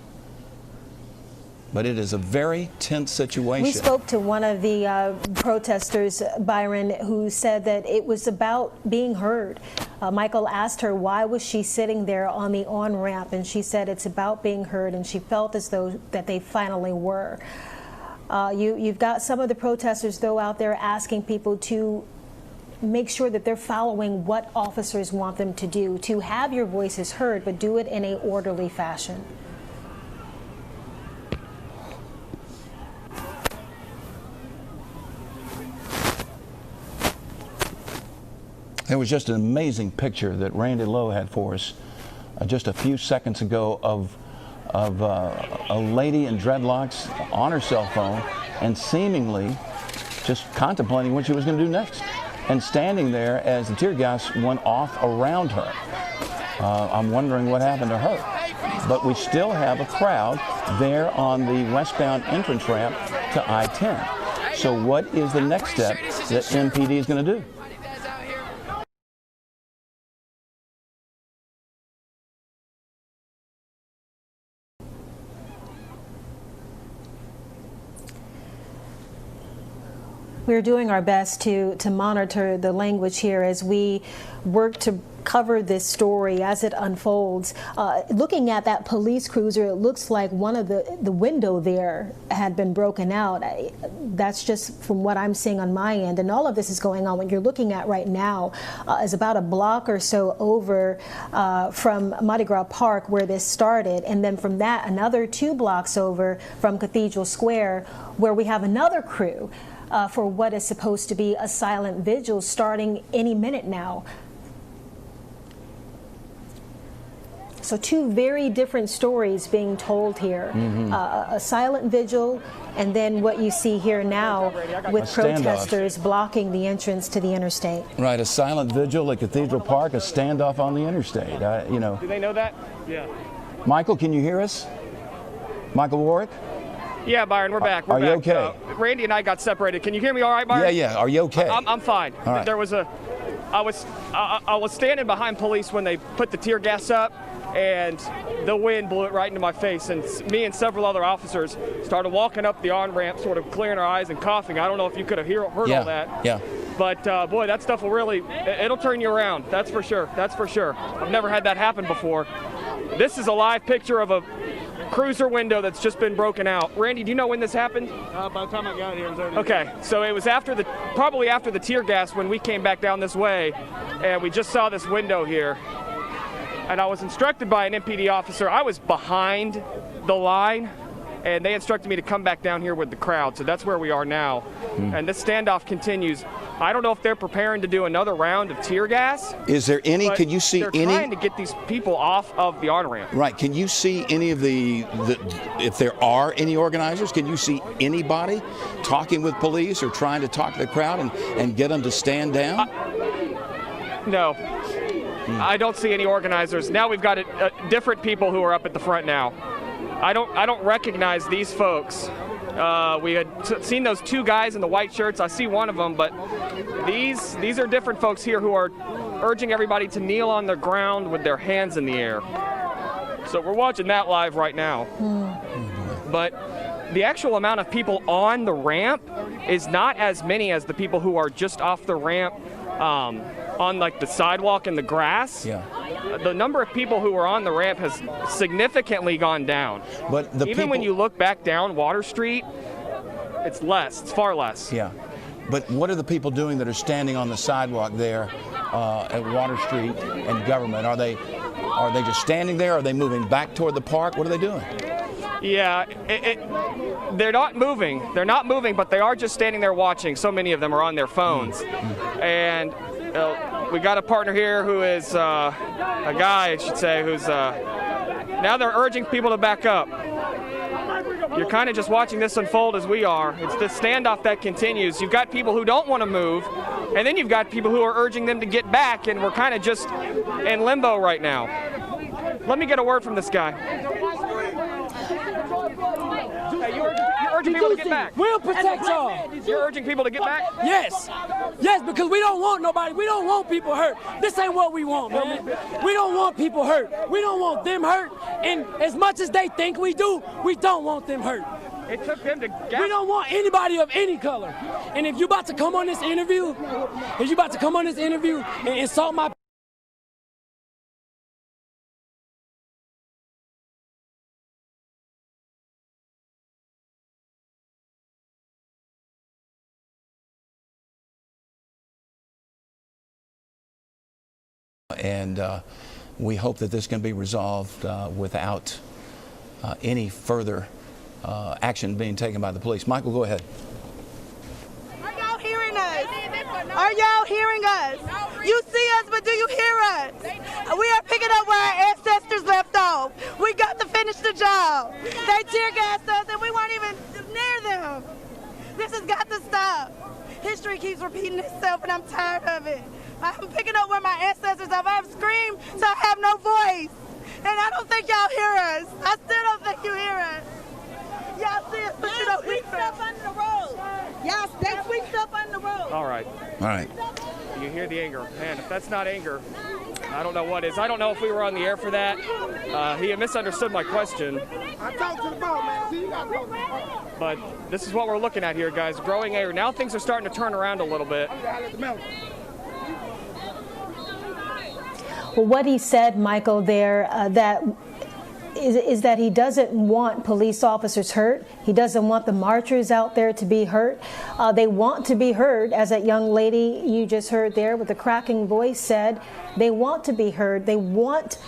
But it is a very tense situation. We spoke to one of the protesters, Byron, who said that it was about being heard. Michael asked her why was she sitting there on the on-ramp, and she said it's about being heard, and she felt as though that they finally were. You've got some of the protesters, though, out there asking people to make sure that they're following what officers want them to do, to have your voices heard, but do it in an orderly fashion. There was just an amazing picture that Randy Lowe had for us just a few seconds ago of a lady in dreadlocks on her cell phone and seemingly just contemplating what she was going to do next and standing there as the tear gas went off around her. I'm wondering what happened to her. But we still have a crowd there on the westbound entrance ramp to I-10. So what is the next step that MPD is going to do? We're doing our best to monitor the language here as we work to cover this story as it unfolds. Looking at that police cruiser, it looks like one of the window there had been broken out. That's just from what I'm seeing on my end. And all of this is going on. What you're looking at right now is about a block or so over from Mardi Gras Park where this started. And then from that, another 2 blocks over from Cathedral Square where we have another crew for what is supposed to be a silent vigil starting any minute now. So 2 very different stories being told here. A silent vigil, and then what you see here now with protesters blocking the entrance to the interstate. Right, a silent vigil at Cathedral Park, a standoff on the interstate. You know. Do they know that? Yeah. Michael, can you hear us? Michael Warwick? Yeah, Byron, we're back. Are you okay? Randy and I got separated. Can you hear me all right, Byron? Yeah. Are you okay? I'm fine. All right. There was I was standing behind police when they put the tear gas up, and the wind blew it right into my face, and me and several other officers started walking up the on-ramp, sort of clearing our eyes and coughing. I don't know if you could have heard all that. Yeah. But boy, that stuff will really, it'll turn you around. That's for sure. That's for sure. I've never had that happen before. This is a live picture of a cruiser window that's just been broken out. Randy, do you know when this happened? By the time I got here, it was already. Okay, so it was probably after the tear gas when we came back down this way, and we just saw this window here. And I was instructed by an MPD officer. I was behind the line, and they instructed me to come back down here with the crowd. So that's where we are now. And this standoff continues. I don't know if they're preparing to do another round of tear gas. Is there any? Can you see they're any? They're trying to get these people off of the on-ramp. Right. Can you see any of the if there are any organizers? Can you see anybody talking with police or trying to talk to the crowd and get them to stand down? No. I don't see any organizers. Now we've got different people who are up at the front now. I don't recognize these folks. We had seen those 2 guys in the white shirts. I see one of them, but these are different folks here who are urging everybody to kneel on the ground with their hands in the air. So we're watching that live right now. But the actual amount of people on the ramp is not as many as the people who are just off the ramp on like the sidewalk and the grass. Yeah. The number of people who are on the ramp has significantly gone down. But even when you look back down Water Street, it's less. It's far less. Yeah. But what are the people doing that are standing on the sidewalk there at Water Street and Government? Are they just standing there? Are they moving back toward the park? What are they doing? Yeah, they're not moving. They're not moving, but they are just standing there watching. So many of them are on their phones. And we got a partner here who is a guy, I should say, who's now they're urging people to back up. You're kind of just watching this unfold as we are. It's the standoff that continues. You've got people who don't want to move, and then you've got people who are urging them to get back, and we're kind of just in limbo right now. Let me get a word from this guy. Hey, you're urging people to get back. We'll protect y'all. You're urging people to get back? Yes. Yes, because we don't want nobody. We don't want people hurt. This ain't what we want, man. We don't want people hurt. We don't want them hurt. And as much as they think we do, we don't want them hurt. It took them to We don't want anybody of any color. And if you about to come on this interview, and insult my and we hope that this can be resolved without any further action being taken by the police. Michael, go ahead. Are y'all hearing us? Are y'all hearing us? You see us, but do you hear us? We are picking up where our ancestors left off. We got to finish the job. They tear gassed us and we weren't even near them. This has got to stop. History keeps repeating itself and I'm tired of it. I'm picking up where my ancestors have. I have screamed, so I have no voice. And I don't think y'all hear us. I still don't think you hear us. Y'all see us, but you don't hear us. Under the road. Y'all, they swept up under the road. All right. All right. You hear the anger. Man, if that's not anger, I don't know what is. I don't know if we were on the air for that. He misunderstood my question. I talked to the phone, man. But this is what we're looking at here, guys. Growing anger. Now things are starting to turn around a little bit. Well, what he said, Michael, there, that is that he doesn't want police officers hurt. He doesn't want the marchers out there to be hurt. They want to be heard, as that young lady you just heard there with the cracking voice said. They want to be heard. They want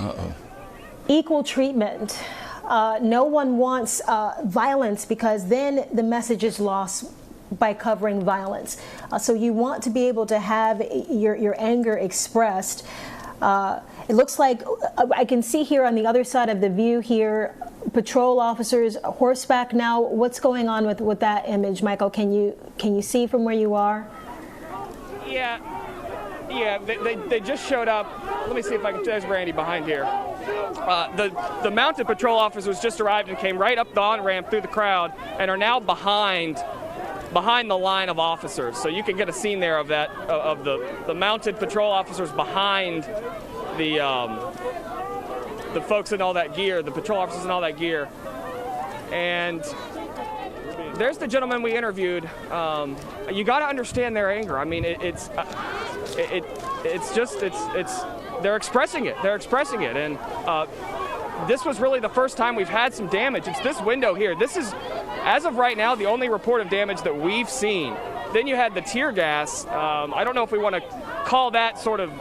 equal treatment. No one wants violence, because then the message is lost by covering violence. So you want to be able to have your anger expressed. It looks like I can see here on the other side of the view here, patrol officers horseback now. What's going on with that image, Michael? Can you see from where you are? Yeah, they just showed up. Let me see if I can. There's Randy behind here. The mounted patrol officers just arrived and came right up the on-ramp through the crowd and are now behind the line of officers. So you can get a scene there of that, of the mounted patrol officers behind the folks in all that gear, the patrol officers in all that gear. And there's the gentleman we interviewed. You got to understand their anger. I mean, it's they're expressing it. They're expressing it. And this was really the first time we've had some damage. It's this window here. This is, as of right now, the only report of damage that we've seen. Then you had the tear gas. I don't know if we want to call that sort of,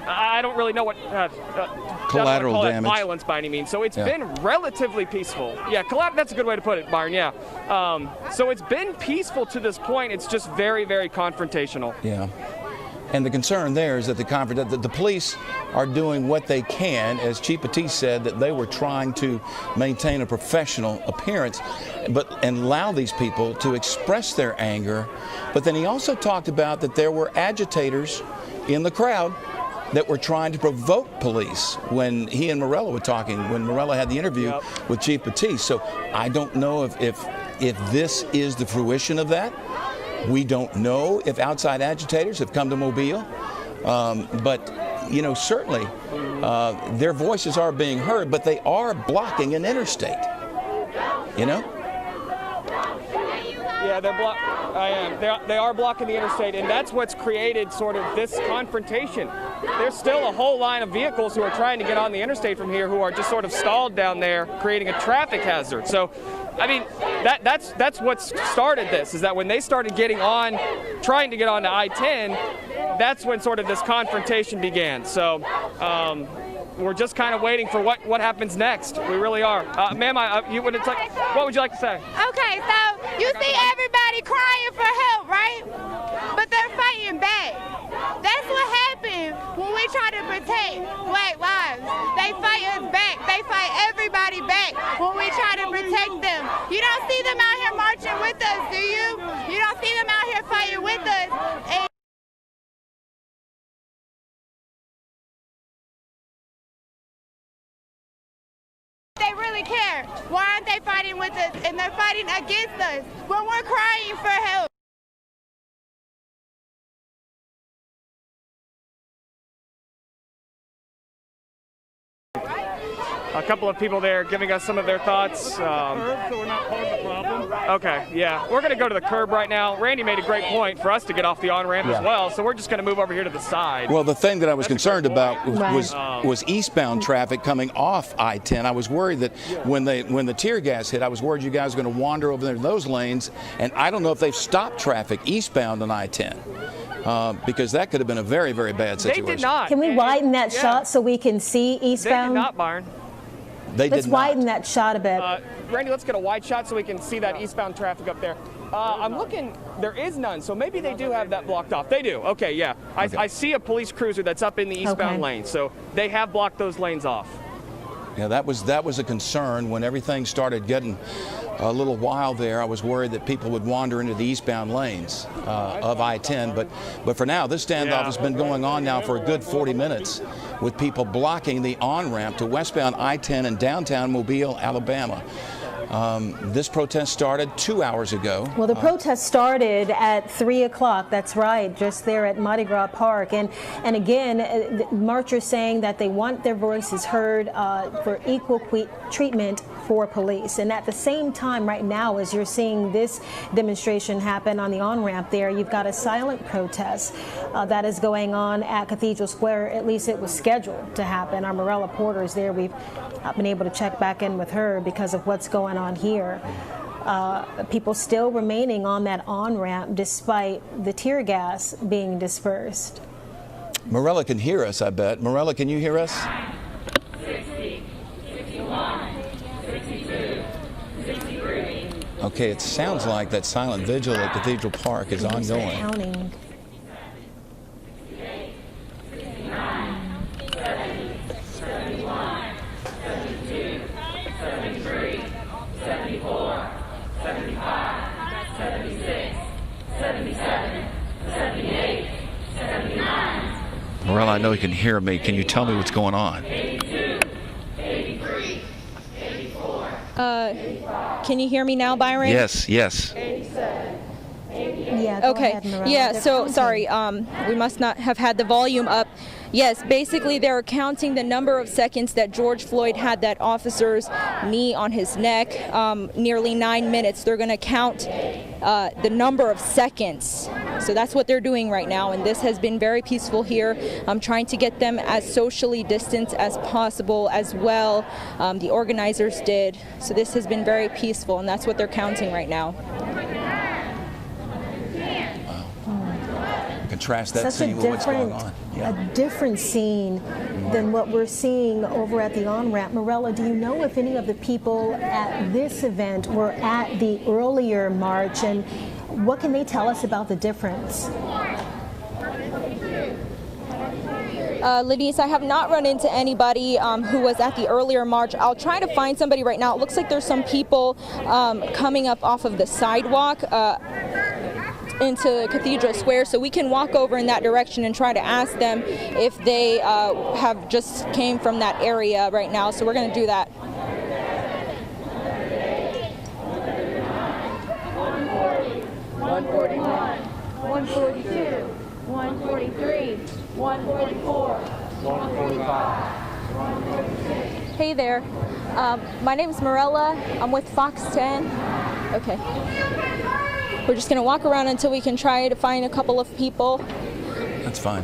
I don't really know what collateral damage, violence by any means. So it's been relatively peaceful. Yeah, that's a good way to put it, Byron. Yeah. So it's been peaceful to this point. It's just very, very confrontational. Yeah. And the concern there is that the police are doing what they can, as Chief Batiste said, that they were trying to maintain a professional appearance, and allow these people to express their anger. But then he also talked about that there were agitators in the crowd that were trying to provoke police when he and Morella were talking, when Morella had the interview with Chief Batiste. So I don't know if this is the fruition of that. We don't know if outside agitators have come to Mobile, but you know, certainly their voices are being heard, but they are blocking an interstate. You know? Yeah, they are blocking the interstate, and that's what's created sort of this confrontation. There's still a whole line of vehicles who are trying to get on the interstate from here who are just sort of stalled down there, creating a traffic hazard. So, I mean, that's what started this, is that when they started trying to get on to I-10, that's when sort of this confrontation began. So, we're just kind of waiting for what happens next. We really are. Ma'am, what would you like to say? Okay, so you see everybody crying for help, right? But they're fighting back. That's what happens when we try to protect black lives. They fight us back. They fight everybody back when we try to protect them. You don't see them out here marching with us, do you? You don't see them out here fighting with us. They really care. Why aren't they fighting with us? And they're fighting against us when we're crying for help. A couple of people there giving us some of their thoughts. So we're not part of the problem. Okay, yeah. We're going to go to the curb right now. Randy made a great point for us to get off the on-ramp as well, so we're just going to move over here to the side. Well, the thing that I was concerned about was eastbound traffic coming off I-10. I was worried that when the tear gas hit, I was worried you guys were going to wander over there in those lanes, and I don't know if they've stopped traffic eastbound on I-10. Because that could have been a very, very bad situation. They did not. Can we widen that shot so we can see eastbound? They did not, Byron. Let's widen that shot a bit. Randy, let's get a wide shot so we can see that eastbound traffic up there. I'm looking, there is none, so maybe they do have that blocked off. They do, okay, yeah. Okay. I see a police cruiser that's up in the eastbound lane, so they have blocked those lanes off. Yeah, that was a concern when everything started getting a little wild there. I was worried that people would wander into the eastbound lanes of I-10, but for now, this standoff has been going on now for a good 40 minutes with people blocking the on-ramp to westbound I-10 in downtown Mobile, Alabama. This protest started 2 hours ago. Well, the protest started at 3 o'clock. That's right, just there at Mardi Gras Park. And again, marchers saying that they want their voices heard for equal treatment for police. And at the same time, right now, as you're seeing this demonstration happen on the on-ramp there, you've got a silent protest that is going on at Cathedral Square. At least it was scheduled to happen. Our Morella Porter is there. We've not been able to check back in with her because of what's going on here. People still remaining on that on-ramp despite the tear gas being dispersed. Morella can hear us, I bet. Morella, can you hear us? 60, 61, 62, 63. Okay, it sounds like that silent vigil at Cathedral Park is ongoing. Counting. 68, 69, 70, 71, 72, 73, 74, 75, 76, 77, 78, 79. Morella, I know you can hear me. Can you tell me what's going on? 82, 83, 84. Can you hear me now, Byron? Yes, yes. 87. Yeah, go Okay. ahead, Morella. Yeah, They're so counting. sorry. We must not have had the volume up. Yes, basically they're counting the number of seconds that George Floyd had that officer's knee on his neck, nearly 9 minutes. They're going to count the number of seconds. So that's what they're doing right now, and this has been very peaceful here. I'm trying to get them as socially distanced as possible as well. The organizers did. So this has been very peaceful, and that's what they're counting right now. Contrast that Such scene with what's going on. a different scene than what we're seeing over at the on-ramp. Morella, do you know if any of the people at this event were at the earlier march, and what can they tell us about the difference? Lenise, I have not run into anybody who was at the earlier march. I'll try to find somebody right now. It looks like there's some people coming up off of the sidewalk into Cathedral Square, so we can walk over in that direction and try to ask them if they have just came from that area right now. So we're going to do that. 141, 142, 143, 144, 145. Hey there. My name is Morella. I'm with Fox 10. Okay. We're just going to walk around until we can try to find a couple of people. That's fine.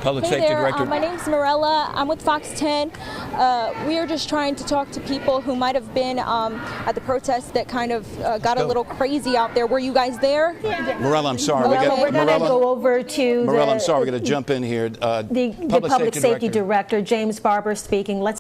Public Hey Safety there, Director. my name's Morella. I'm with Fox 10. We are just trying to talk to people who might have been at the protest that kind of got a little crazy out there. Were you guys there? Morella, I'm sorry. Okay, we're going to go over to Morella, I'm sorry. We're going to jump in here. the Public Safety Director, James Barber, speaking. Let's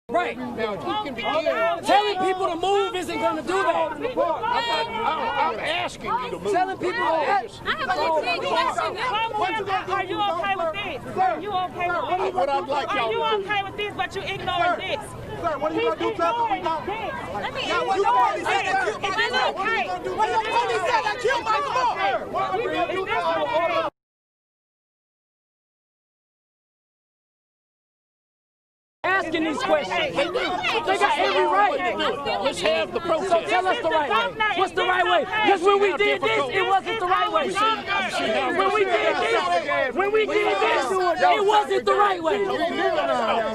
Right. Telling people to move isn't going to do that. I'm asking you to move. Telling people to I have a legit question. Are you okay with this? Are you okay with this? What I'd like y'all Are you to do. okay with this, but you ignoring this? Sir, what are you going to do to us? Let me Now, what the police said that killed my car? What the police said that killed my car? Asking these questions. They got every right. Let's have the protest. So tell us the right way. What's the right way? Because when we did this, it wasn't the right way. When we did this, it wasn't the right way.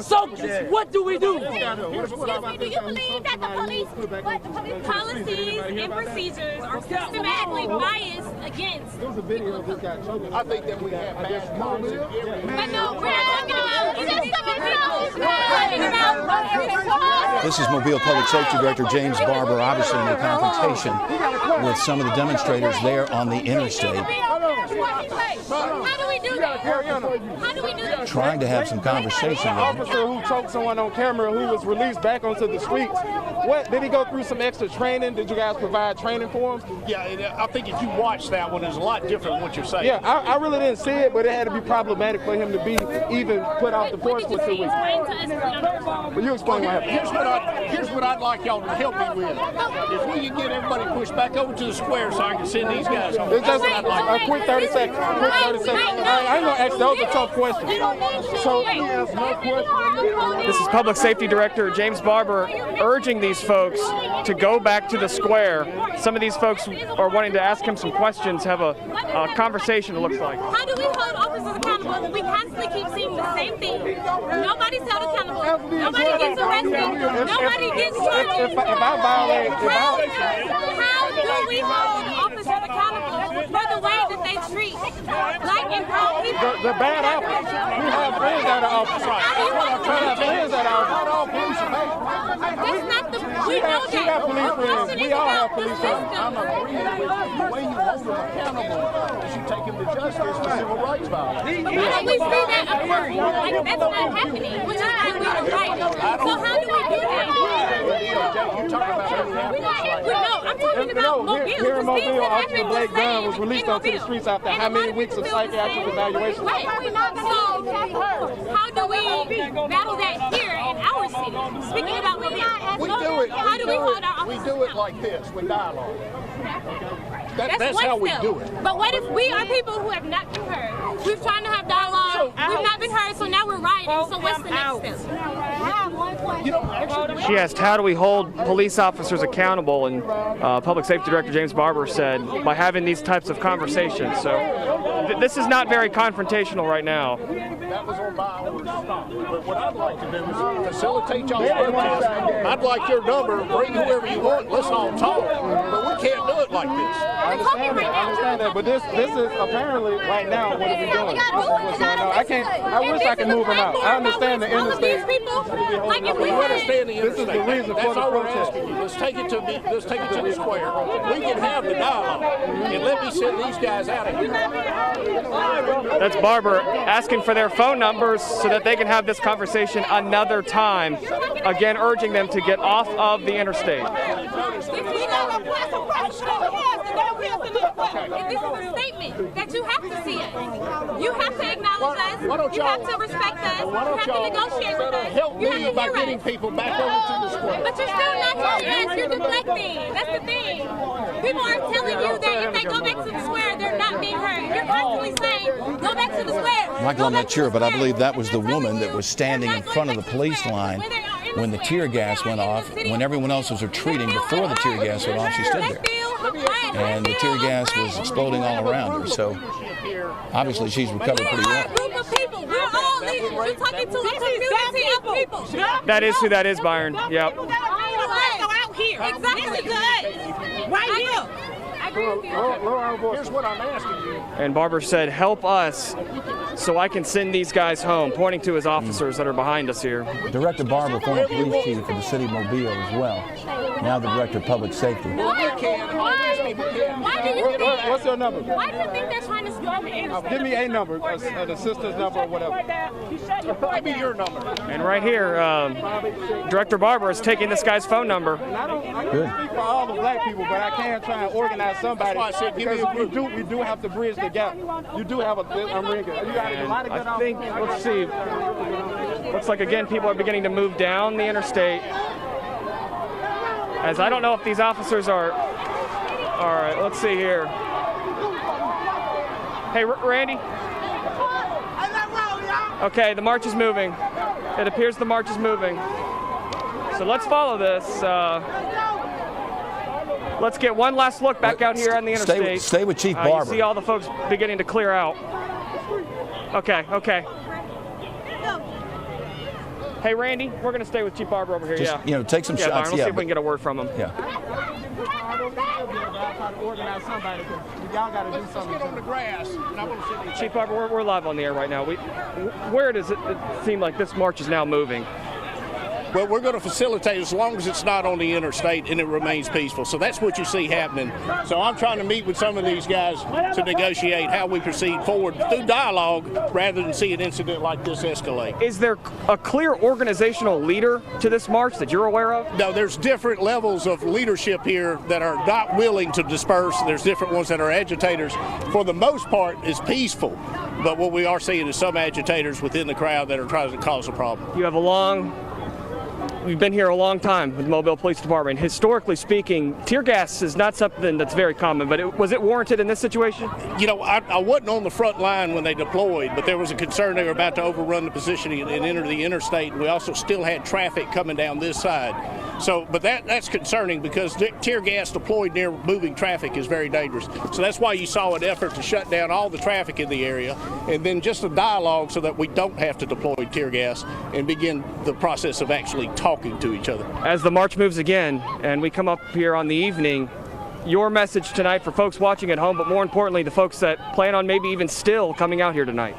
So what do we do? Excuse me, do you believe that the police policies and procedures are systematically biased against? There's a video of this guy choking. I think that we have bad policy. But no, we're not talking about, is this something else? This is Mobile Public Safety Director James Barber, obviously in a confrontation with some of the demonstrators there on the interstate. How do we do that? How do we do that? Trying to have some conversation An with him. officer who choked someone on camera who was released back onto the streets. What did he go through some extra training? Did you guys provide training for him? Yeah, I think if you watch that one, it's a lot different than what you're saying. Yeah, I really didn't see it, but it had to be problematic for him to be even put off the force for 2 weeks. But you explain what happened. Here's what I'd like y'all to help me with. If we can get everybody pushed back over to the square so I can send these guys home. It's just I'd like. a quick 30 seconds. I ain't gonna ask. That was a tough question. So, this is Public Safety Director James Barber urging the these folks to go back to the square. Some of these folks are wanting to ask him some questions, have a conversation, it looks like. How do we hold officers accountable when we constantly keep seeing the same thing? Nobody's held accountable. Nobody gets arrested. Nobody gets charged. If I violate, How do we hold officers accountable for the way that they treat black and brown people? the bad apples. We have friends that are officers. We have friends that are officers. That's not the. We know She got police friends. We all have police friends. I'm agreeing with you. The way you hold them accountable is you take them to justice for civil rights violations. Why don't we see that occurring? Like, that's not happening, which is why we are fighting. So how do we do that? You're talking about No, I'm talking about Mobile. Here in Mobile, Officer Blake Gunn was released onto the streets after how many weeks of psychiatric evaluation? Right. So how do we battle that here in our city? Speaking about Mobile. How do we hold our officers? We do it like this with dialogue. That's one how we step. do it. But what if we are people who have not been heard? We're trying to have dialogue. We've not been heard, so now we're rioting. So what's the next step? She asked, how do we hold police officers accountable? And Public Safety Director James Barber said, by having these types of conversations. So this is not very confrontational right now. That was on my orders. But what I'd like to do is facilitate y'all's protest. I'd like your number, bring whoever you want, let's all talk. But we can't do it like this. I understand that, but this is apparently right now what are we doing? This is what's going on. I wish I could move them out. I understand the interstate. We understand the interstate. This is the reason for the protest. Let's take it to the square. We can have the dialogue, and let me send these guys out of here. That's Barber asking for their phone numbers so that they can have this conversation another time. Again, urging them to get off of the interstate. And this is a statement that you have to see it. You have to acknowledge us. You have to respect us. You have to negotiate with us. Help me by getting people back over to the square. But you're still not hearing us. You're deflecting. That's the thing. People are telling you that if they go back to the square, they're not being heard. You're constantly saying, go back to the square. Michael, I'm not sure, but I believe that was the woman that was standing in front of the police line when the tear gas went off. When everyone else was retreating before the tear gas went off, she stood there. And the tear gas was exploding all around her. So obviously she's recovered pretty well. Group of people. We're all leaders. You're talking to a community of people. That is who that is, Byron. Yep. Out here. Exactly. This is good. Right here. Here's what I'm asking you. And Barber said, help us so I can send these guys home, pointing to his officers that are behind us here. Director Barber, former police chief for the city of Mobile as well. Now the director of public safety. What's your number? Why do you think they're trying to storm the interstate? Give me a number, the sister's number or whatever. Give me your number. And right here, Director Barber is taking this guy's phone number. I don't speak for all the black people, but I can try and organize somebody because we do have to bridge the gap. You do have I'm ringing. You got a lot of good I think, let's see, looks like again people are beginning to move down the interstate. As I don't know if these officers are, all right, let's see here. Hey, Randy? Okay, the march is moving. It appears the march is moving. So let's follow this. Let's get one last look back out here on the interstate. Stay with Chief Barber. You see all the folks beginning to clear out. Okay. Hey, Randy, we're going to stay with Chief Barber over here. Just, take some shots. Byron, let's see if we can get a word from him. Y'all got to do something. Get on the grass. And I want to see Chief Barber, we're live on the air right now. Where does it seem like this march is now moving? Well, we're going to facilitate as long as it's not on the interstate and it remains peaceful. So that's what you see happening. So I'm trying to meet with some of these guys to negotiate how we proceed forward through dialogue rather than see an incident like this escalate. Is there a clear organizational leader to this march that you're aware of? No, there's different levels of leadership here that are not willing to disperse. There's different ones that are agitators. For the most part, it's peaceful. But what we are seeing is some agitators within the crowd that are trying to cause a problem. We've been here a long time with the Mobile Police Department. Historically speaking, tear gas is not something that's very common, but was it warranted in this situation? I wasn't on the front line when they deployed, but there was a concern they were about to overrun the position and enter the interstate. We also still had traffic coming down this side. So, but that's concerning because tear gas deployed near moving traffic is very dangerous. So that's why you saw an effort to shut down all the traffic in the area, and then just a dialogue so that we don't have to deploy tear gas and begin the process of actually talking to each other. As the march moves again, and we come up here on the evening, your message tonight for folks watching at home, but more importantly, the folks that plan on maybe even still coming out here tonight.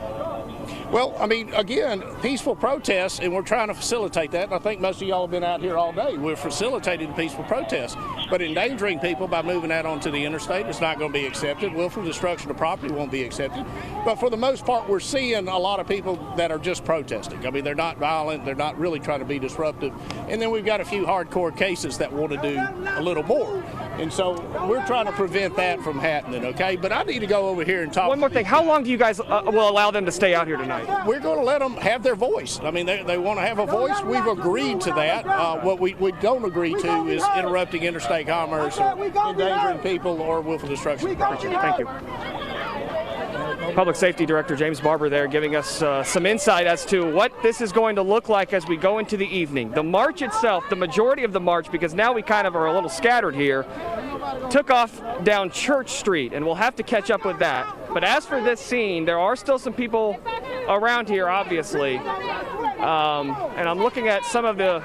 Well, I mean, again, peaceful protests, and we're trying to facilitate that. And I think most of y'all have been out here all day. We're facilitating peaceful protests, but endangering people by moving out onto the interstate is not going to be accepted. Willful destruction of property won't be accepted. But for the most part, we're seeing a lot of people that are just protesting. I mean, they're not violent. They're not really trying to be disruptive. And then we've got a few hardcore cases that want to do a little more. And so we're trying to prevent that from happening, okay? But I need to go over here and talk. One more thing. How long do you guys will allow them to stay out here tonight? We're going to let them have their voice. I mean, they want to have a voice. We've agreed to that. What we don't agree to is interrupting interstate commerce or endangering people or willful destruction of property. Thank you. Public Safety Director James Barber there giving us some insight as to what this is going to look like as we go into the evening. The march itself, the majority of the march, because now we kind of are a little scattered here, took off down Church Street, and we'll have to catch up with that. But as for this scene, there are still some people around here, obviously, and I'm looking at some of the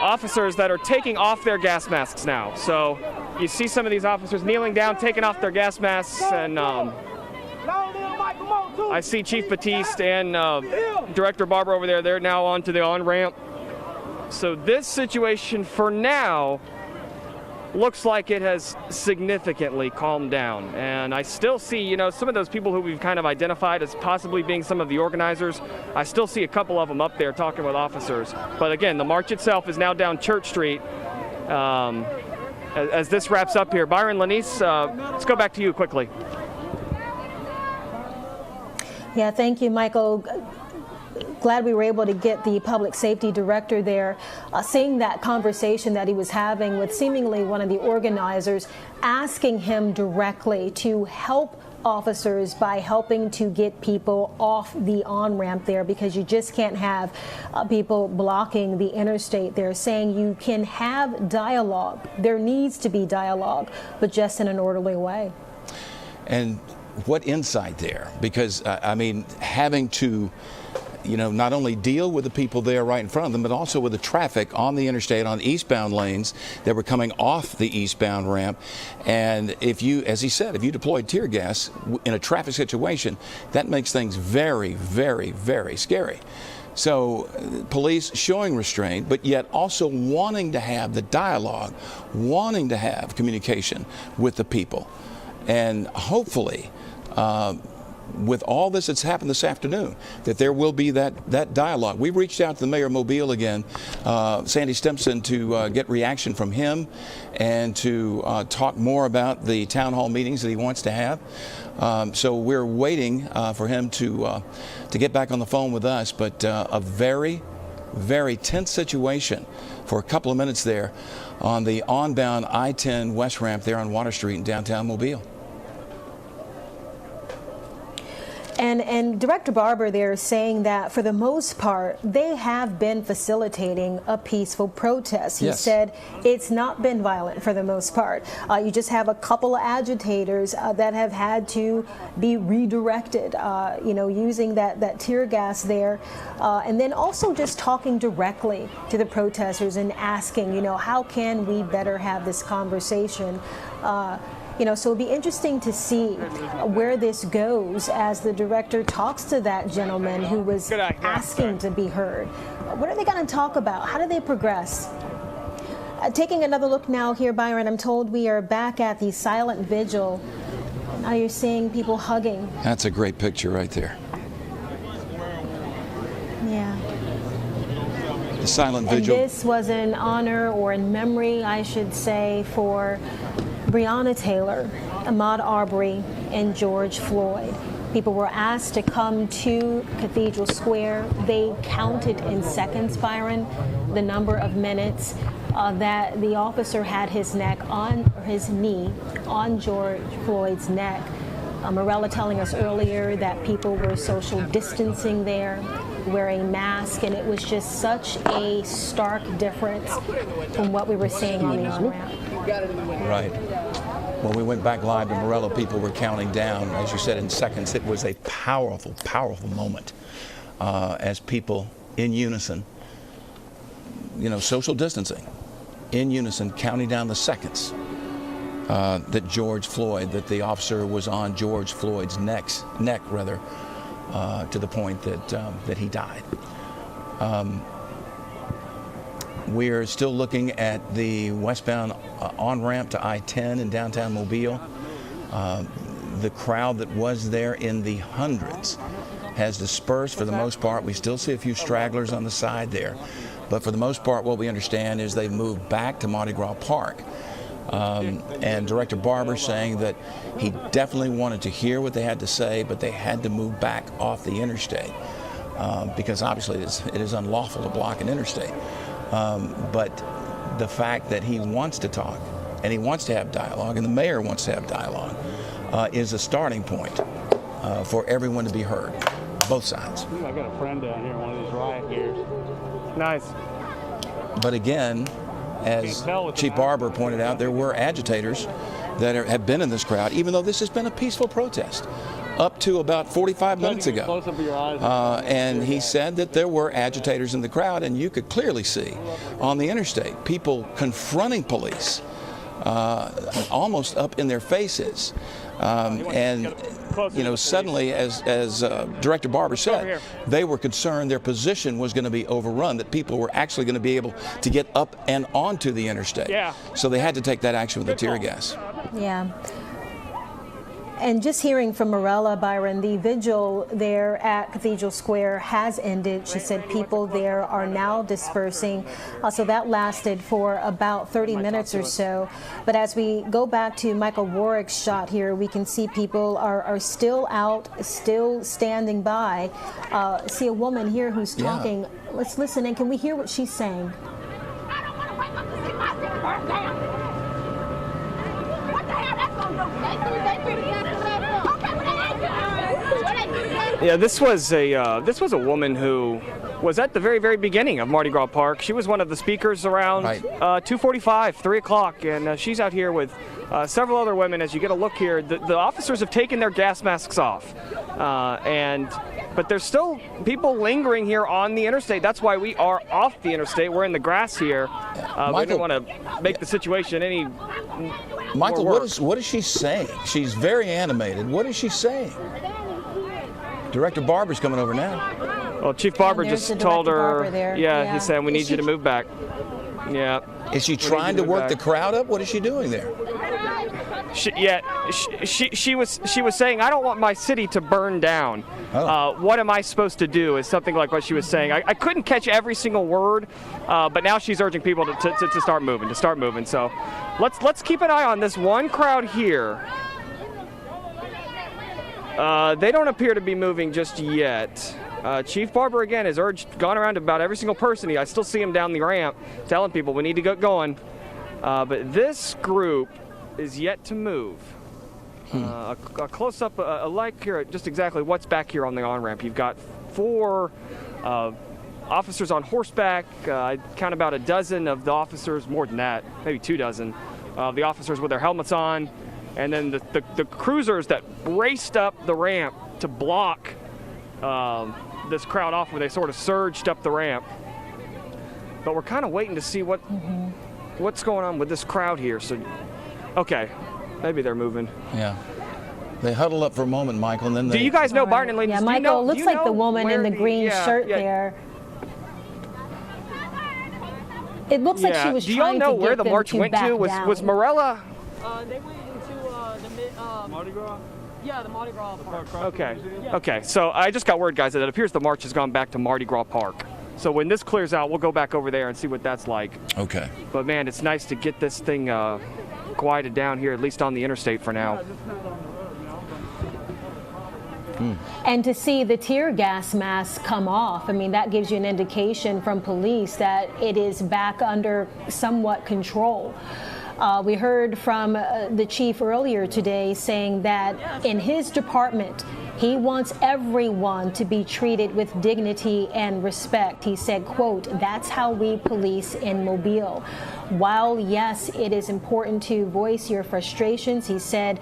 officers that are taking off their gas masks now. So you see some of these officers kneeling down, taking off their gas masks, and I see Chief Batiste and Director Barber over there. They're now onto the on-ramp. So this situation for now looks like it has significantly calmed down. And I still see, you know, some of those people who we've kind of identified as possibly being some of the organizers. I still see a couple of them up there talking with officers. But again, the march itself is now down Church Street. As this wraps up here, Byron, Lanice, let's go back to you quickly. Yeah, thank you, Michael. Glad we were able to get the public safety director there, seeing that conversation that he was having with seemingly one of the organizers, asking him directly to help officers by helping to get people off the on-ramp there, because you just can't have people blocking the interstate. They're saying you can have dialogue. There needs to be dialogue, but just in an orderly way. And what insight there, because I mean, having to, you know, not only deal with the people there right in front of them, but also with the traffic on the interstate, on eastbound lanes that were coming off the eastbound ramp. And if you, as he said, if you deploy tear gas in a traffic situation, that makes things very, very, very scary. So police showing restraint, but yet also wanting to have the dialogue, wanting to have communication with the people. And hopefully, with all this that's happened this afternoon, that there will be that dialogue. We've reached out to the mayor of Mobile again, Sandy Stimpson, to get reaction from him and to talk more about the town hall meetings that he wants to have. So we're waiting for him to get back on the phone with us. But a very, very tense situation for a couple of minutes there on the onbound I-10 West ramp there on Water Street in downtown Mobile. And Director Barber there is saying that for the most part, they have been facilitating a peaceful protest. He said it's not been violent for the most part. You just have a couple of agitators that have had to be redirected, you know, using that tear gas there. And then also just talking directly to the protesters and asking, you know, how can we better have this conversation? You know, so it'll be interesting to see where this goes as the director talks to that gentleman who was asking to be heard. What are they going to talk about? How do they progress? Taking another look now here, Byron, I'm told we are back at the silent vigil. Now you're seeing people hugging. That's a great picture right there. Yeah. The silent vigil. And this was in honor, or in memory, I should say, for Breonna Taylor, Ahmaud Arbery, and George Floyd. People were asked to come to Cathedral Square. They counted in seconds, Byron, the number of minutes that the officer had his knee on George Floyd's neck. Morella telling us earlier that people were social distancing there. wearing masks, and it was just such a stark difference from what we were seeing on the on-ramp. Right. When we went back live to Morello, people were counting down, as you said, in seconds. It was a powerful, powerful moment as people in unison, social distancing, in unison, counting down the seconds that the officer was on George Floyd's neck, to the point that he died. We're still looking at the westbound on-ramp to I-10 in downtown Mobile. The crowd that was there in the hundreds has dispersed for the most part. We still see a few stragglers on the side there. But for the most part, what we understand is they've moved back to Mardi Gras Park. And Director Barber saying that he definitely wanted to hear what they had to say, but they had to move back off the interstate because obviously it is unlawful to block an interstate. But the fact that he wants to talk and he wants to have dialogue and the mayor wants to have dialogue is a starting point for everyone to be heard, both sides. I got a friend down here in one of these riot gears. Nice. But again, as Chief Barber pointed out, there were agitators that have been in this crowd, even though this has been a peaceful protest up to about 45 minutes ago. And he said that there were agitators in the crowd, and you could clearly see on the interstate people confronting police almost up in their faces. And suddenly, as Director Barber said, they were concerned their position was going to be overrun, that people were actually going to be able to get up and onto the interstate. Yeah. So they had to take that action with the tear gas. Yeah. And just hearing from Morella, Byron, the vigil there at Cathedral Square has ended. She said people there are now dispersing. So that lasted for about 30 minutes or so. But as we go back to Michael Warwick's shot here, we can see people are still out, still standing by. See a woman here who's talking. Yeah. Let's listen in. Can we hear what she's saying? Yeah, this was a woman who was at the very, very beginning of Mardi Gras Park. She was one of the speakers around 2:45, 3 o'clock, and she's out here with several other women. As you get a look here, the officers have taken their gas masks off, but there's still people lingering here on the interstate. That's why we are off the interstate. We're in the grass here. We don't want to make the situation any Michael, what is she saying? She's very animated. What is she saying? Director Barber's coming over now. Well, Chief Barber just told her, he said, we need you to move back. Yeah. Is she trying to work the crowd up? What is she doing there? She was saying, I don't want my city to burn down. What am I supposed to do is something like what she was saying. I couldn't catch every single word, but now she's urging people to start moving, So let's keep an eye on this one crowd here. They don't appear to be moving just yet. Chief Barber, again, has gone around to about every single person. I still see him down the ramp telling people we need to get going. But this group is yet to move. A close-up, a like here at just exactly what's back here on the on-ramp. You've got 4 officers on horseback. I count about a dozen of the officers, more than that, maybe 2 dozen. The officers with their helmets on. And then the cruisers that raced up the ramp to block this crowd off where they sort of surged up the ramp. But we're kind of waiting to see what's going on with this crowd here. So, okay, maybe they're moving. Yeah. They huddle up for a moment, Michael, and then Do you guys know, Barton and ladies? Yeah, Michael, looks like the woman in the green shirt there. It looks like she was trying to get them to back down. Do y'all know where the march went to? Was Morella? They went into the Mardi Gras? Yeah, the Mardi Gras Park. Okay. So I just got word, guys, that it appears the march has gone back to Mardi Gras Park. So when this clears out, we'll go back over there and see what that's like. Okay. But man, it's nice to get this thing quieted down here, at least on the interstate for now. And to see the tear gas mask come off, I mean, that gives you an indication from police that it is back under somewhat control. We heard from the chief earlier today saying that in his department, He wants everyone to be treated with dignity and respect. He said, quote, "That's how we police in Mobile." While, yes, it is important to voice your frustrations, he said,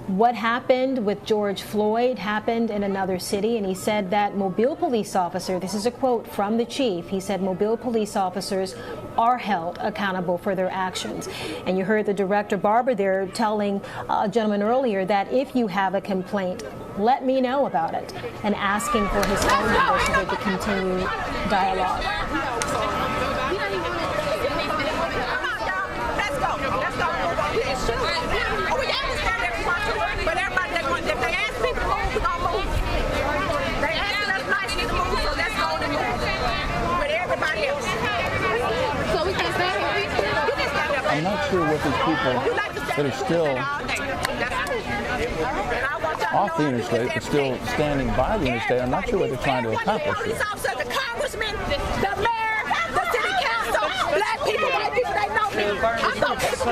what happened with George Floyd happened in another city, and he said that Mobile police officers, this is a quote from the chief, he said Mobile police officers are held accountable for their actions. And you heard the director Barber there telling a gentleman earlier that if you have a complaint, let me know about it, and asking for his phone number so they could continue dialogue. But everybody, if they ask people to move, we're going to move. They asking us nicely to move, so let's go and move. With everybody else. So we can stand here. I'm not sure what these people that are still off the interstate, but still standing by the interstate, I'm not sure what they're trying to accomplish here. The congressman, the mayor, the city council, black people, white people, they know me. I know people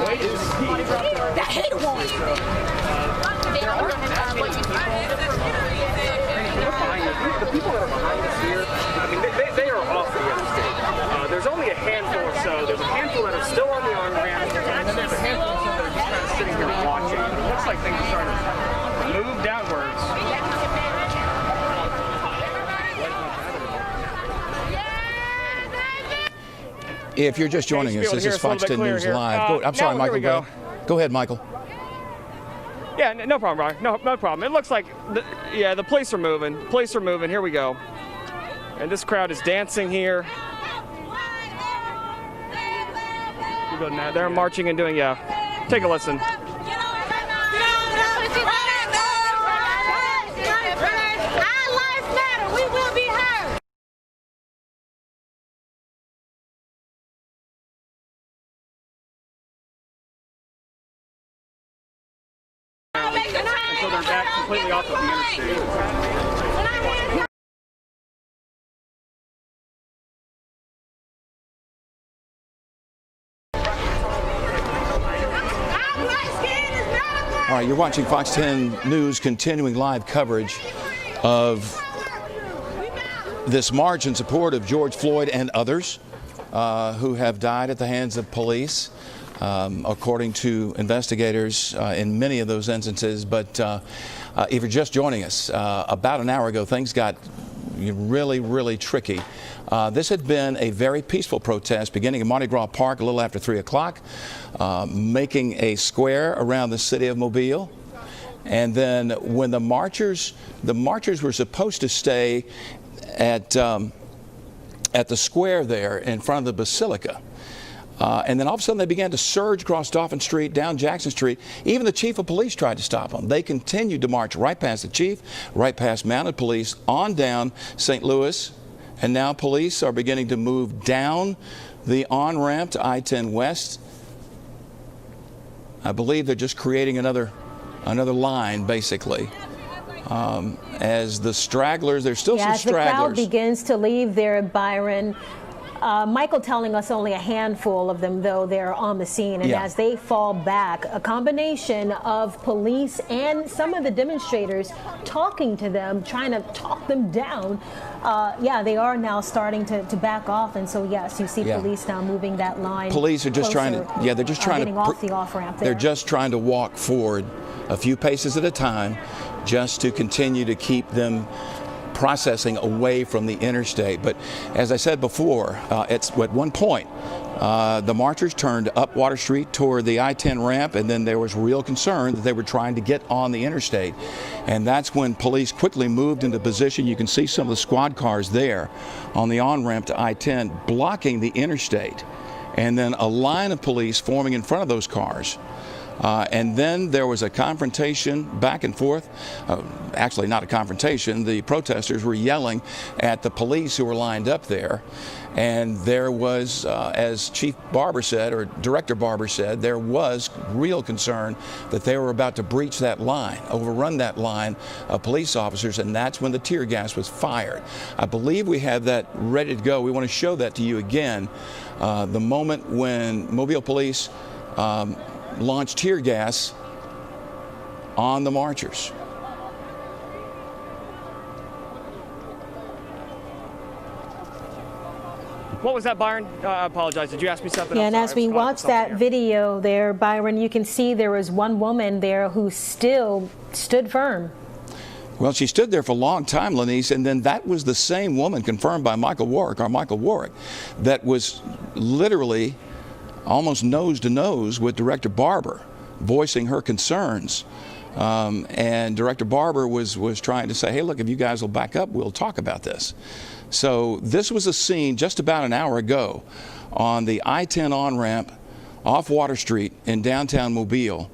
like that he the one. The people that are behind us here, I mean, they are off the interstate. There's only a handful or so. There's a handful that are still on the on-ramp, and then there's a handful or so that are just kind of sitting here watching. It looks like things are starting to move downwards. If you're just joining us, this is Fox 10 News Live. I'm sorry, Michael. Go ahead, Michael. Yeah, no problem, Brian. No problem. It looks like, the police are moving. Police are moving. Here we go. And this crowd is dancing here. They're marching and doing, Take a listen. Until they're back completely off of the interstate. All right, you're watching Fox 10 News continuing live coverage of this march in support of George Floyd and others who have died at the hands of police. According to investigators in many of those instances. But if you're just joining us, about an hour ago, things got really, really tricky. This had been a very peaceful protest beginning in Mardi Gras Park a little after 3 o'clock, making a square around the city of Mobile. And then when the marchers were supposed to stay at the square there in front of the Basilica. And then all of a sudden they began to surge across Dauphin Street, down Jackson Street. Even the chief of police tried to stop them. They continued to march right past the chief, right past mounted police, on down St. Louis. And now police are beginning to move down the on-ramp to I-10 West. I believe they're just creating another line, basically. As the stragglers, there's still some stragglers. As the crowd begins to leave there, Byron, Michael telling us only a handful of them, though, they're on the scene. And as they fall back, a combination of police and some of the demonstrators talking to them, trying to talk them down. They are now starting to back off. And so, yes, you see police now moving that line. Police are just trying to, they're just trying to, off the off-ramp there. They're just trying to walk forward a few paces at a time just to continue to keep them processing away from the interstate. But as I said before, at one point, the marchers turned up Water Street toward the I-10 ramp, and then there was real concern that they were trying to get on the interstate. And that's when police quickly moved into position. You can see some of the squad cars there on the on-ramp to I-10 blocking the interstate. And then a line of police forming in front of those cars. And then there was a confrontation back and forth. Actually, not a confrontation. The protesters were yelling at the police who were lined up there. And there was, as Chief Barber said, or Director Barber said, there was real concern that they were about to breach that line, overrun that line of police officers, and that's when the tear gas was fired. I believe we have that ready to go. We want to show that to you again. The moment when Mobile police launch tear gas on the marchers. What was that, Byron? I apologize. Did you ask me something? Yeah, I'm and sorry, as I we was caught up watch with something that here. video there, Byron, you can see there was one woman there who still stood firm. Well, she stood there for a long time, Lenise, and then that was the same woman, confirmed by Michael Warwick, that was literally almost nose to nose with Director Barber, voicing her concerns. And Director Barber was trying to say, hey, look, if you guys will back up, we'll talk about this. So this was a scene just about an hour ago on the I-10 on-ramp off Water Street in downtown Mobile.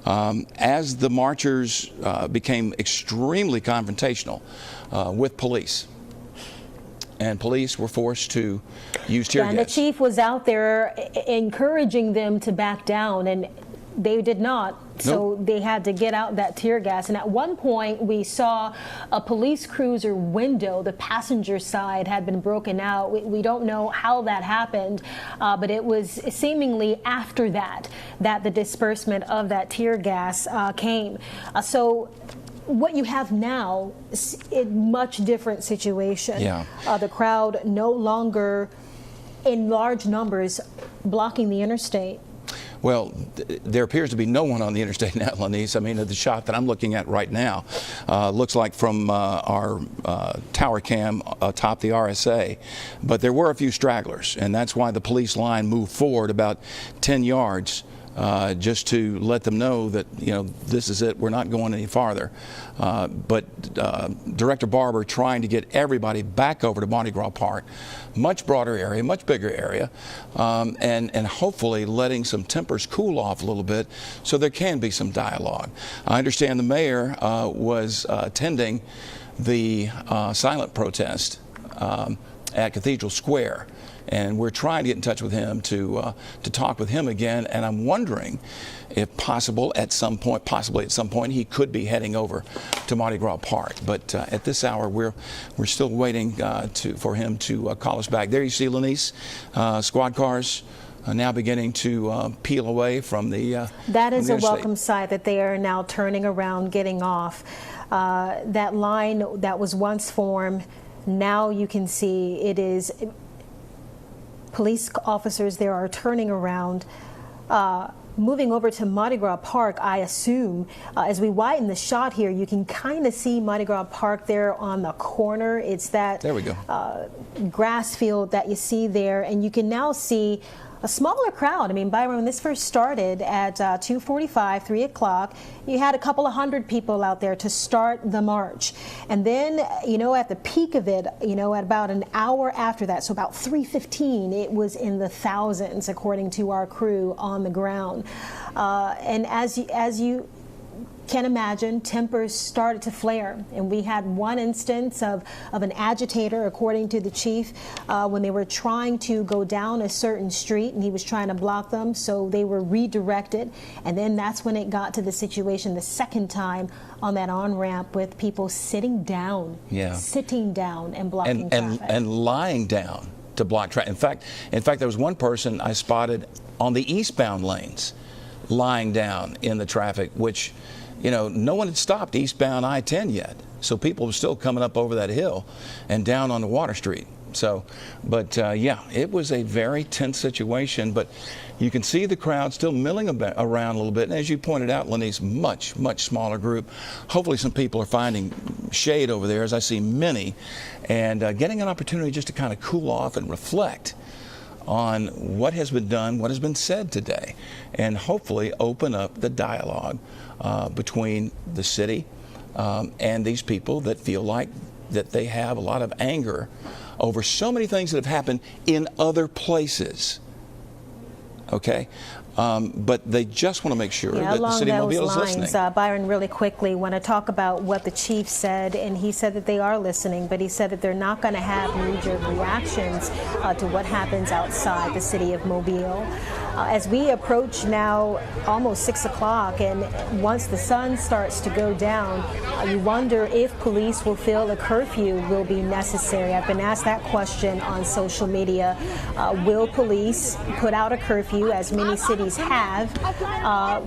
As the marchers became extremely confrontational with police. And police were forced to use tear gas. And the chief was out there encouraging them to back down, and they did not. So they had to get out that tear gas. And at one point, we saw a police cruiser window. The passenger side had been broken out. We don't know how that happened, but it was seemingly after that the disbursement of that tear gas came. So what you have now is a much different situation. Yeah. The crowd no longer in large numbers blocking the interstate. Well, there appears to be no one on the interstate now, Lenise. I mean, the shot that I'm looking at right now looks like from our tower cam atop the RSA. But there were a few stragglers, and that's why the police line moved forward about 10 yards just to let them know that, you know, this is it. We're not going any farther. But Director Barber trying to get everybody back over to Mardi Gras Park, much broader area, much bigger area, and hopefully letting some tempers cool off a little bit so there can be some dialogue. I understand the mayor was attending the silent protest at Cathedral Square. And we're trying to get in touch with him to talk with him again. And I'm wondering if possibly at some point, he could be heading over to Mardi Gras Park. But at this hour, we're still waiting for him to call us back. There you see, Lenise, squad cars now beginning to peel away from the That is a interstate. welcome sight that they are now turning around, getting off. That line that was once formed, now you can see it is. Police officers there are turning around, moving over to Mardi Gras Park, I assume. As we widen the shot here, you can kind of see Mardi Gras Park there on the corner. It's that there we go. Grass field that you see there, and you can now see a smaller crowd. I mean, Byron, when this first started at 2:45, 3 o'clock, you had a couple of hundred people out there to start the march. And then, you know, at the peak of it, you know, at about an hour after that, so about 3:15, it was in the thousands, according to our crew on the ground. And as you can imagine, tempers started to flare, and we had one instance of an agitator, according to the chief, when they were trying to go down a certain street and he was trying to block them, so they were redirected. And then that's when it got to the situation the second time on that on-ramp with people sitting down and blocking traffic. And lying down to block traffic. In fact, there was one person I spotted on the eastbound lanes lying down in the traffic, which, you know, no one had stopped eastbound I-10 yet. So people were still coming up over that hill and down on the Water Street. So, but yeah, it was a very tense situation. But you can see the crowd still milling around a little bit. And as you pointed out, Lenise, much smaller group. Hopefully some people are finding shade over there, as I see many, and getting an opportunity just to kind of cool off and reflect on what has been done, what has been said today, and hopefully open up the dialogue between the city and these people that feel like that they have a lot of anger over so many things that have happened in other places. Okay? But they just want to make sure that the city of Mobile is listening. Byron, really quickly, want to talk about what the chief said, and he said that they are listening, but he said that they're not going to have knee-jerk reactions to what happens outside the city of Mobile. As we approach now almost 6 o'clock, and once the sun starts to go down, you wonder if police will feel a curfew will be necessary. I've been asked that question on social media. Will police put out a curfew, as many cities have,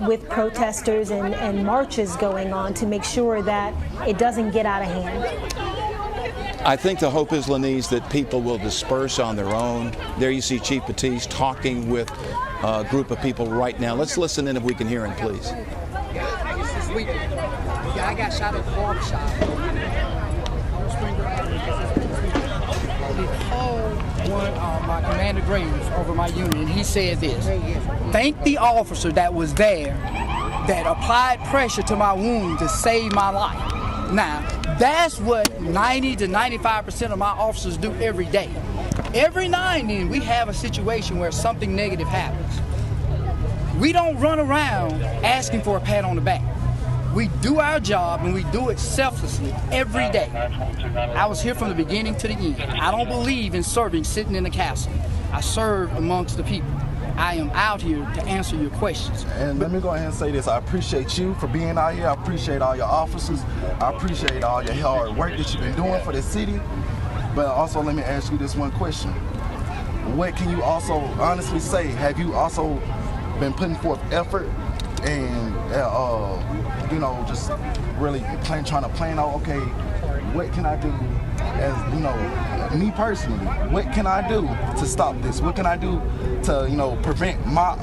with protesters and marches going on, to make sure that it doesn't get out of hand? I think the hope is, Lenise, that people will disperse on their own. There you see Chief Batiste talking with a group of people right now. Let's listen in if we can hear him, please. This weekend, I got shot at the barbershop. He called one of my Commander Graves over my unit, and he said this: thank the officer that was there that applied pressure to my wound to save my life. Now, that's what 90 to 95% of my officers do every day. Every now and then we have a situation where something negative happens. We don't run around asking for a pat on the back. We do our job, and we do it selflessly every day. I was here from the beginning to the end. I don't believe in serving sitting in the castle. I serve amongst the people. I am out here to answer your questions. And let me go ahead and say this: I appreciate you for being out here. I appreciate all your officers. I appreciate all your hard work that you've been doing for the city. But also, let me ask you this one question: what can you also honestly say? Have you also been putting forth effort and you know, just really trying to plan out, okay, what can I do as, you know, me personally, what can I do to stop this? What can I do to, you know, prevent my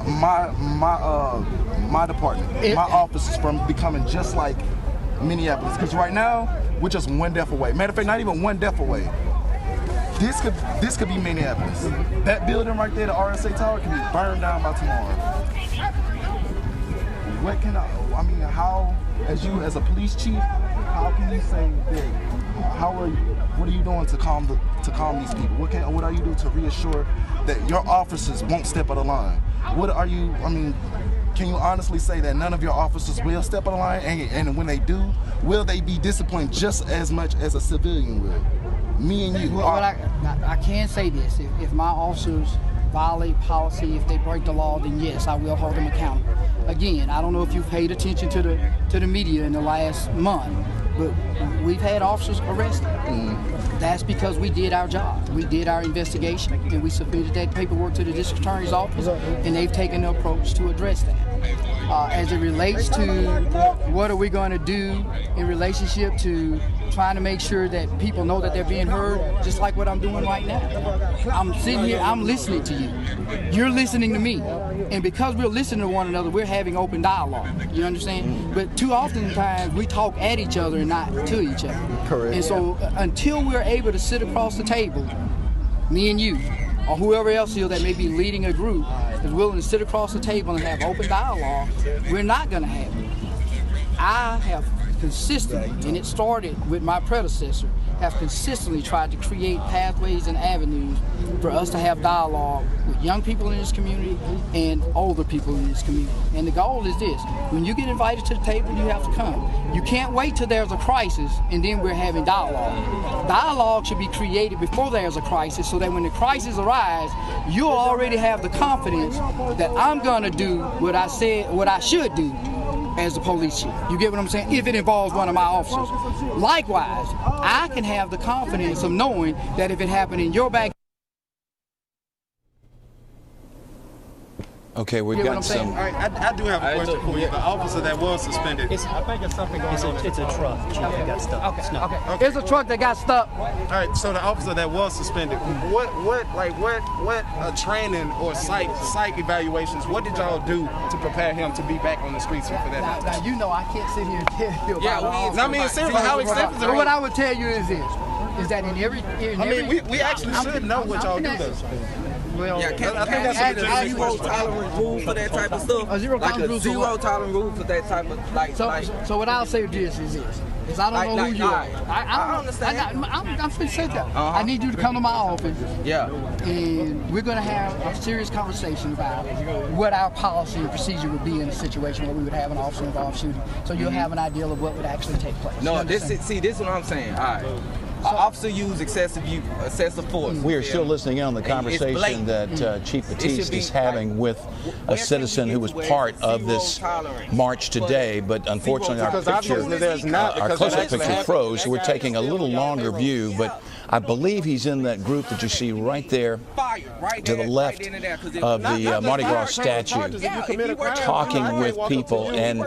department, my officers from becoming just like Minneapolis? Because right now, we're just one death away. Matter of fact, not even one death away. This could be Minneapolis. That building right there, the RSA Tower, can be burned down by tomorrow. What can I mean, how, as you, as a police chief, how can you say that? What are you doing to calm these people? What are you doing to reassure that your officers won't step out of line? What are you, I mean, can you honestly say that none of your officers will step out of line, and when they do, will they be disciplined just as much as a civilian will? Me and you. Well, I can say this: if my officers violate policy, if they break the law, then yes, I will hold them accountable. Again, I don't know if you've paid attention to the media in the last month, but we've had officers arrested. That's because we did our job. We did our investigation, and we submitted that paperwork to the district attorney's office, and they've taken the approach to address that. As it relates to what are we going to do in relationship to trying to make sure that people know that they're being heard, just like what I'm doing right now. I'm sitting here, I'm listening to you. You're listening to me. And because we're listening to one another, we're having open dialogue. You understand? But too often times we talk at each other and not to each other. Correct. And so until we're able to sit across the table, me and you, or whoever else here that may be leading a group is willing to sit across the table and have open dialogue, we're not going to have it. I have consistently, and it started with my predecessor, have consistently tried to create pathways and avenues for us to have dialogue with young people in this community and older people in this community. And the goal is this: when you get invited to the table, you have to come. You can't wait till there's a crisis and then we're having dialogue. Dialogue should be created before there's a crisis, so that when the crisis arises, you'll already have the confidence that I'm gonna do what I said, what I should do as the police chief. You get what I'm saying? If it involves one of my officers. Likewise, I can have the confidence of knowing that if it happened in your backyard. Okay, we've got some. All right, I do have a question for you. The officer that was suspended. I think it's something going on. It's a truck that got stuck. Okay. It's a truck that got stuck. All right, so the officer that was suspended, what training or psych evaluations, what did y'all do to prepare him to be back on the streets for that? Now you know I can't sit here and tell you about I mean, seriously, how extensive is it? What I would tell you is this, is that in every... we actually should know what y'all do, though. Well, I think that's a zero tolerance rule for that type of stuff. A zero tolerance rule for that type of So what I'll say to this is this: is I don't know who you are. I understand. I'm finna say that. I need you to come to my office. Yeah. And we're gonna have a serious conversation about what our policy and procedure would be in a situation where we would have an officer-involved shooting. So you'll have an idea of what would actually take place. No, this is what I'm saying. All right. officer used excessive force. We are still listening in on the conversation that Chief Batiste is having with a citizen who was part of this march today, but unfortunately our close-up picture froze, so we're taking a little longer view, but I believe he's in that group that you see right there to the left of the Mardi Gras statue, talking with people. And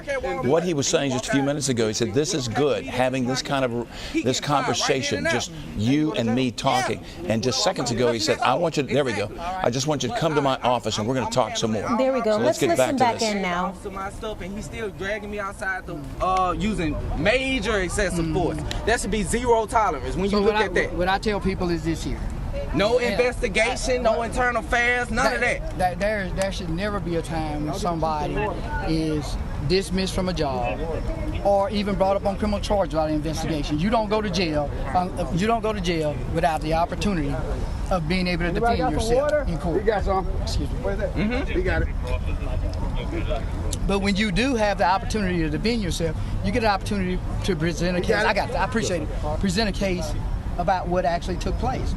what he was saying just a few minutes ago, he said, this is good, having this conversation, just you and me talking. And just seconds ago, he said, I want you to, there we go, I just want you to come to my office and we're going to talk some more. There we go. So let's get listen back to in now. And he's still dragging me outside using major excessive force. That should be zero tolerance when you look at that. What I tell people is this here. No investigation, no internal affairs, none of that. There should never be a time when somebody is dismissed from a job or even brought up on criminal charges without an investigation. You don't go to jail. You don't go to jail without the opportunity of being able to defend yourself in court. We got some. Excuse me. What is that? We got it. But when you do have the opportunity to defend yourself, you get an opportunity to present a case. I appreciate it. Present a case about what actually took place.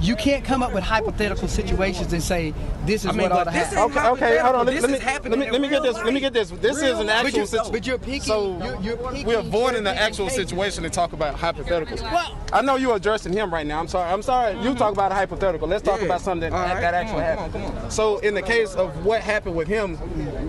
You can't come up with hypothetical situations and say this is what ought to happen. Okay, hold on. Let me get this. Let me get this. This is an actual situation. But you're picking. So we're avoiding the actual situation and talk about hypotheticals. Well, I know you're addressing him right now. I'm sorry. You talk about a hypothetical. Let's talk about something that actually happened. So in the case of what happened with him,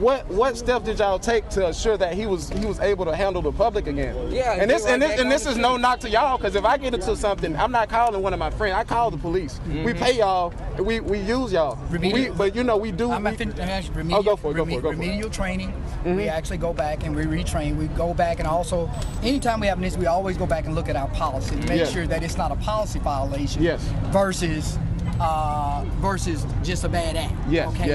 what steps did y'all take to assure that he was able to handle the public again? Yeah. And this is no knock to y'all, because if I get into something, I'm not calling one of my friends. I call the police. We pay y'all. We use y'all. But you know we do. Remedial training. We actually go back and we retrain. We go back and also, anytime we have this, we always go back and look at our policy to make sure that it's not a policy violation. Versus just a bad act.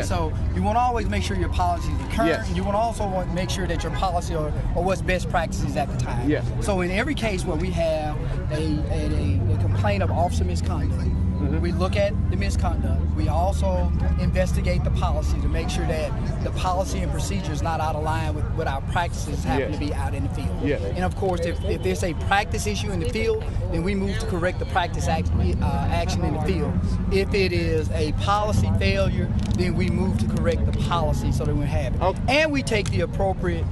So you want to always make sure your policies are current. You want to also want to make sure that your policy or what's best practices at the time. So in every case where we have a complaint of officer misconduct, we look at the misconduct. We also investigate the policy to make sure that the policy and procedure is not out of line with what our practices happen to be out in the field. And of course, if there's a practice issue in the field, then we move to correct the practice action in the field. If it is a policy failure, then we move to correct the policy so that we have it. And we take the appropriate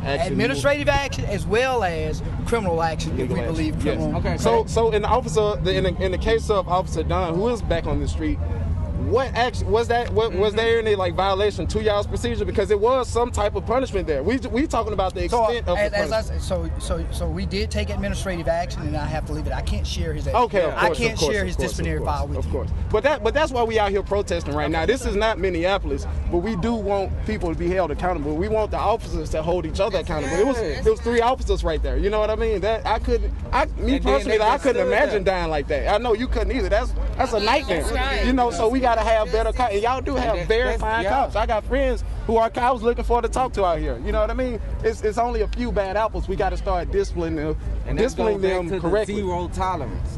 administrative action as well as criminal action if we believe criminal. So in the case of Officer Don, who is back on the street, what action was that? Was there any violation to y'all's procedure? Because it was some type of punishment there. We talking about the extent of the punishment. So we did take administrative action, and I have to leave it. I can't share his. I can't share his disciplinary file with you. Of course, but that's why we out here protesting right now. This is not Minneapolis, but we do want people to be held accountable. We want the officers to hold each other accountable. It was 3 officers right there. You know what I mean? That I couldn't imagine dying like that. I know you couldn't either. That's a nightmare. Right. You know, so we got to have better cops. And y'all do have very fine cops. I got friends who are cops looking for to talk to out here. You know what I mean? It's only a few bad apples. We got to start disciplining them correctly. Zero tolerance.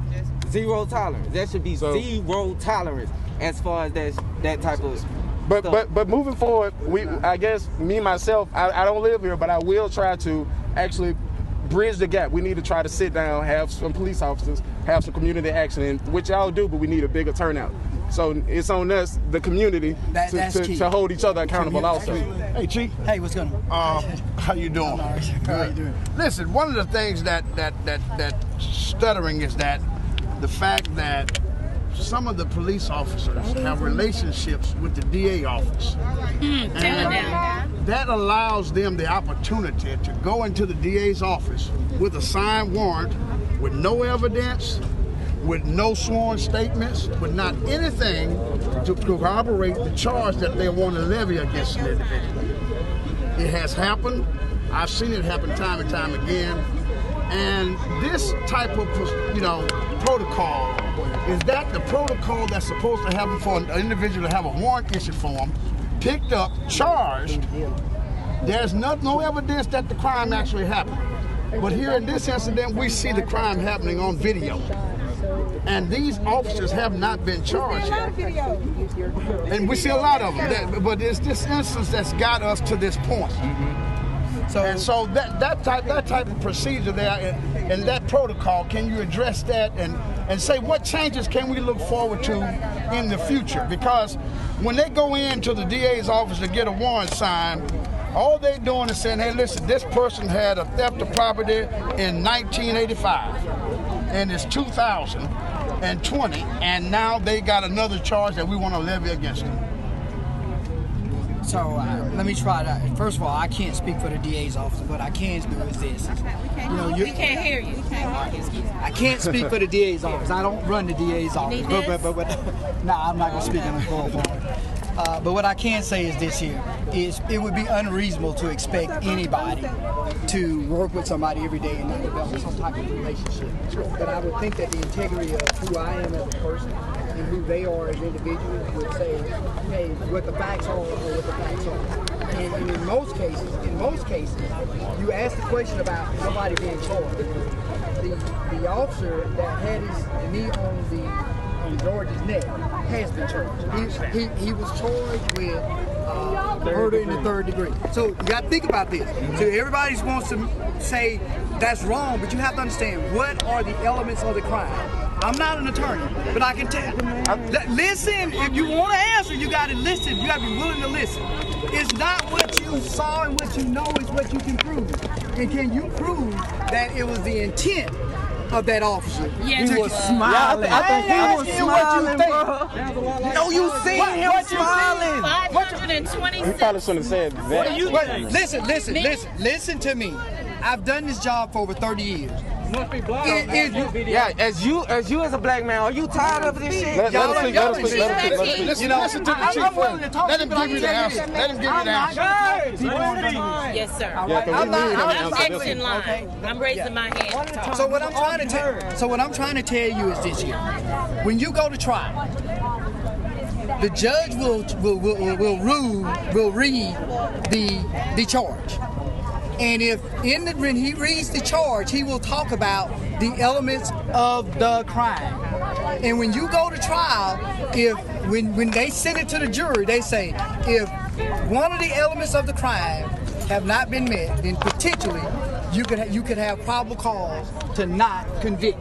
Zero tolerance. That should be zero tolerance as far as that type of But moving forward, I guess me myself, I don't live here, but I will try to actually bridge the gap. We need to try to sit down, have some police officers, have some community action, which y'all do, but we need a bigger turnout. So it's on us, the community, to hold each other accountable also. Hey, Chief. Hey, what's going on? How you doing? How you doing? Listen, one of the things that stuttering is that the fact that some of the police officers have relationships with the DA office. And that allows them the opportunity to go into the DA's office with a signed warrant, with no evidence, with no sworn statements, with not anything to corroborate the charge that they want to levy against an individual. It has happened. I've seen it happen time and time again. And this type of, protocol is that the protocol that's supposed to happen for an individual to have a warrant issued for them, picked up, charged. There's no evidence that the crime actually happened. But here in this incident, we see the crime happening on video. And these officers have not been charged yet. And we see a lot of them. But it's this instance that's got us to this point. So that type of procedure there, and that protocol, can you address that and say what changes can we look forward to in the future? Because when they go into the DA's office to get a warrant signed, all they're doing is saying, hey, listen, this person had a theft of property in 1985, and it's 2020, and now they got another charge that we want to levy against them. So let me try that. First of all, I can't speak for the DA's office. What I can do is this. We can't hear you. I can't speak for the DA's office. I don't run the DA's office. Nah, I'm not going to speak on the phone. But what I can say is this here, is it would be unreasonable to expect anybody to work with somebody every day and not develop some type of relationship. But I would think that the integrity of who I am as a person and who they are as individuals would say, hey, what the facts are or what the facts are. And in most cases, you ask the question about somebody being charged. The officer that had his knee on George's neck has been charged. He was charged with murder in the third degree. So you got to think about this. So everybody wants to say that's wrong, but you have to understand what are the elements of the crime. I'm not an attorney, but I can tell. Listen, if you want to answer, you got to listen. You got to be willing to listen. It's not what you saw and what you know, it's what you can prove. And can you prove that it was the intent of that officer? Yes, he was smiling. I think he was smiling, bro. No, you seen him smiling. 526. He probably shouldn't have said that. Listen to me. I've done this job for over 30 years. Must be blind. As you as a black man, are you tired of this shit? Let him speak. You know, I'm willing to talk. Let him give you the answer. Let him give you the answer. Yes, sir. I'm next in line. I'm raising my hand. So what I'm trying to tell you is this here. When you go to trial, the judge will read the charge. And when he reads the charge, he will talk about the elements of the crime. And when you go to trial, when they send it to the jury, they say, if one of the elements of the crime have not been met, then potentially you could have probable cause to not convict.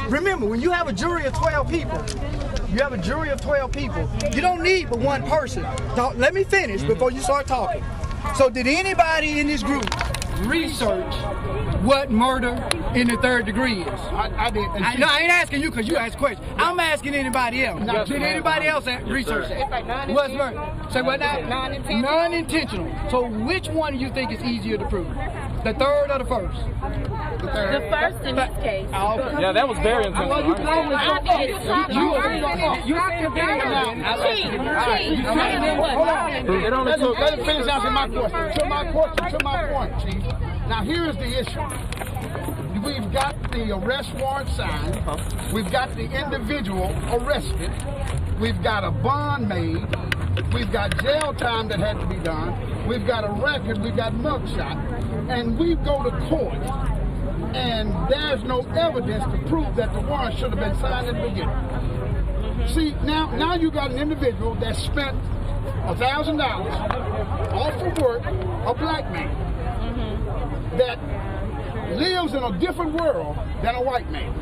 Remember, when you have a jury of 12 people, you don't need but one person. Let me finish before you start talking. So did anybody in this group research what murder in the third degree is? I did. No, I ain't asking you because you asked questions. I'm asking anybody else. Did anybody else research that? What's murder? Say what now? Non-intentional. So which one do you think is easier to prove? The third or the first? The first in this case. Yeah, that was very intentional. Let him finish answering my question. To my point, Chief. Now here's the issue. We've got the arrest warrant signed. We've got the individual arrested. We've got a bond made. We've got jail time that had to be done. We've got a record. We've got mugshot. And we go to court, and there's no evidence to prove that the warrant should have been signed in the beginning. See, now you got an individual that spent $1,000 off of work, a black man, that lives in a different world than a white man.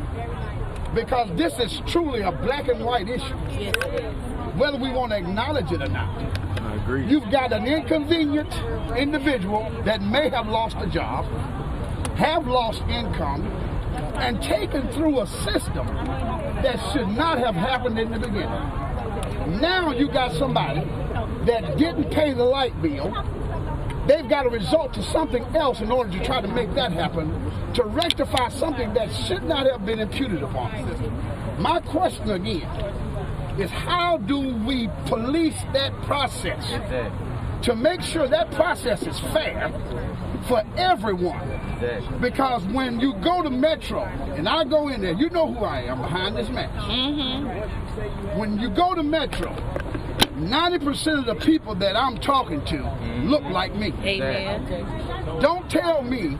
Because this is truly a black and white issue. Yes, it is. Whether we want to acknowledge it or not. I agree. You've got an inconvenient individual that may have lost a job, have lost income, and taken through a system that should not have happened in the beginning. Now you got somebody that didn't pay the light bill. They've got to resort to something else in order to try to make that happen, to rectify something that should not have been imputed upon them. My question again is, how do we police that process to make sure that process is fair for everyone? Because when you go to Metro, and I go in there, you know who I am behind this mask. When you go to Metro, 90% of the people that I'm talking to look like me. Amen. Don't tell me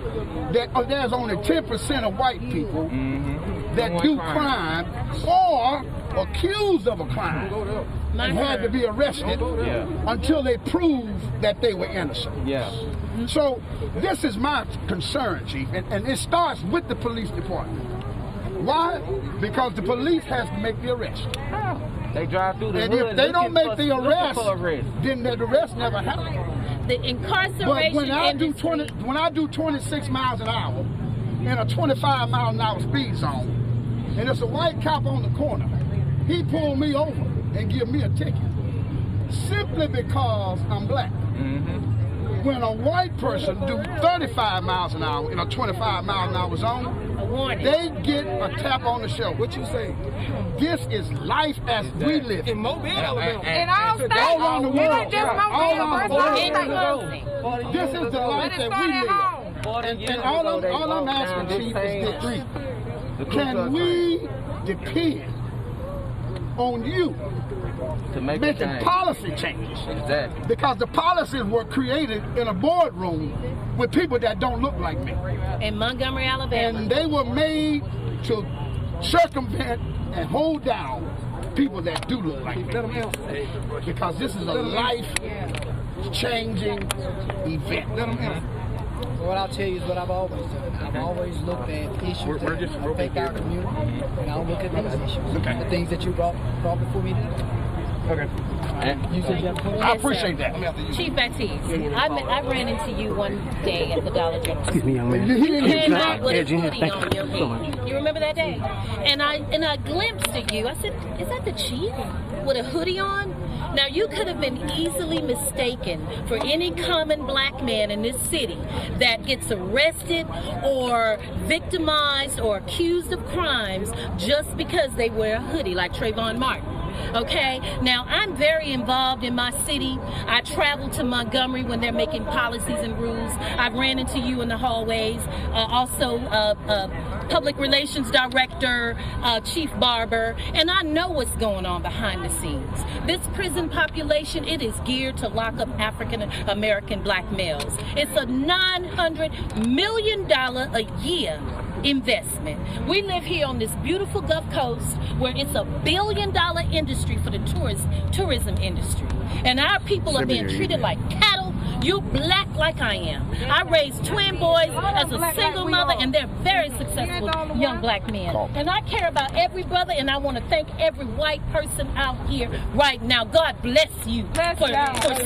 that there's only 10% of white people that do crime, or accused of a crime and had to be arrested until they proved that they were innocent. So this is my concern, Chief, and it starts with the police department. Why? Because the police has to make the arrest. They drive through the and hood if they don't make the arrest, then the arrest never happens. The incarceration but when I do 26 miles an hour in a 25 mile an hour speed zone, and there's a white cop on the corner, he pulled me over and give me a ticket simply because I'm black. When a white person do 35 miles an hour in a 25 mile an hour zone, they get a tap on the shoulder. What you say? This is life as we live. In Mobile, in all states, all around the world, not just all around the world. Mobile. This is the life that we live. And all I'm asking, Chief, is this: can we depend on you to make making policy changes? Exactly. Because the policies were created in a boardroom with people that don't look like me. In Montgomery, Alabama. And they were made to circumvent and hold down people that do look like me. Because this is a life-changing event. What I'll tell you is what I've always done. I've always looked at issues that affect our community, and I'll look at those issues. The things that you brought before me today. Okay. You said you have a question? I appreciate that. Chief Baptiste, I ran into you one day at the Dollar General. Excuse me, young man. You came out with a hoodie on your head. You remember that day? And I glimpsed at you. I said, "Is that the chief with a hoodie on?" Now, you could have been easily mistaken for any common black man in this city that gets arrested or victimized or accused of crimes just because they wear a hoodie, like Trayvon Martin. Okay, now I'm very involved in my city. I travel to Montgomery when they're making policies and rules. I've ran into you in the hallways. Also, public relations director, chief barber, and I know what's going on behind the scenes. This prison population, it is geared to lock up African American black males. It's a $900 million a year investment. We live here on this beautiful Gulf Coast where it's a $1 billion industry for the tourism industry. And our people are being treated like cattle. You black like I am. I raised twin boys as a single mother, and they're very successful young black men. And I care about every brother, and I want to thank every white person out here right now. God bless you for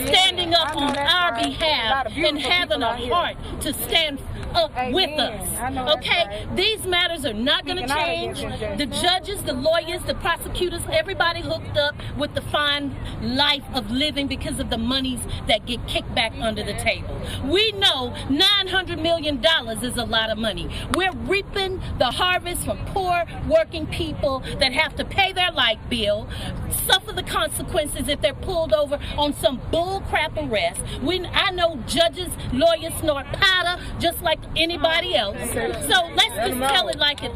standing up on our behalf and having a heart to stand up with us. Okay? These matters are not going to change. The judges, the lawyers, the prosecutors, everybody hooked up with the fine life of living because of the monies that get kicked back under the table. We know $900 million is a lot of money. We're reaping the harvest from poor working people that have to pay their light bill, suffer the consequences if they're pulled over on some bull crap arrest. I know judges, lawyers snort powder just like anybody else. So let's just tell it like it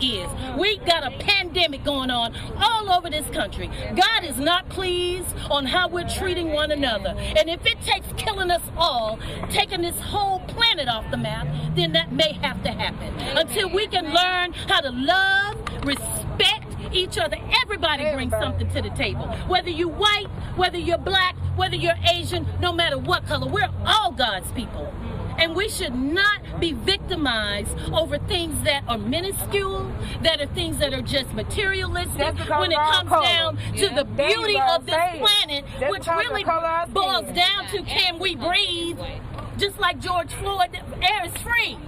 is. We got a pandemic going on all over this country. God is not pleased on how we're treating one another. And if it takes killing us all, taking this whole planet off the map, then that may have to happen. Until we can learn how to love, respect each other. Everybody brings something to the table. Whether you're white, whether you're black, whether you're Asian, no matter what color, we're all God's people. And we should not be victimized over things that are minuscule, that are things that are just materialistic, when it comes down to the beauty of this planet, which really boils down to, can we breathe? Just like George Floyd, the air is free.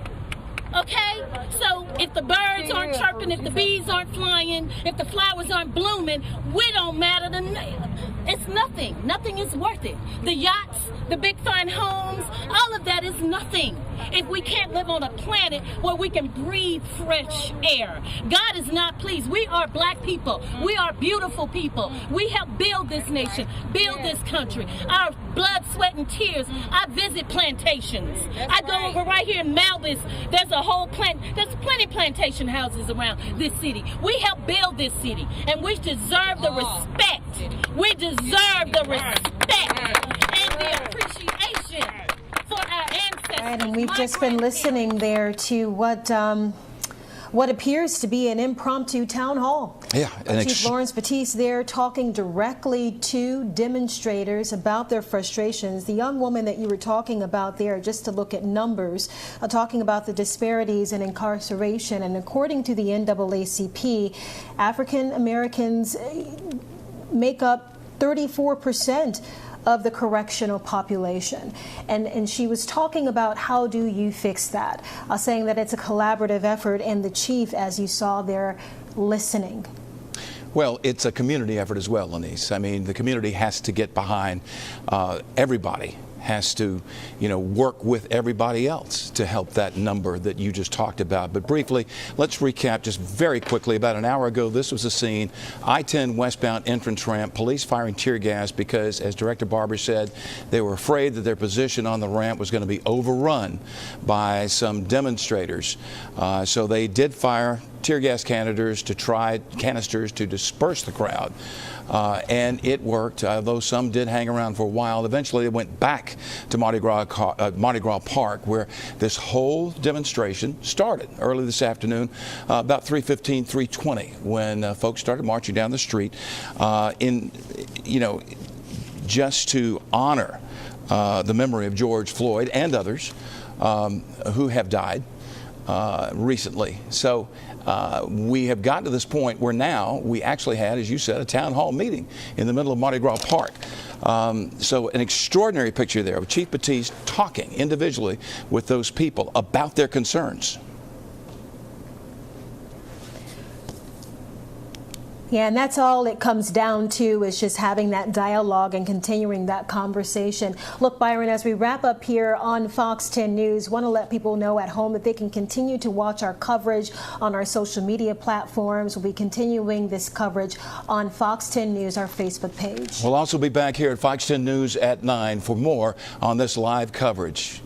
Okay? So if the birds aren't chirping, if the bees aren't flying, if the flowers aren't blooming, we don't matter to it's nothing. Nothing is worth it. The yachts, the big fine homes, all of that is nothing if we can't live on a planet where we can breathe fresh air. God is not pleased. We are black people. We are beautiful people. We help build this nation, build this country. Our blood, sweat, and tears. I visit plantations. I go over right here in Malvis. There's plenty plantation houses around this city. We help build this city, and we deserve the respect. We deserve the respect and the appreciation for our ancestors. And we've just been listening there to what what appears to be an impromptu town hall. Yeah, Chief Lawrence Batiste there talking directly to demonstrators about their frustrations. The young woman that you were talking about there, just to look at numbers, talking about the disparities in incarceration, and according to the NAACP, African Americans make up 34% of the correctional population. And she was talking about how do you fix that, saying that it's a collaborative effort, and the chief, as you saw there, listening. Well, it's a community effort as well, Lenise. I mean, the community has to get behind everybody. Has to, work with everybody else to help that number that you just talked about. But briefly, let's recap just very quickly. About an hour ago, this was a scene, I-10 westbound entrance ramp, police firing tear gas because, as Director Barber said, they were afraid that their position on the ramp was going to be overrun by some demonstrators. So they did fire tear gas canisters to disperse the crowd. And it worked, though some did hang around for a while. Eventually, they went back to Mardi Gras Park, where this whole demonstration started early this afternoon, about 3:15, 3:20, when folks started marching down the street just to honor the memory of George Floyd and others who have died recently. So we have gotten to this point where now we actually had, as you said, a town hall meeting in the middle of Mardi Gras Park. So an extraordinary picture there of Chief Batiste talking individually with those people about their concerns. Yeah, and that's all it comes down to, is just having that dialogue and continuing that conversation. Look, Byron, as we wrap up here on Fox 10 News, want to let people know at home that they can continue to watch our coverage on our social media platforms. We'll be continuing this coverage on Fox 10 News, our Facebook page. We'll also be back here at Fox 10 News at 9 for more on this live coverage.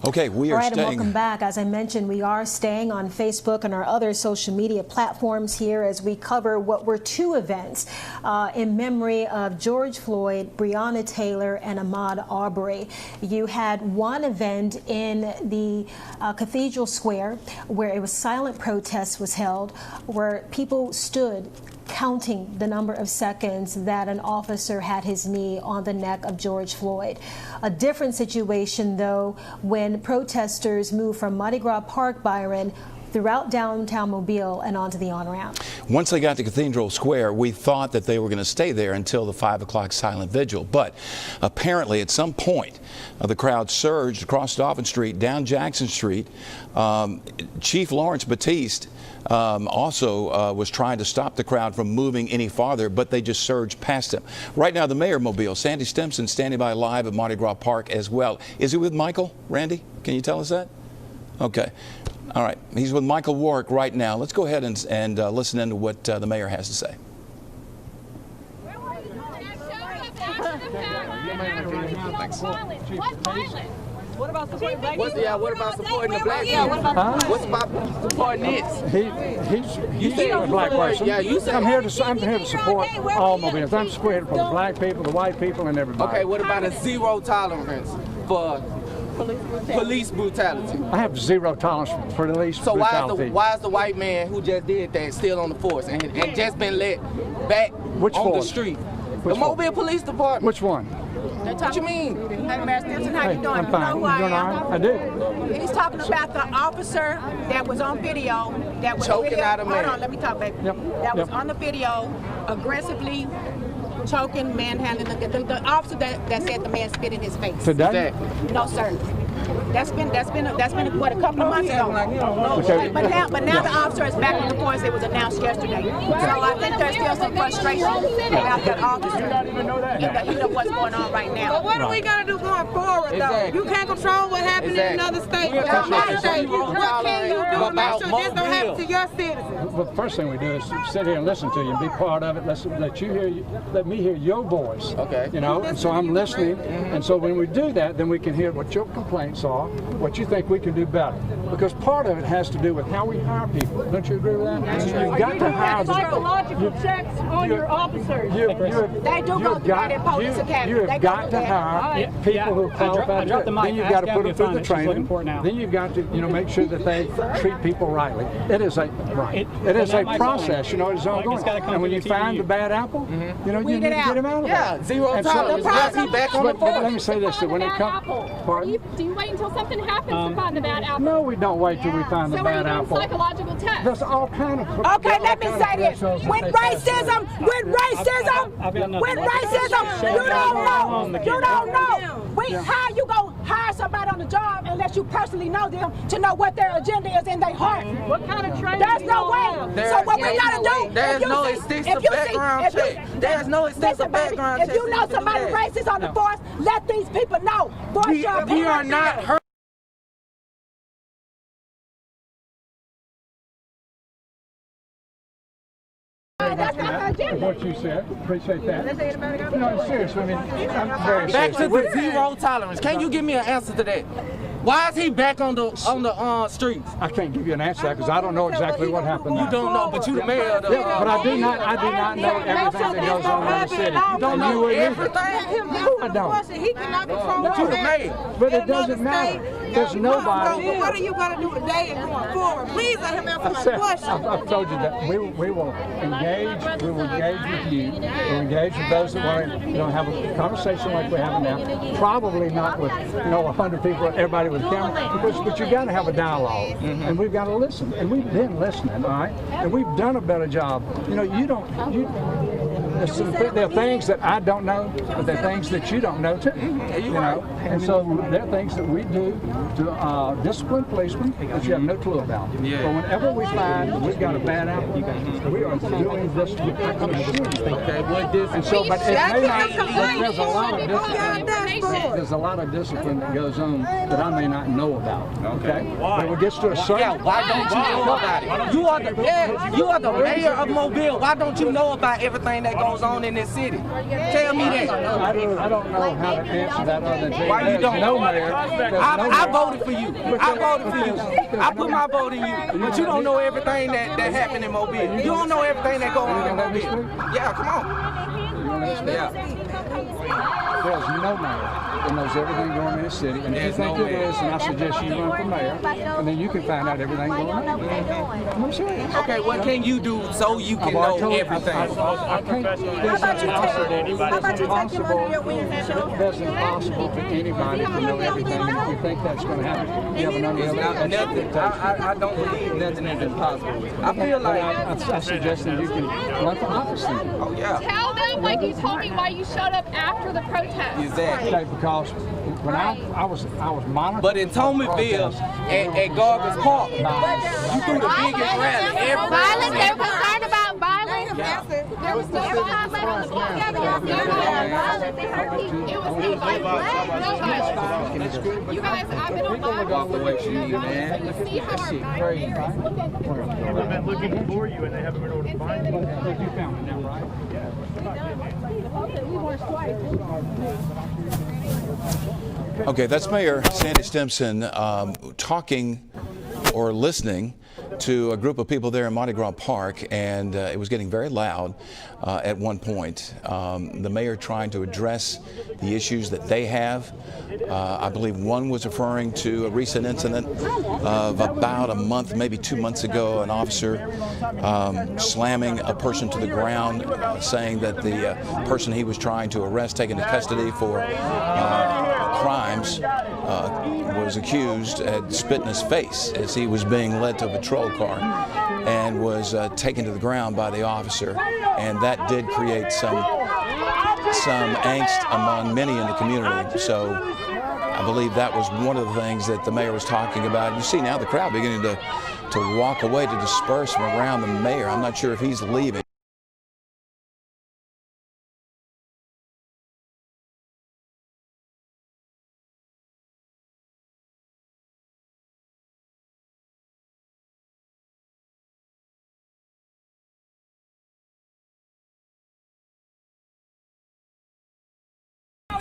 Okay, we are All right, staying. and welcome back. As I mentioned, we are staying on Facebook and our other social media platforms here as we cover what were two events in memory of George Floyd, Breonna Taylor, and Ahmaud Arbery. You had one event in the Cathedral Square where a silent protest was held, where people stood counting the number of seconds that an officer had his knee on the neck of George Floyd. A different situation, though, when protesters moved from Mardi Gras Park, Byron, throughout downtown Mobile and onto the on-ramp. Once they got to Cathedral Square, we thought that they were going to stay there until the 5 o'clock silent vigil. But apparently at some point, the crowd surged across Dauphin Street, down Jackson Street. Chief Lawrence Batiste also was trying to stop the crowd from moving any farther, but they just surged past him. Right now, the mayor of Mobile, Sandy Stimson, standing by live at Mardi Gras Park as well. Is he with Michael? Randy, can you tell us that? Okay. All right. He's with Michael Warwick right now. Let's go ahead and listen into what the mayor has to say. What about supporting black people? What about supporting the black people? What's about supporting this? He's a black person. Yeah, I'm here to support all Mobiles. I'm supporting for the black people, the white people, and everybody. Okay, what about a zero tolerance for police brutality? I have zero tolerance for police brutality. So why is the white man who just did that still on the force and just been let back on the street? The Mobile Police Department. Which one? What you mean? Hey, Mayor Stimson, how you doing? I'm fine. You know who I am? I do. He's talking about the officer that was on video that was choking out a man. Hold on, let me talk, baby. That was on the video, aggressively choking, manhandling the officer that said the man spit in his face. Today? No, sir. That's been what, a couple of months ago. Okay. But now the officer is back on the force. It was announced yesterday. So I think there's still some frustration about that officer in the heat of what's going on right now. But what are we gonna do going forward, though? You can't control what happened in another state. What can you do about sure this don't happen to Mobile. your citizens. Well, the first thing we do is sit here and listen to you and be part of it. Let me hear your voice. Okay. You know, and so I'm listening. And so when we do that, then we can hear what your complaints are, what you think we can do better. Because part of it has to do with how we hire people. Don't you agree with that? You've got to hire psychological checks on your officers. They do go through that in police academy. You have got to hire people who qualify. Then you've got to put them through the training. Then you've got to, make sure that they treat people rightly. It is a process. It's ongoing. And when you find the bad apple, you need to get him out of Yeah, zero tolerance. But let me say this: when it comes, Do you wait until something happens to find the bad apple? no, we don't wait till we find the bad apple. Psychological test. There's all kind of. Okay, let me say this. With racism, you don't know. How you gonna hire somebody on the job unless you personally know them to know what their agenda is in their heart? What kind of training? There's no way. So what we gotta do? There's no extensive background check. There's no extensive background check. If you know somebody racist on the force, let these people know. Voice your opinion. We are not hurt. What you said, appreciate that. No, seriously, I'm very Back to serious. the zero tolerance. Can you give me an answer to that? Why is he back on the streets? I can't give you an answer because I don't know exactly what happened. You don't know, but you the mayor of the. Yeah, but I do not know everything that goes on in the city. You don't know everything. No, I don't. He cannot control But you the mayor. But it doesn't matter. There's nobody. So what are you gonna do today and going forward? Please let him answer my question. I've told you that we will engage. We will engage with you. We'll engage with those that want to have a conversation like we're having now. Probably not with 100 people, everybody with a camera, but you got to have a dialogue, and we've got to listen. And we've been listening, all right. And we've done a better job. There are things that I don't know, but there are things that you don't know too. And so there are things that we do to discipline policemen that you have no clue about. But whenever we find we've got a bad apple, we are doing this. I can assure you. Okay, what this? And so, but it may not. But there's a lot of discipline. There's a lot of discipline that goes on that I may not know about. Okay. But when it gets to a certain. Yeah, why don't you know about it? You are the mayor of Mobile. Why don't you know about everything that goes on in this city? Tell me that. I don't know how to answer that other than why you don't? No mayor. I voted for you. I voted for you. I put my vote in you. But you don't know everything that happened in Mobile. You don't know everything that goes on in Mobile. Yeah, come on. Yeah. There's no mayor that knows everything going on in the city. And if you think it is, then I suggest you run for mayor, and then you can find out everything going on. I'm serious. Okay, what can you do so you can know everything? I can't. It's impossible for anybody to know everything. If you think that's going to happen, you have an unrealistic. I don't believe nothing is impossible. I feel like I suggest that you can run for office. Oh yeah. Tell them like you told me why you showed up after the protest. Exactly. Okay, because when I was monitoring. But in Tomerville, at Garber's Park, you threw the biggest rally ever. Violence, they were concerned about violence. There was no violence on the floor. You guys, I've been on live. See how our They've been looking for you and they haven't been able to find you. You found it now, right? Okay, that's Mayor Sandy Stimson talking or listening to a group of people there in Mardi Gras Park, and it was getting very loud at one point. The mayor trying to address the issues that they have. I believe one was referring to a recent incident of about a month, maybe 2 months ago, an officer slamming a person to the ground, saying that the person he was trying to arrest, taken into custody for crimes, was accused, had spit in his face as he was being led to a patrol car and was taken to the ground by the officer. And that did create some angst among many in the community. So I believe that was one of the things that the mayor was talking about. You see now the crowd beginning to walk away, to disperse from around the mayor. I'm not sure if he's leaving.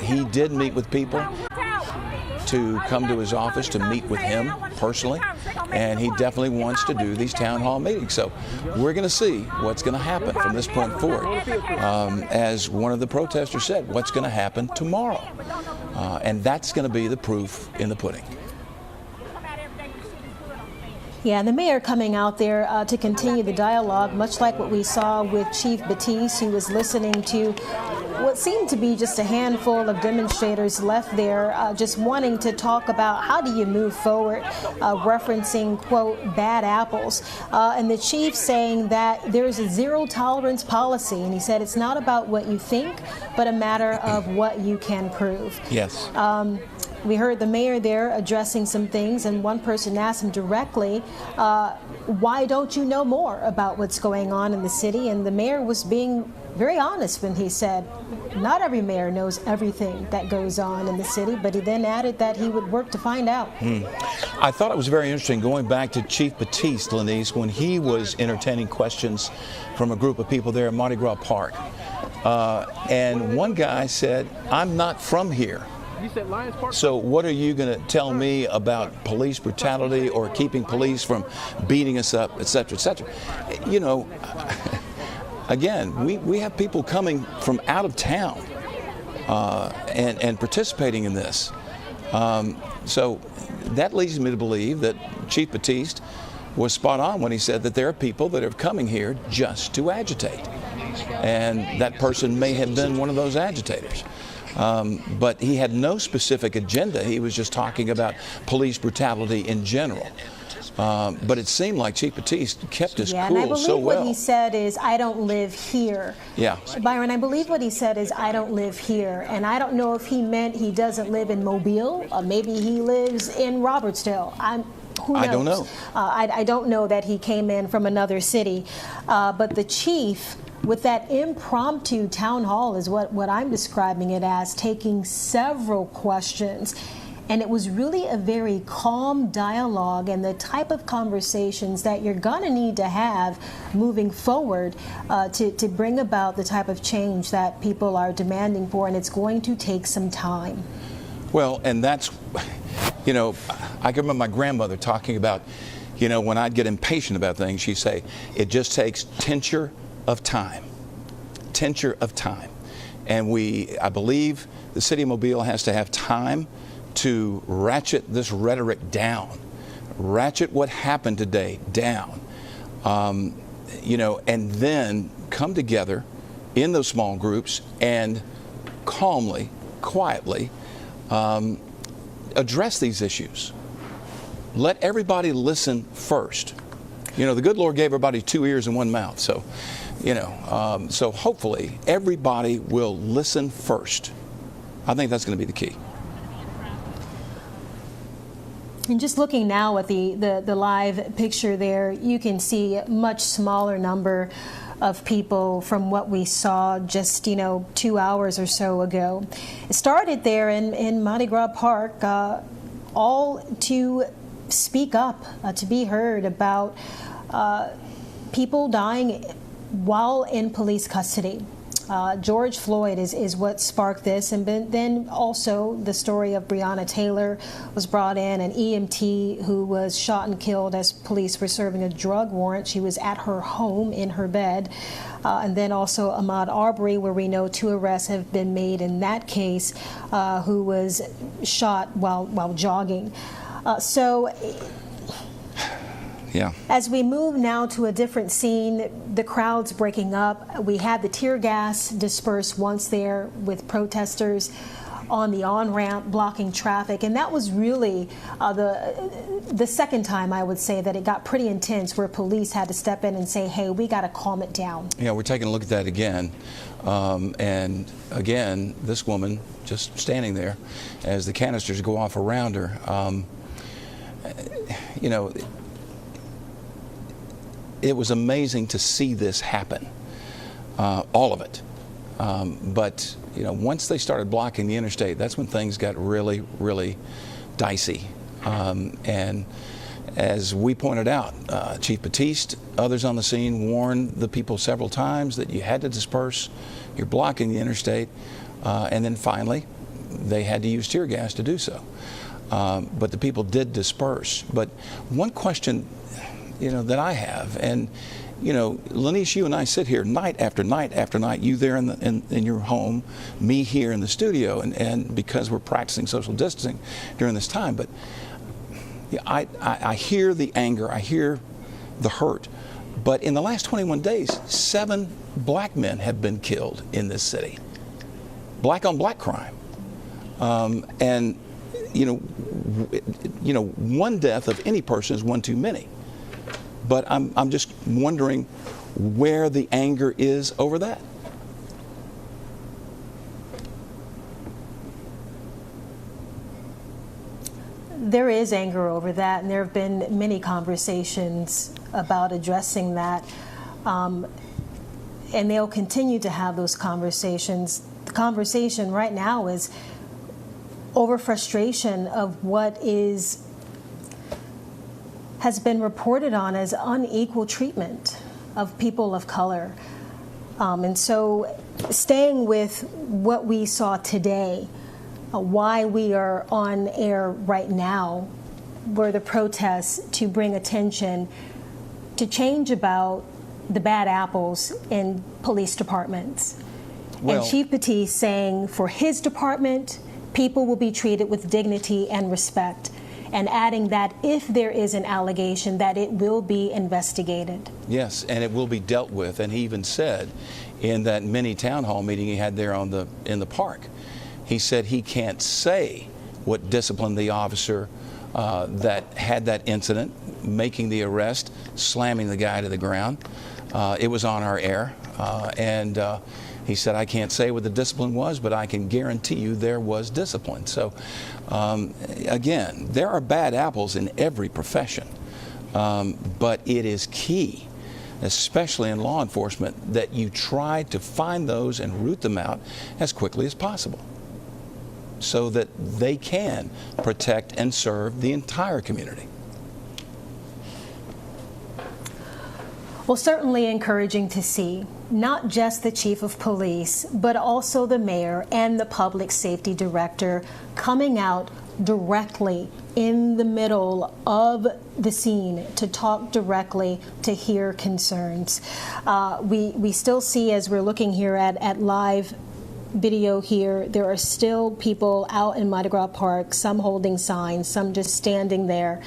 He did meet with people to come to his office to meet with him personally, and he definitely wants to do these town hall meetings. So we're going to see what's going to happen from this point forward. As one of the protesters said, what's going to happen tomorrow? And that's going to be the proof in the pudding. Yeah, and the mayor coming out there to continue the dialogue, much like what we saw with Chief Batiste, who was listening to what seemed to be just a handful of demonstrators left there, just wanting to talk about how do you move forward, referencing, quote, bad apples. And the chief saying that there's a zero tolerance policy. And he said it's not about what you think, but a matter of what you can prove. Yes. We heard the mayor there addressing some things, and one person asked him directly, why don't you know more about what's going on in the city? And the mayor was being very honest when he said, not every mayor knows everything that goes on in the city, but he then added that he would work to find out. I thought it was very interesting going back to Chief Batiste, Lenise, when he was entertaining questions from a group of people there at Mardi Gras Park. And one guy said, I'm not from here. So what are you going to tell me about police brutality or keeping police from beating us up, et cetera, et cetera? You know, again, we have people coming from out of town and participating in this. So that leads me to believe that Chief Batiste was spot on when he said that there are people that are coming here just to agitate. And that person may have been one of those agitators. But he had no specific agenda. He was just talking about police brutality in general. But it seemed like Chief Batiste kept his cool so well. And I believe what he said is, I don't live here. Yeah. Byron, I believe what he said is, I don't live here. And I don't know if he meant he doesn't live in Mobile, or maybe he lives in Robertsdale. Who knows? I don't know. I don't know that he came in from another city. But the chief, with that impromptu town hall, is what I'm describing it as, taking several questions. And it was really a very calm dialogue and the type of conversations that you're going to need to have moving forward to bring about the type of change that people are demanding for, and it's going to take some time. Well, and that's, you know, I can remember my grandmother talking about, you know, when I'd get impatient about things, she'd say, it just takes tincture of time. Tincture of time. And I believe the city of Mobile has to have time to ratchet this rhetoric down, ratchet what happened today down, you know, and then come together in those small groups and calmly, quietly address these issues. Let everybody listen first. You know, the good Lord gave everybody 2 ears and 1 mouth, so, you know, so hopefully everybody will listen first. I think that's going to be the key. And just looking now at the live picture there, you can see a much smaller number of people from what we saw just, you know, 2 hours or so ago. It started there in Mardi Gras Park, all to speak up, to be heard about people dying while in police custody. George Floyd is what sparked this, and then also the story of Breonna Taylor was brought in, an EMT who was shot and killed as police were serving a drug warrant. She was at her home in her bed. And then also Ahmaud Arbery, where we know 2 arrests have been made in that case, who was shot while jogging. Yeah. As we move now to a different scene, the crowd's breaking up. We had the tear gas dispersed once there with protesters on the on-ramp blocking traffic, and that was really the second time, I would say, that it got pretty intense, where police had to step in and say, hey, we got to calm it down. Yeah, we're taking a look at that again. And again, this woman just standing there as the canisters go off around her. You know, it was amazing to see this happen, all of it. But, you know, once they started blocking the interstate, that's when things got really, really dicey. And as we pointed out, Chief Batiste, others on the scene warned the people several times that you had to disperse, you're blocking the interstate. And then finally, they had to use tear gas to do so. But the people did disperse. But one question, that I have, and Lanice, you and I sit here night after night after night, you there in your home, me here in the studio, and because we're practicing social distancing during this time. But I hear the anger, I hear the hurt. But in the last 21 days, 7 black men have been killed in this city. Black on black crime. And one death of any person is one too many. But I'm just wondering where the anger is over that. There is anger over that, and there have been many conversations about addressing that, and they'll continue to have those conversations. The conversation right now is over frustration of what has been reported on as unequal treatment of people of color. And so staying with what we saw today, why we are on air right now were the protests to bring attention to change about the bad apples in police departments. And Chief Petit saying for his department, people will be treated with dignity and respect, and adding that if there is an allegation, that it will be investigated. Yes, and it will be dealt with. And he even said in that mini town hall meeting he had there in the park, he said he can't say what disciplined the officer that had that incident, making the arrest, slamming the guy to the ground. It was on our air, and he said, I can't say what the discipline was, but I can guarantee you there was discipline. So, again, there are bad apples in every profession, but it is key, especially in law enforcement, that you try to find those and root them out as quickly as possible, so that they can protect and serve the entire community. Well, certainly encouraging to see not just the chief of police, but also the mayor and the public safety director coming out directly in the middle of the scene to talk directly, to hear concerns. We still see, as we're looking here at live video here, there are still people out in Mardi Gras Park, some holding signs, some just standing there.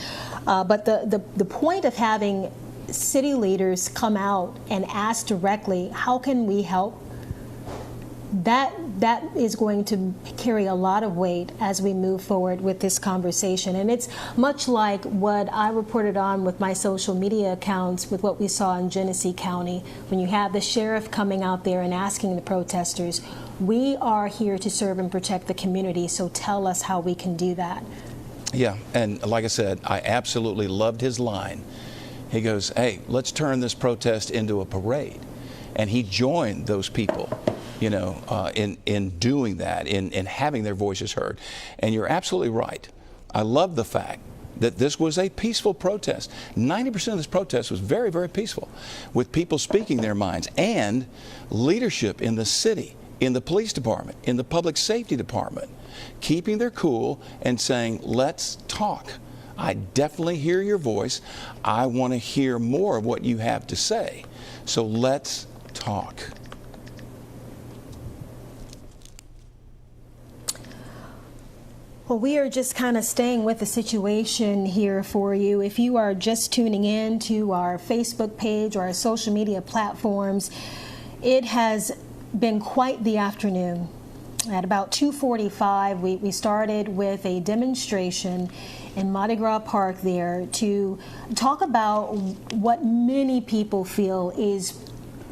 But the point of having city leaders come out and ask directly, how can we help? That is going to carry a lot of weight as we move forward with this conversation. And it's much like what I reported on with my social media accounts with what we saw in Genesee County, when you have the sheriff coming out there and asking the protesters, we are here to serve and protect the community, so tell us how we can do that. Yeah, and like I said, I absolutely loved his line. He goes, hey, let's turn this protest into a parade. And he joined those people, in doing that, in having their voices heard. And you're absolutely right. I love the fact that this was a peaceful protest. 90% of this protest was very, very peaceful, with people speaking their minds, and leadership in the city, in the police department, in the public safety department, keeping their cool and saying, let's talk. I definitely hear your voice. I want to hear more of what you have to say. So let's talk. Well, we are just kind of staying with the situation here for you. If you are just tuning in to our Facebook page or our social media platforms, it has been quite the afternoon. At about 2:45, we started with a demonstration in Mardi Gras Park there to talk about what many people feel is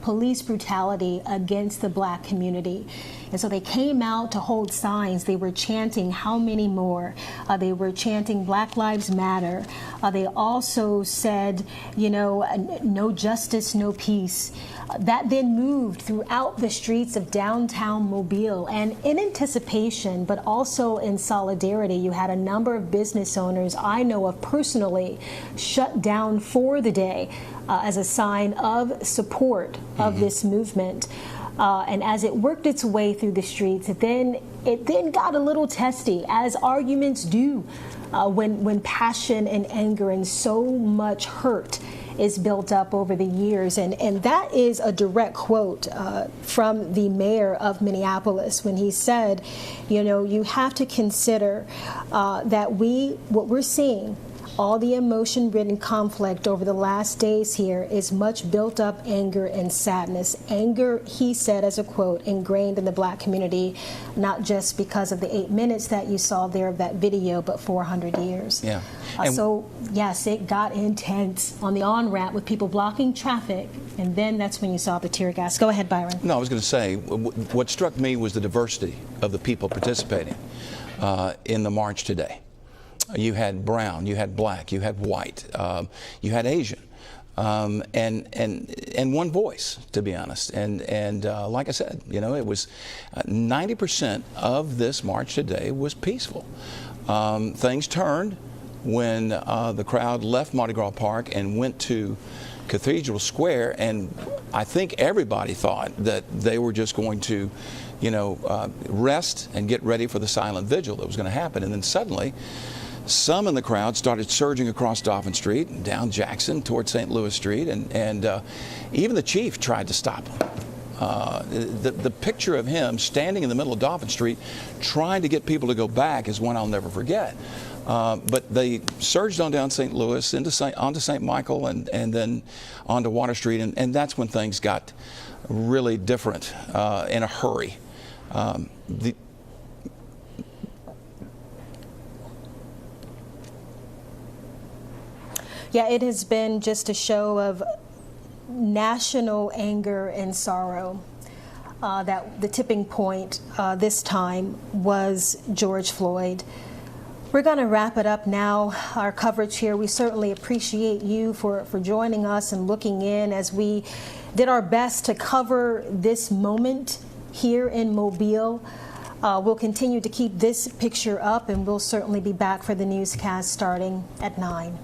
police brutality against the black community. And so they came out to hold signs. They were chanting, how many more? They were chanting Black Lives Matter. They also said, no justice, no peace. That then moved throughout the streets of downtown Mobile. And in anticipation, but also in solidarity, you had a number of business owners I know of personally shut down for the day as a sign of support of this movement. And as it worked its way through the streets, it then got a little testy, as arguments do, when passion and anger and so much hurt is built up over the years. And that is a direct quote from the mayor of Minneapolis when he said, you know, you have to consider that what we're seeing, all the emotion-ridden conflict over the last days here is much built-up anger and sadness. Anger, he said, as a quote, ingrained in the black community, not just because of the 8 minutes that you saw there of that video, but 400 years. Yeah. So, yes, it got intense on the on-ramp with people blocking traffic, and then that's when you saw the tear gas. Go ahead, Byron. No, I was going to say, what struck me was the diversity of the people participating in the march today. You had brown, you had black, you had white, you had Asian, and one voice, to be honest. And like I said, you know, it was 90% of this march today was peaceful. Things turned when the crowd left Mardi Gras Park and went to Cathedral Square, and I think everybody thought that they were just going to, you know, rest and get ready for the silent vigil that was going to happen. And then suddenly, some in the crowd started surging across Dauphin Street and down Jackson towards St. Louis Street, and even the chief tried to stop them. The picture of him standing in the middle of Dauphin Street trying to get people to go back is one I'll never forget. But they surged on down St. Louis onto St. Michael and then onto Water Street, and that's when things got really different in a hurry. Yeah, it has been just a show of national anger and sorrow. That the tipping point this time was George Floyd. We're going to wrap it up now, our coverage here. We certainly appreciate you for joining us and looking in as we did our best to cover this moment here in Mobile. We'll continue to keep this picture up, and we'll certainly be back for the newscast starting at 9.